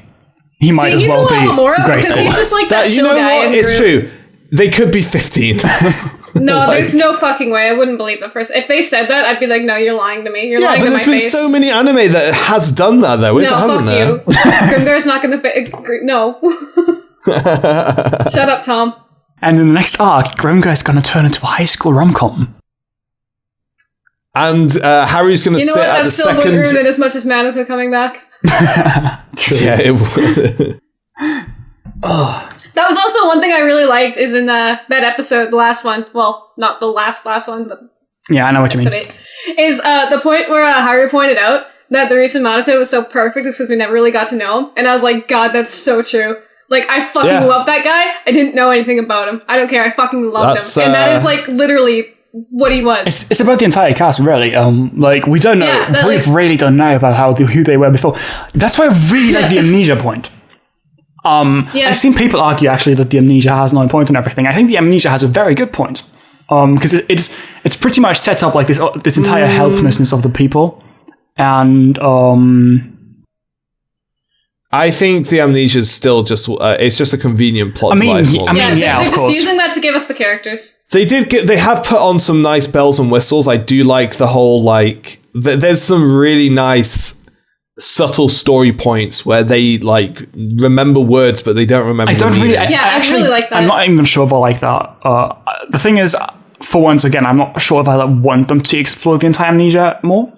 [SPEAKER 4] He might as well be grade school.
[SPEAKER 2] He's just like that chill guy.
[SPEAKER 3] It's true. They could be 15.
[SPEAKER 2] No, there's no fucking way. I wouldn't believe it first. If they said that, I'd be like, no, you're lying to me. You're lying to my face.
[SPEAKER 3] But there's been so many anime that has done that, though.
[SPEAKER 2] Fuck you. Grimgar's not going to... No. Shut up, Tom.
[SPEAKER 4] And in the next arc, Grimgar's going to turn into a high school rom-com.
[SPEAKER 3] And Harry's going to sit at the second...
[SPEAKER 2] You know what? That's still than as much as Manito coming back.
[SPEAKER 3] True. Yeah, it would.
[SPEAKER 2] That was also one thing I really liked is in that episode, the last one. Well, not the last one, but...
[SPEAKER 4] Yeah, I know what you mean.
[SPEAKER 2] Is the point where Harry pointed out that the reason Manito was so perfect is because we never really got to know him. And I was like, God, that's so true. Like, I fucking love that guy. I didn't know anything about him. I don't care. I fucking loved him. And that is, like, literally... what he was.
[SPEAKER 4] It's about the entire cast, really. Like we don't know. We really don't know about who they were before. That's why I really like the amnesia point. I've seen people argue actually that the amnesia has no point and everything. I think the amnesia has a very good point. Because it's pretty much set up like this entire helplessness of the people, and
[SPEAKER 3] I think the amnesia is still just it's just a convenient plot device.
[SPEAKER 2] They're just using that to give us the characters.
[SPEAKER 3] They have put on some nice bells and whistles. I do like the whole there's some really nice subtle story points where they like remember words but they don't remember.
[SPEAKER 2] I really like that.
[SPEAKER 4] I'm not even sure if I like that. The thing is, for once again, I'm not sure if I want them to explore the entire amnesia more.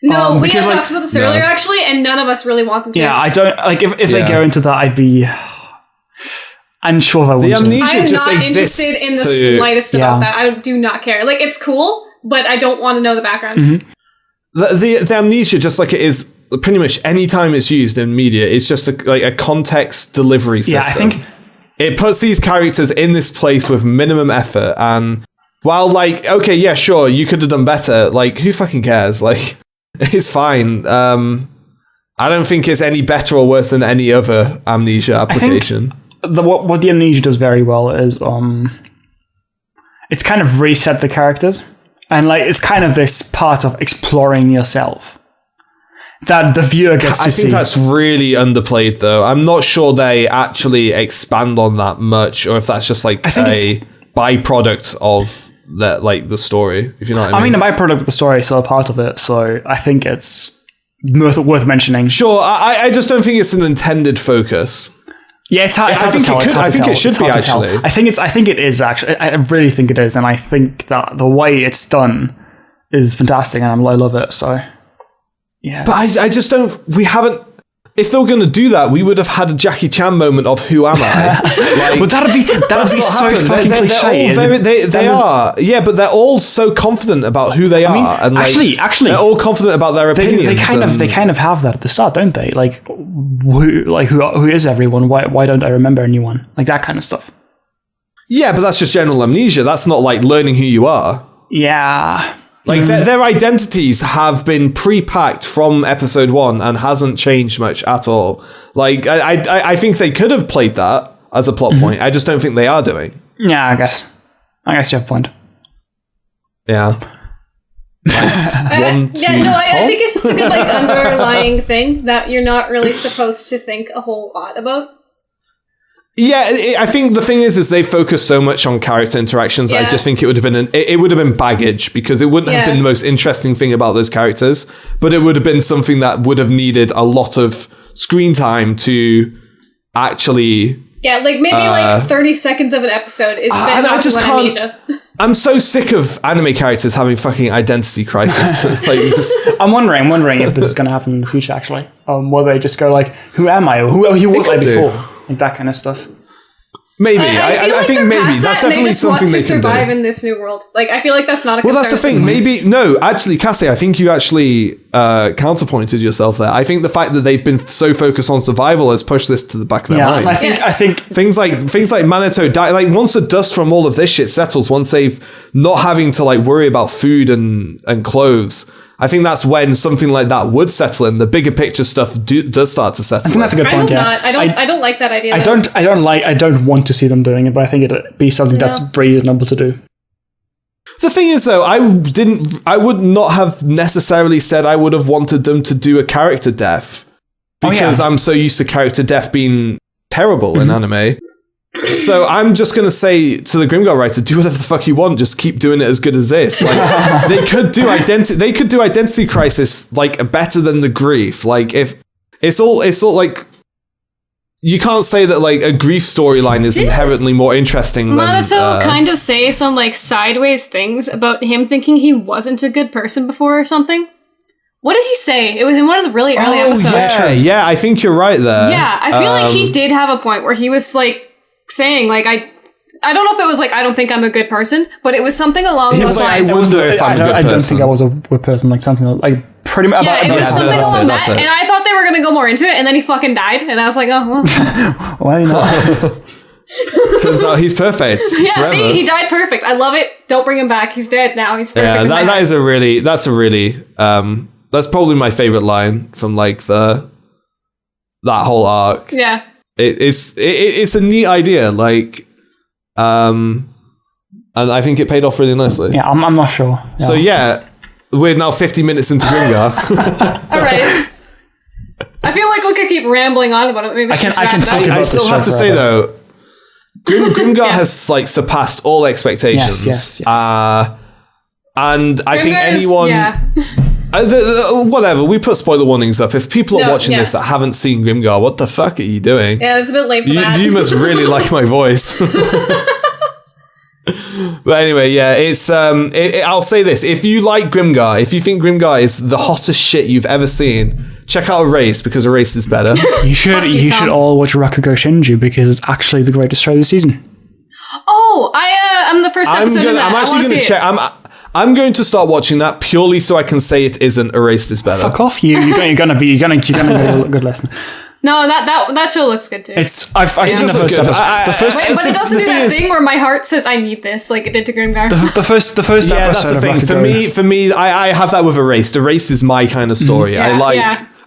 [SPEAKER 2] No, we had talked about this earlier, actually, and none of us really want them to.
[SPEAKER 4] Yeah, I don't... Like, if they go into that, I'd be unsure if I want to.
[SPEAKER 3] I'm not
[SPEAKER 2] interested in the slightest about that. I do not care. Like, it's cool, but I don't want to know the background.
[SPEAKER 3] Mm-hmm. The amnesia, just like it is pretty much any time it's used in media, it's just a context delivery system.
[SPEAKER 4] Yeah, I think...
[SPEAKER 3] It puts these characters in this place with minimum effort, and while, like, okay, yeah, sure, you could have done better, like, who fucking cares? Like... It's fine. I don't think it's any better or worse than any other amnesia application.
[SPEAKER 4] I think what the amnesia does very well is it's kind of reset the characters, and like it's kind of this part of exploring yourself. that the viewer gets to
[SPEAKER 3] I
[SPEAKER 4] see.
[SPEAKER 3] think that's really underplayed, though. I'm not sure they actually expand on that much, or if that's just like a byproduct of the story. If you know what I mean.
[SPEAKER 4] The byproduct of the story is still a part of it, so I think it's worth mentioning.
[SPEAKER 3] Sure, I just don't think it's an intended focus.
[SPEAKER 4] Yeah, it's hard to tell.
[SPEAKER 3] I think it should be, actually.
[SPEAKER 4] I think it is, actually. I really think it is, and I think that the way it's done is fantastic, and I love it, so... Yeah.
[SPEAKER 3] But I just don't... We haven't... If they were going to do that, we would have had a Jackie Chan moment of Who Am I?
[SPEAKER 4] But that'd be so fucking cliche.
[SPEAKER 3] They are. Yeah, but they're all so confident about who they are. And
[SPEAKER 4] actually,
[SPEAKER 3] they're all confident about their opinions.
[SPEAKER 4] They kind of have that at the start, don't they? Like, who is everyone? Why don't I remember anyone? Like that kind of stuff.
[SPEAKER 3] Yeah, but that's just general amnesia. That's not like learning who you are.
[SPEAKER 4] Yeah.
[SPEAKER 3] Like their identities have been pre-packed from episode 1 and hasn't changed much at all. Like I think they could have played that as a plot point. I just don't think they are doing.
[SPEAKER 4] Yeah, I guess you have a point.
[SPEAKER 3] Yeah. Nice.
[SPEAKER 2] I think it's just a good underlying thing that you're not really supposed to think a whole lot about.
[SPEAKER 3] Yeah, I think the thing is they focus so much on character interactions. Yeah. I just think it would have been it would have been baggage because it wouldn't have been the most interesting thing about those characters, but it would have been something that would have needed a lot of screen time to actually. Yeah,
[SPEAKER 2] like maybe 30 seconds of an episode is spent on amnesia.
[SPEAKER 3] I'm so sick of anime characters having fucking identity crisis.
[SPEAKER 4] I'm wondering if this is going to happen in the future. Actually, will they just go like, "Who am I?" Or "Who was I before?" Like that kind of stuff.
[SPEAKER 3] Maybe. I think maybe. That's definitely something they can do.
[SPEAKER 2] Survive in this new world. Like, I feel like that's not a concern.
[SPEAKER 3] Well, that's the thing. Maybe, no, actually, Cassie, I think you actually counterpointed yourself there. I think the fact that they've been so focused on survival has pushed this to the back of their mind.
[SPEAKER 4] I think
[SPEAKER 3] things like Minato die. Like, once the dust from all of this shit settles, once they've not having to worry about food and clothes, I think that's when something like that would settle in. The bigger picture stuff does start to settle.
[SPEAKER 4] I think that's a good point.
[SPEAKER 2] I don't like that idea.
[SPEAKER 4] I don't want to see them doing it, but I think it'd be something that's reasonable to do.
[SPEAKER 3] The thing is, though, I would not have necessarily said I would have wanted them to do a character death because I'm so used to character death being terrible in anime. So I'm just going to say to the Grimgar writer, do whatever the fuck you want. Just keep doing it as good as this. Like, they could do Identity Crisis better than the Grief. Like, if it's all like, you can't say that a Grief storyline is inherently more interesting than
[SPEAKER 2] Minato kind of say some sideways things about him thinking he wasn't a good person before or something. What did he say? It was in one of the really early episodes.
[SPEAKER 3] Yeah, I think you're right there.
[SPEAKER 2] Yeah, I feel like he did have a point where he was saying I don't know if it was I don't think I'm a good person, but it was something along those lines.
[SPEAKER 3] I wonder if I'm a good person.
[SPEAKER 4] I don't think I was a good person. Something pretty much.
[SPEAKER 2] Yeah, it was something along that, and I thought they were gonna go more into it, and then he fucking died, and I was like, oh well.
[SPEAKER 4] Why not?
[SPEAKER 3] Turns out he's perfect.
[SPEAKER 2] Yeah, forever. See, he died perfect. I love it. Don't bring him back. He's dead now. He's perfect.
[SPEAKER 3] Yeah, that's probably my favorite line from that whole arc.
[SPEAKER 2] Yeah.
[SPEAKER 3] It's a neat idea, and I think it paid off really nicely.
[SPEAKER 4] Yeah, I'm not sure.
[SPEAKER 3] Yeah. So we're now 50 minutes into Grimgar.
[SPEAKER 2] All right. I feel like we could keep rambling on about it. Maybe I
[SPEAKER 3] still have to say though, Grimgar has surpassed all expectations.
[SPEAKER 4] Yes.
[SPEAKER 3] And I think anyone. Whatever, we put spoiler warnings up. If people are watching this that haven't seen Grimgar, what the fuck are you doing?
[SPEAKER 2] Yeah, it's a bit late for that.
[SPEAKER 3] You must really like my voice. But anyway, it's I'll say this. If you like Grimgar, if you think Grimgar is the hottest shit you've ever seen, check out Erased, because Erased is better.
[SPEAKER 4] You should all watch Rakugo Shinju, because it's actually the greatest show this season.
[SPEAKER 2] Oh, I'm the first episode of that.
[SPEAKER 3] I'm actually going to check. I'm going to start watching that purely so I can say it isn't. Erased is better.
[SPEAKER 4] Fuck off! You're gonna get a good lesson.
[SPEAKER 2] No, that show looks good too.
[SPEAKER 4] I've seen the first episode.
[SPEAKER 2] But it doesn't do that thing where my heart says I need this, like it did to Grimgar.
[SPEAKER 4] The first episode.
[SPEAKER 3] Yeah, that's the thing. For me, I have that with Erased. Erased is my kind of story.
[SPEAKER 2] Yeah,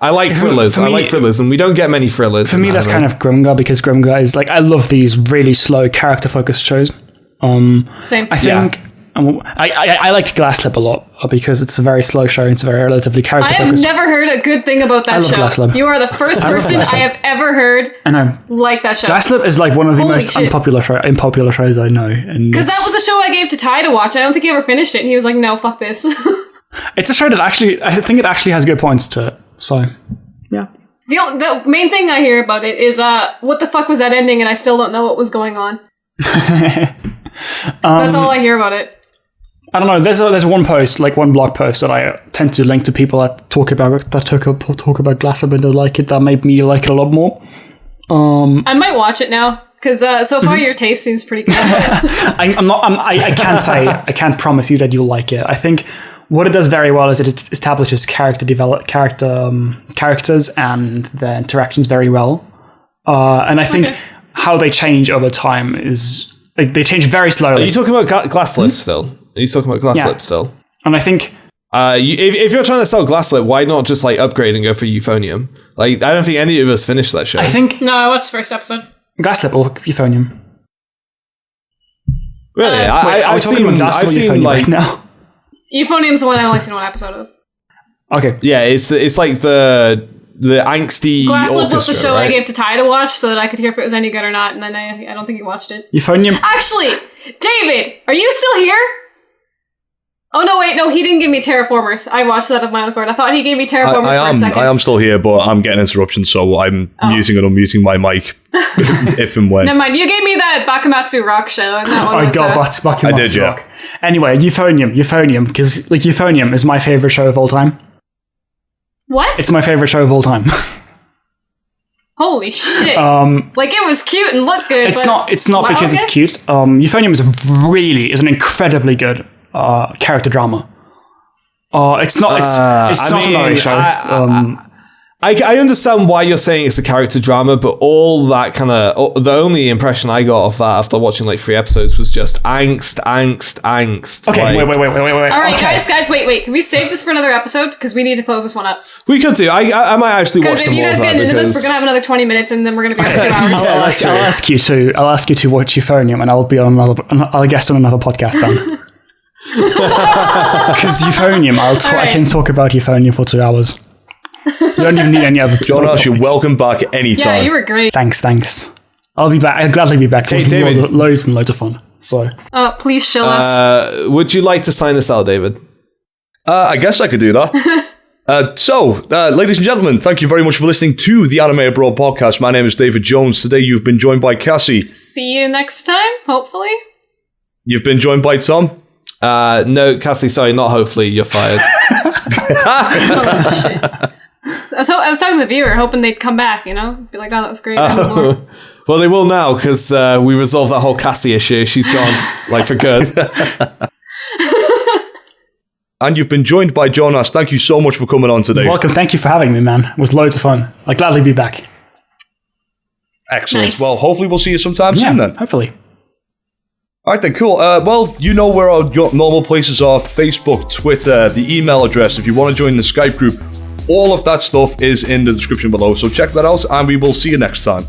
[SPEAKER 3] I like thrillers. I like thrillers, and we don't get many thrillers.
[SPEAKER 4] For me, that's kind of Grimgar, because Grimgar is I love these really slow character focused shows.
[SPEAKER 2] Same.
[SPEAKER 4] I think I liked Glasslip a lot because it's a very slow show. It's very relatively character focused.
[SPEAKER 2] I have never heard a good thing about that show.
[SPEAKER 4] Glasslip.
[SPEAKER 2] You are the first person I have ever heard like that show.
[SPEAKER 4] Glasslip is like one of the most unpopular shows I know.
[SPEAKER 2] Because that was a show I gave to Ty to watch. I don't think he ever finished it, and he was like, "No, fuck this."
[SPEAKER 4] It's a show that I think it actually has good points to it. So, yeah.
[SPEAKER 2] The main thing I hear about it is, what the fuck was that ending, and I still don't know what was going on. That's all I hear about it.
[SPEAKER 4] I don't know. There's one post, like one blog post that I tend to link to people that talk about Glasslip and don't like it. That made me like it a lot more.
[SPEAKER 2] I might watch it now because so far your taste seems pretty good.
[SPEAKER 4] I can't say. I can't promise you that you'll like it. I think what it does very well is it establishes characters and their interactions very well. And I think how they change over time is like they change very slowly.
[SPEAKER 3] Are you talking about Glasslip still? Are you talking about Glasslip still?
[SPEAKER 4] And I think
[SPEAKER 3] if you're trying to sell Glasslip, why not just like upgrade and go for Euphonium? Like I don't think any of us finished that show.
[SPEAKER 4] I think
[SPEAKER 2] I watched the first episode.
[SPEAKER 4] Glasslip or Euphonium.
[SPEAKER 3] Really? I've seen like
[SPEAKER 4] now.
[SPEAKER 2] Euphonium's the one I've only seen one episode of.
[SPEAKER 3] Okay. Yeah, it's like the angsty
[SPEAKER 2] Glasslip was the show
[SPEAKER 3] right?
[SPEAKER 2] I gave to Ty to watch so that I could hear if it was any good or not, and then I don't think he watched it.
[SPEAKER 4] Euphonium.
[SPEAKER 2] Actually, David, are you still here? Oh no, wait, no, he didn't give me Terraformers. I watched that of my own accord. I thought he gave me Terraformers for a second.
[SPEAKER 1] I am still here, but I'm getting interruptions, so I'm muting and unmuting my mic if and when.
[SPEAKER 2] Never mind, you gave me that Bakamatsu Rock show, and that one was...
[SPEAKER 4] Bakamatsu
[SPEAKER 1] I did,
[SPEAKER 4] Rock. Anyway, Euphonium, because like Euphonium is my favourite show of all time.
[SPEAKER 2] What?
[SPEAKER 4] It's my favourite show of all time.
[SPEAKER 2] Holy shit. Like, it was cute and looked good,
[SPEAKER 4] It's not because it's cute. Euphonium is an incredibly good character drama. It's not a Laurie show.
[SPEAKER 3] I understand why you're saying it's a character drama, but all that kind of the only impression I got of that after watching like 3 episodes was just angst.
[SPEAKER 4] Okay,
[SPEAKER 3] like,
[SPEAKER 4] wait.
[SPEAKER 2] All right,
[SPEAKER 4] okay.
[SPEAKER 2] guys, wait. Can we save this for another episode? Because we need to close this one up.
[SPEAKER 3] We could do. I might actually watch some more of that.
[SPEAKER 2] Because if you guys get into this, we're gonna have another 20 minutes, and then we're gonna be on 2 hours.
[SPEAKER 4] I'll ask you to watch Euphonium, and I'll guest on another podcast then. Because Euphonium, I can talk about Euphonium for 2 hours. You don't even need any other.
[SPEAKER 1] Jonas, you're welcome back anytime.
[SPEAKER 2] Yeah, you were great.
[SPEAKER 4] Thanks. I'll be back. I'll gladly be back.
[SPEAKER 3] Hey, David.
[SPEAKER 4] Loads and loads of fun. So,
[SPEAKER 2] please shill us.
[SPEAKER 3] Would you like to sign us out, David?
[SPEAKER 1] I guess I could do that. So, ladies and gentlemen, thank you very much for listening to the Anime Abroad podcast. My name is David Jones. Today you've been joined by Cassie.
[SPEAKER 2] See you next time, hopefully.
[SPEAKER 1] You've been joined by Tom.
[SPEAKER 3] No, Cassie, sorry, not hopefully. You're fired.
[SPEAKER 2] Holy shit. I was talking to the viewer, hoping they'd come back, you know? Be like, oh, that was great.
[SPEAKER 3] Well, they will now, because we resolved that whole Cassie issue. She's gone, like, for good.
[SPEAKER 1] And you've been joined by Jonas. Thank you so much for coming on today.
[SPEAKER 4] You're welcome. Thank you for having me, man. It was loads of fun. I'll gladly be back.
[SPEAKER 1] Excellent.
[SPEAKER 2] Nice.
[SPEAKER 1] Well, hopefully we'll see you sometime soon then.
[SPEAKER 4] Hopefully.
[SPEAKER 1] All right then, cool. Well, you know where our normal places are. Facebook, Twitter, the email address. If you want to join the Skype group, all of that stuff is in the description below. So check that out, and we will see you next time.